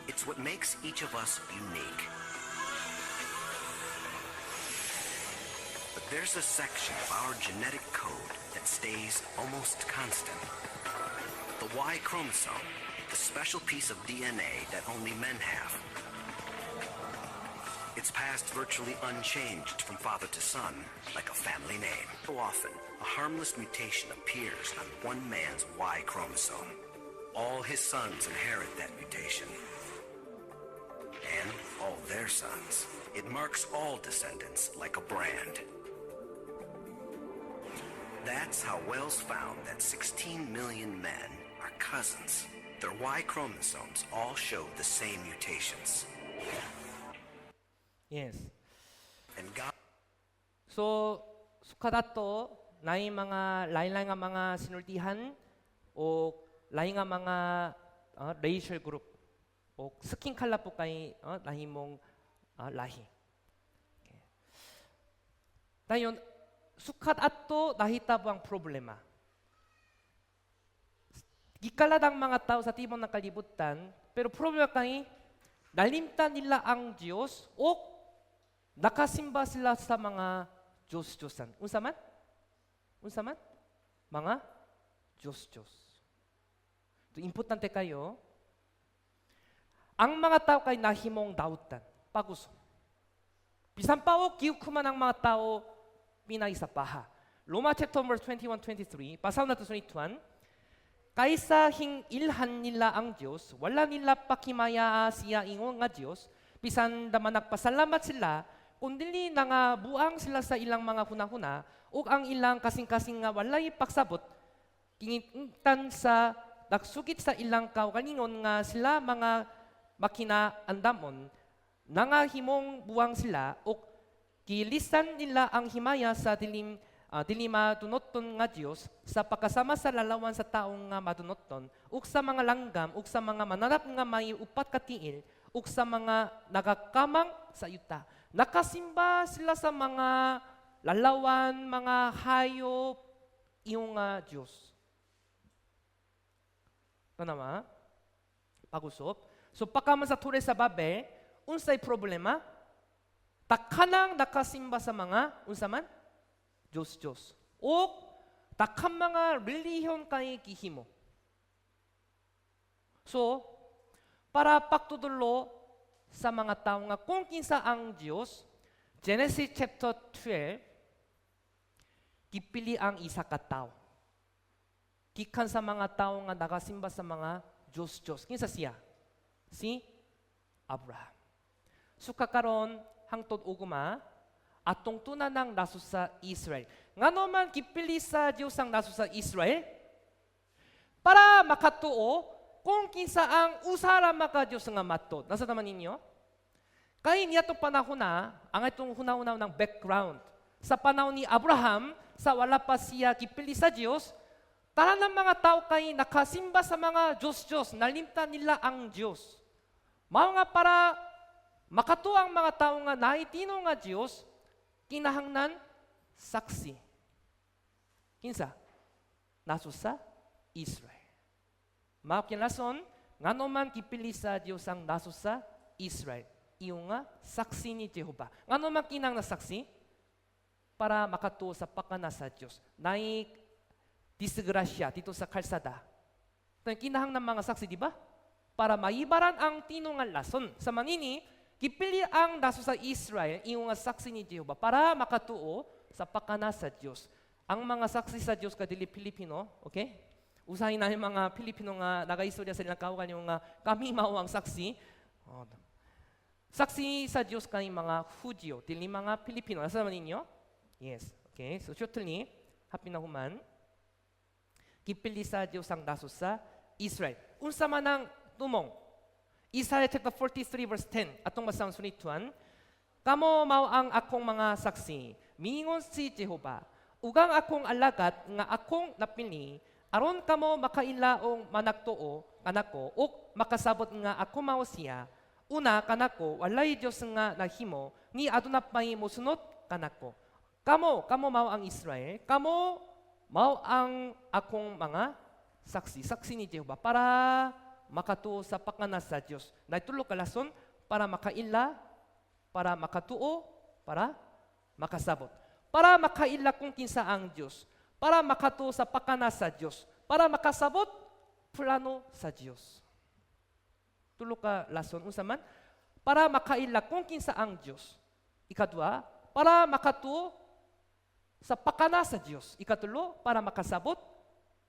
It's what makes each of us unique. But there's a section of our genetic code that stays almost constant. The Y chromosome, the special piece of DNA that only men have. It's passed virtually unchanged from father to son, like a family name. So often, a harmless mutation appears on one man's Y chromosome. All his sons inherit that mutation. And all their sons. It marks all descendants like a brand. That's how Wells found that 16 million men are cousins. Their Y chromosomes all show the same mutations. Yes. And God So, sukadato naay mga lain-lain nga mga sinultihan o lain nga mga racial group o skin color po kay nahimong lahi. Okay. Dayon sukat ato nahitabo ang problema. Gikaladang mga tao sa timog ng kalibutan, pero problema kay nalimtan nila ang Diyos o nakasimba sila sa mga Diyos-Diyosan. Unsa man? Unsa man? Mga Diyos-Diyos. Ito importante kayo. Ang mga tao kay nahimong dautan, paguso. Bisan pa o giukuman ang mga tao pinaisapaha. Roma chapter verse 21-23, pasal na to 21, kaysa ilhan nila ang Diyos, wala nila pakimaya siya ingon nga Diyos, bisan daman nagpasalamat sila, kundili na nga buang sila sa ilang mga hunahuna, ug ang ilang kasing-kasing nga walay pagsabot, kingitan sa nagsugit sa ilang kaugalingon nga sila mga makina andamon, nangahimong buang sila, ug kilisan nila ang himaya sa dili madunoton nga Dios sa pagkasama sa lalawan sa taong nga madunoton ug sa mga langgam ug sa mga mananap nga may upat ka tiil ug sa mga nagakamang sa yuta. Nakasimba sila sa mga lalawan, mga hayop, iyong Diyos. Kanama? Pag-usop. So pagkaman sa ture sa babe, unsay problema? Takanang nakasimba sa mga, unsa man? Diyos. O takang mga relihiyon kay gihimo. So, para pagtudulo sa mga tao nga kung kinsa ang Diyos, Genesis chapter 12, gipili ang isa ka tao. Gikan sa mga tao nga nakasimba sa mga Diyos. Kinsa siya? Si Abraham. So kakaron hangtod ugma, atong tunanang naso sa Israel. Ngano man gipili sa Dios ang naso sa Israel? Para makatuo kung kinsa ang usara maka Dios nga matod. Nasa naman ninyo? Kaya niya itong panahon na, ang itong hunaw-hunaw ng background. Sa panahon ni Abraham, sa wala pa siya gipili sa Dios, tara ng mga tao kay nakasimba sa mga Diyos-Diyos, nalimtan nila ang Diyos. Mao nga para makatuang mga tao nga naitino nga Diyos, kinahanglan saksi. Kinsa? Naso sa Israel. Mao kinason, ngano man kipili sa Diyos ang naso sa Israel. Iyo nga saksi ni Jehova. Ngano man kinang na saksi? Para makatuo sa pakana sa Diyos. Nay disgrasya dito sa kalsada. Ito yung kinahang ng mga saksi, di ba? Para maibaran ang tinungan lason. Sa manini, kipili ang naso sa Israel, iyo nga saksi ni Jehova, para makatuo sa pakana sa Diyos. Ang mga saksi sa Diyos kadili Pilipino, okay? Usahin na yung mga Pilipino nga nagaistorya sa ilang kaugan yung kami mao ang saksi. Saksi sa Diyos kay mga Hudyo, dili mga Pilipino. Nasa naman ninyo? Yes. Okay. So shortly, happy na human. Kipili sa Diyos ang naso sa Israel. Unsa man ang tumong? Isaiah chapter 43 verse 10. Atong masang sunituan. Kamo mao ang akong mga saksi. Mingon si Jehova. Ugang akong alagad nga akong napili. Aron kamo makailaong managtuo kanako ug makasabot nga ako mao siya. Una kanako walay Dios nga nahimo ni aduna pay mosunod kanako. Kamo mao ang Israel. Kamo mao ang akong mga saksi. Saksi ni Jehova para makatuo sa pakana sa Dios. Naitulo kalason para makaila, para makatuo, para makasabot. Para makaila kung kinsa ang Dios. Para makatuo sa pakana sa Dios. Para makasabot plano sa Dios. Tulo ka lason unsa man para makaila kung kinsa ang Dios. Ikadua, para makatuo sa pakana sa Dios. Ikatulo, para makasabot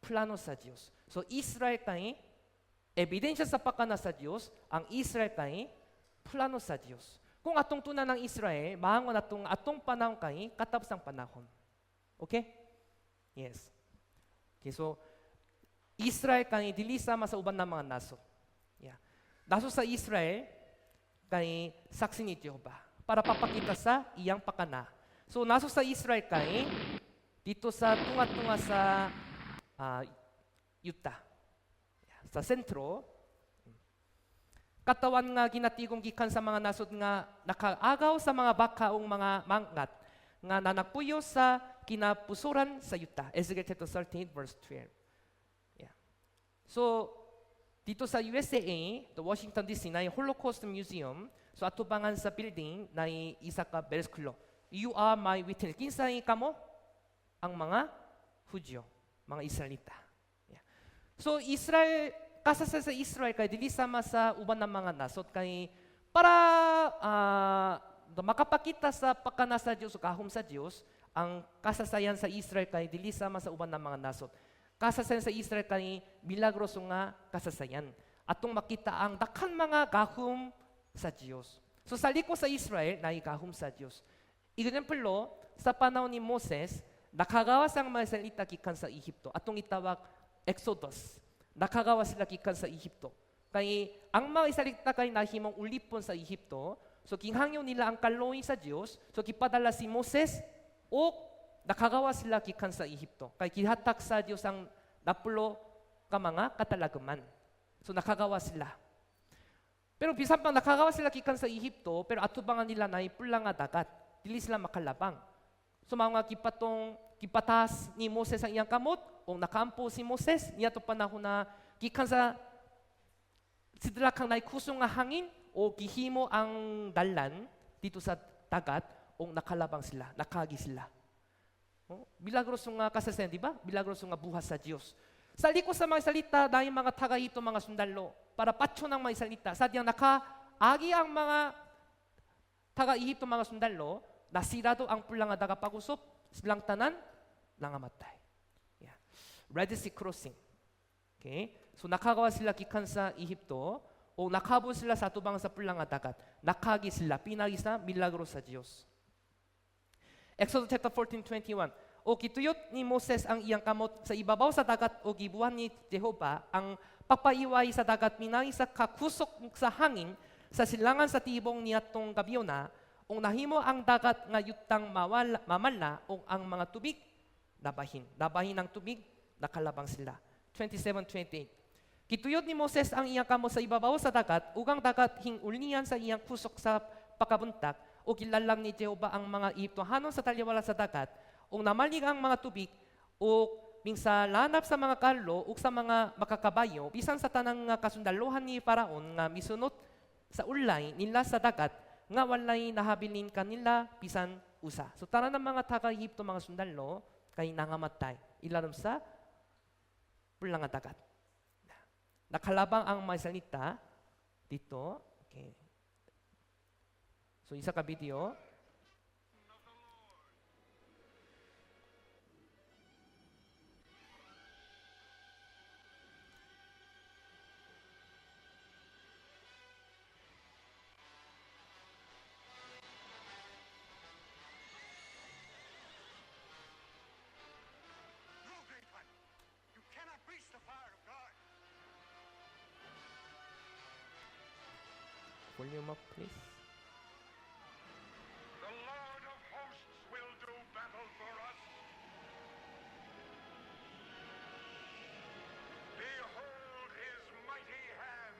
plano sa Dios. So Israel kay ebidensya sa pakana sa Dios, ang Israel kay plano sa Dios. Kung atong tunan ng Israel, mahangon atong panahon kay katapos ang panahon. Okay? Yes. Okay, so Israel kay dili sama sa uban ng mga naso. Yeah. Naso sa Israel kay saksi ni Jehova para papakita sa iyang pakana. So naso sa Israel kay dito sa tunga-tunga sa Utah. Sa sentro, katawan nga ginatigong gikan sa mga nasod nga nakaagaw sa mga bakaong mga mangat nga nanagpuyo sa kinapusuran sa Utah. Ezekiel chapter 13 verse 12. Yeah. So dito sa USA, the Washington DC na Holocaust Museum, so atubangan sa building na isa ka berskulo. You are my witness. Kinsa kamo? Ang mga Hudyo, mga Israelita. Yeah. So Israel, kasasa sa Israel kay dili sama sa uban ng mga nasod kay para makapakita sa pakana sa Dios o kahom sa Dios, ang kasasayan sa Israel kay dili sama sa uban ng mga nasod. Kasasayan sa Israel kay milagros nga kasasayan. Atong makita ang dakhan mga gahom sa Dios. So sa liko sa Israel na gahom sa Dios. Example, sa panahon ni Moses, nakagawas ang mga Israelita gikan sa Ehipto. Atong itawag Exodus. Nakagawas sila gikan sa Ehipto. Kay ang mga Israelita kay nahimong ulipon sa Ehipto, so kinghangyo nila ang kaloy sa Dios, so gipadala si Moses o nakagawa sila gikan sa Ehipto. Kay gihatak sa Dios ang napulo ka mga katalagman. So nakagawa sila. Pero bisan pang nakagawa sila gikan sa Ehipto, pero atubangan nila na ipula nga dagat. Dili sila makalabang. So mga kipatas ni Moses ang iyang kamot, o nakampo si Moses, niya to panahon na gikan sa sidra kang naikusong nga hangin, o gihimo ang dalan dito sa dagat, o nakalabang sila, nakagi sila. Milagros nga kasasayan, di ba? Milagros nga buhat sa Diyos. Sa liko sa mga salita, dahil mga tagahito, mga sundalo, para patso ng mga salita, sadyang nakaagi ang mga taga-ihipto, mga sundalo, nasirado ang pulang nga dagapag-usop, silang tanan, nangamatay. Yeah. Red Sea Crossing. Okay? So nakagawa sila gikan sa Ehipto, o nakabo sila sa tubang sa pulang nga dagat. Nakagi sila, pinagi sa milagro sa Diyos. Exodus chapter 14:21. O gituyot ni Moses ang iyang kamot sa ibabaw sa dagat o gibuhan ni Jehova ang papaiway sa dagat minay sa kakusok sa hangin sa silangan sa tibong niadtong gabiona ung nahimo ang dagat nga yutang mamalna ung ang mga tubig nabahin ang tubig nakalabang sila. 27:28. Gituyot ni Moses ang iyang kamot sa ibabaw sa dagat ugang dagat hingulnian sa iyang kusok sa pakabuntag o gilalang ni Jehova ang mga Egyptohanon sa taliwala sa dagat ug namalig ang mga tubig ug minsa lanap sa mga karlo ug sa mga makakabayo bisan sa tanang nga kasundalohan ni Faraon nga misunot sa ulay nila sa dagat nga walay nahabilin kanila bisan usa. So tanan ng mga taga-Egypto mga sundalo kay nangamatay ilalim sa pulang nga dagat. Nakalabang ang mga salita dito. Okay. So isa ka video. Look, Nathan! You cannot reach the fire of God. Volume up, please. The Lord of hosts will do battle for us. Behold his mighty hand.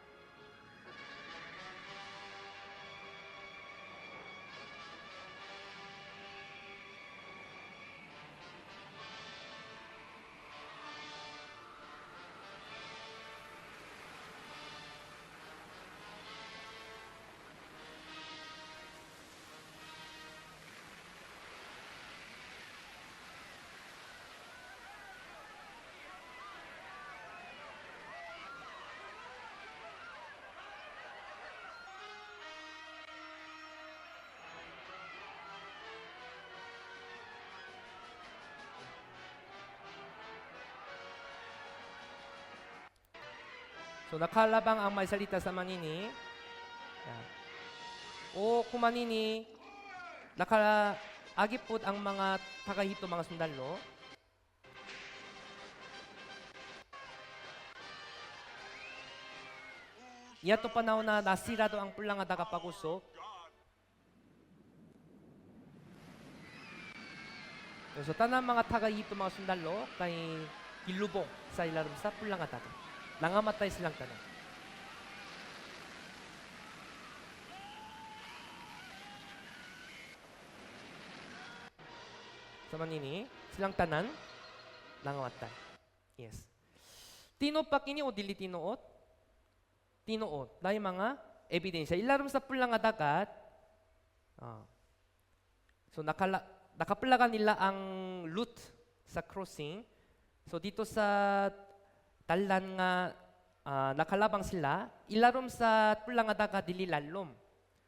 So nakalabang ang may salita sa manini. Yan. O kumanini, nakaagipod ang mga taga-Egypto, mga sundalo. Yato panahon na nasira do ang pulang nga tagapagusok. So tanang mga taga-Egypto, mga sundalo kay gilubong sa ilalim sa pulang nga dagat. Nangamatay silang tanan. Sa manini, silang tanan, nangamatay. Yes. Tinupak ini o dili tinuot? Tinuot. Dahil mga ebidensya. Ilaram sa pulang nga dagat, so nakapulagan nila ang loot sa crossing. So dito sa talan nga nakalabang sila, ilarom sa pulang nga dagat dili lalom.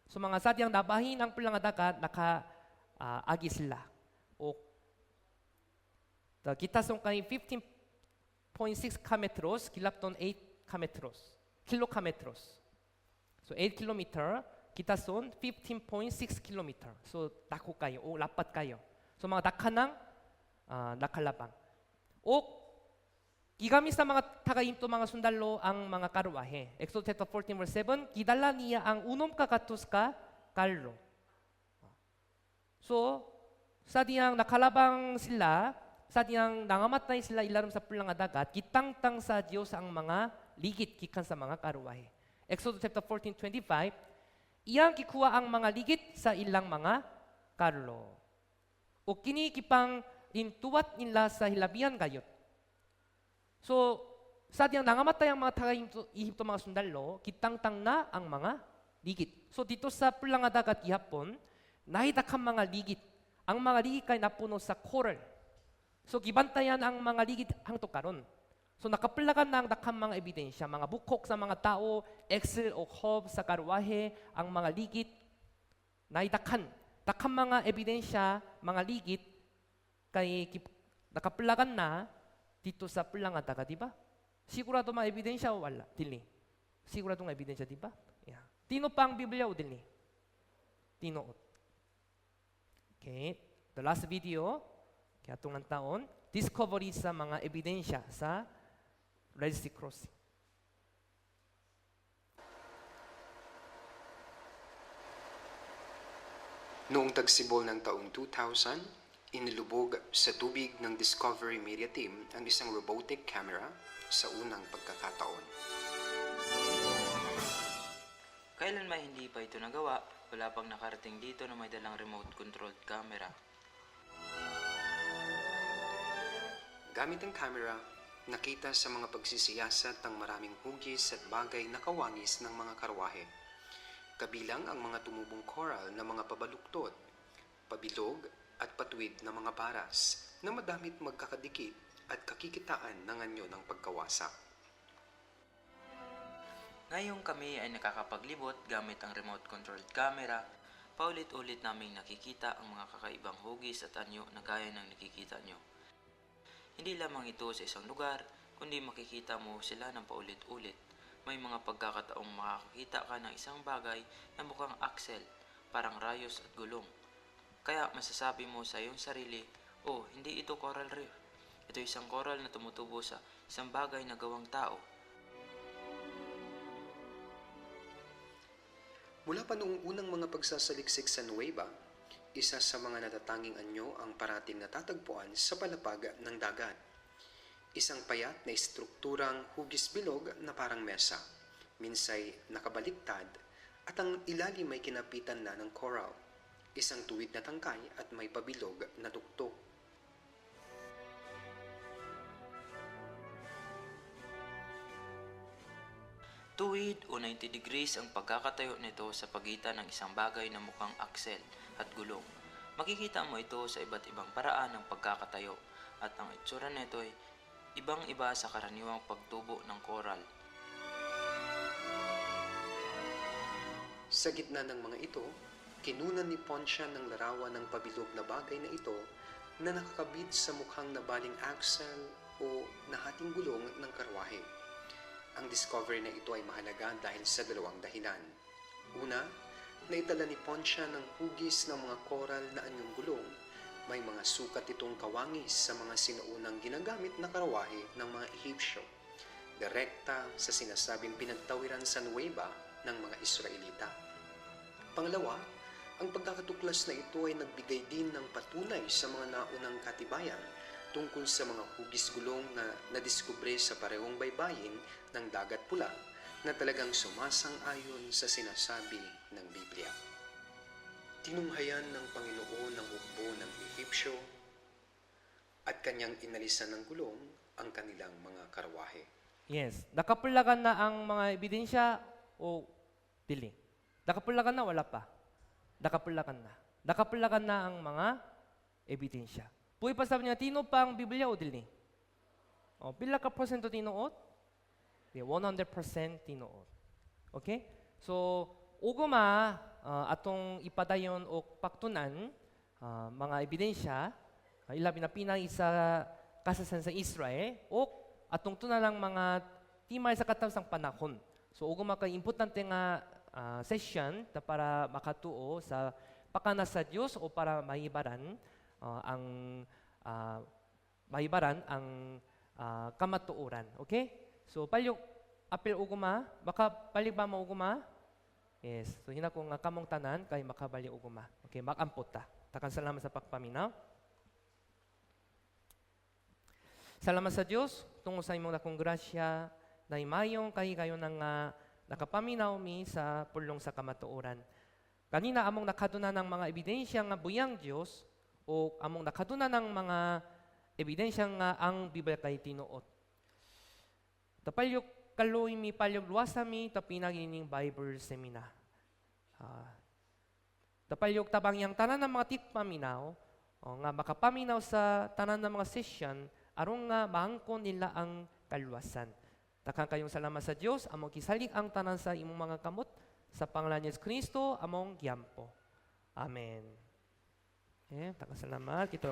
So mga sadyang nabahin ang pulang nga dagat, nakaagi sila. O kita song kay 15.6 kilometers, kilapton 8 kilometers. So 8 kilometer, kita son 15.6 kilometer. So dako kayo, o lapat kayo. So mga dakanang nakalabang. O gigamit sa mga taga-Egypto, mga sundalo ang mga karwahe. Exodus 14 verse 7, gidala niya ang unom kakatus ka karlo. So, sa diyang nakalabang sila, sa diyang nangamatay sila ilalim sa pulang nga dagat, kitangtang sa Diyos ang mga ligit kikan sa mga karwahe. Exodus 14:25, iyang kikuha ang mga ligit sa ilang mga karlo. O kini kipang intuwat nila sa hilabihan gayot. So, sa diyang nangamatay ang mga taga-Egypto, mga sundalo, kitangtang na ang mga ligit. So, dito sa pulang nga dagat gihapon, nahitakang mga ligit. Ang mga ligit kay napuno sa coral. So, gibantayan ang mga ligit hangtod karon. So, nakapulagan na ang dakang mga ebidensya, mga bukok sa mga tao, Excel o Hob sa karwahe, ang mga ligit, nahidakan. Dakang mga ebidensya, mga ligit, kay nakapulagan na, dito sa pulang nga dagat, di ba? Sigurado mga ebidensya o wala? Dili. Sigurado nga ebidensya, di ba? Yeah. Tino pa ang Biblia o dili? Tinuot. Okay. the last video, kaya atong taon, discovery sa mga ebidensya sa Red Sea Crossing. Noong tagsibol ng taong 2000, inilubog sa tubig ng Discovery Media Team ang isang robotic camera sa unang pagkakataon. Kailan may hindi pa ito nagawa, wala pang nakarating dito na may dalang remote-controlled camera. Gamit ang camera, nakita sa mga pagsisiyasat ang maraming hugis at bagay na kawangis ng mga karwahe. Kabilang ang mga tumubong coral na mga pabaluktot, pabilog at patuwid na mga baras na madamit magkakadikit at kakikitaan ng anyo ng pagkawasak. Ngayong kami ay nakakapaglibot gamit ang remote-controlled camera, paulit-ulit naming nakikita ang mga kakaibang hugis at anyo na gaya ng nakikita nyo. Hindi lamang ito sa isang lugar, kundi makikita mo sila ng paulit-ulit. May mga pagkakataong makakakita ka ng isang bagay na mukhang axle, parang rayos at gulong. Kaya masasabi mo sa iyong sarili, oh, hindi ito coral reef. Ito isang coral na tumutubo sa isang bagay na gawang tao. Mula pa noong unang mga pagsasaliksik sa Nueva, isa sa mga natatanging anyo ang parating natatagpuan sa palapag ng dagat. Isang payat na estrukturang hugis bilog na parang mesa, minsay nakabaliktad at ang ilalim may kinapitan na ng coral. Isang tuwid na tangkay at may pabilog na tuktok. Tuwid o 90 degrees ang pagkakatayo nito sa pagitan ng isang bagay na mukhang axle at gulong. Makikita mo ito sa iba't ibang paraan ng pagkakatayo at ang itsura nito ay ibang-iba sa karaniwang pagtubo ng coral. Sa gitna ng mga ito, kinunan ni Poncia ng larawan ng pabilog na bagay na ito na nakakabit sa mukhang nabaling axle o nahating gulong ng karwahe. Ang discovery na ito ay mahalaga dahil sa dalawang dahilan. Una, naitala ni Poncia ng hugis ng mga coral na anyong gulong. May mga sukat itong kawangis sa mga sinuunang ginagamit na karwahe ng mga Ehipsyo, direkta sa sinasabing pinagtawiran sa Nueva ng mga Israelita. Pangalawa, ang pagkakatuklas na ito ay nagbigay din ng patunay sa mga naunang katibayan tungkol sa mga hugis gulong na nadiskubre sa parehong baybayin ng Dagat Pula na talagang sumasang-ayon sa sinasabi ng Biblia. Tinunghayan ng Panginoon ang hukbo ng Ehipsyo at kanyang inalisan ng gulong ang kanilang mga karwahe. Yes. Nakapulagan na ang mga ebidensya o dili? Nakapulagan na, wala pa. Nakapulagan na. Nakapulagan na ang mga ebidensya. Puwi pa sabi niya, tino pa ang Biblia o dili? O, pila ka porsyento tinuot? 100% tinuot. Okay? So, uguma atong ipadayon o paktunan mga ebidensya, ilabi na pinay sa kasasan sa Israel o atong tunalang mga timay sa katapsang panahon. So, uguma kay importante nga session na para makatuo sa pakana sa Diyos o para maibaran ang kamatuoran. Okay? So, palyok apil uguma, baka palig ba mo uguma? Yes. So, hina kung kamong tanan, kay makabali uguma. Okay, makampot ta. Takan salamat sa pagpaminaw. Salamat sa Diyos, tungo sa imong dakong grasya, na imayong kayo nang nakapaminaw mi sa pulong sa kamatuoran. Kanina among nakaduna ng mga ebidensya nga buyang Diyos o among nakaduna ng mga ebidensya nga ang Biblia kay tinuot. Tapalyok kaloy mi palyog luwasa mi tapinagining Bible seminar. Tapalyok tabang yang tanan ng mga tikpaminaw nga makapaminaw sa tanan ng mga session aron nga maangkon nila ang kaluwasan. Takang kayong salamat sa Dios among kisalik ang tanan sa imong mga kamot sa pangalan ni Kristo among giyampo. Amen. Okay, takang salamat.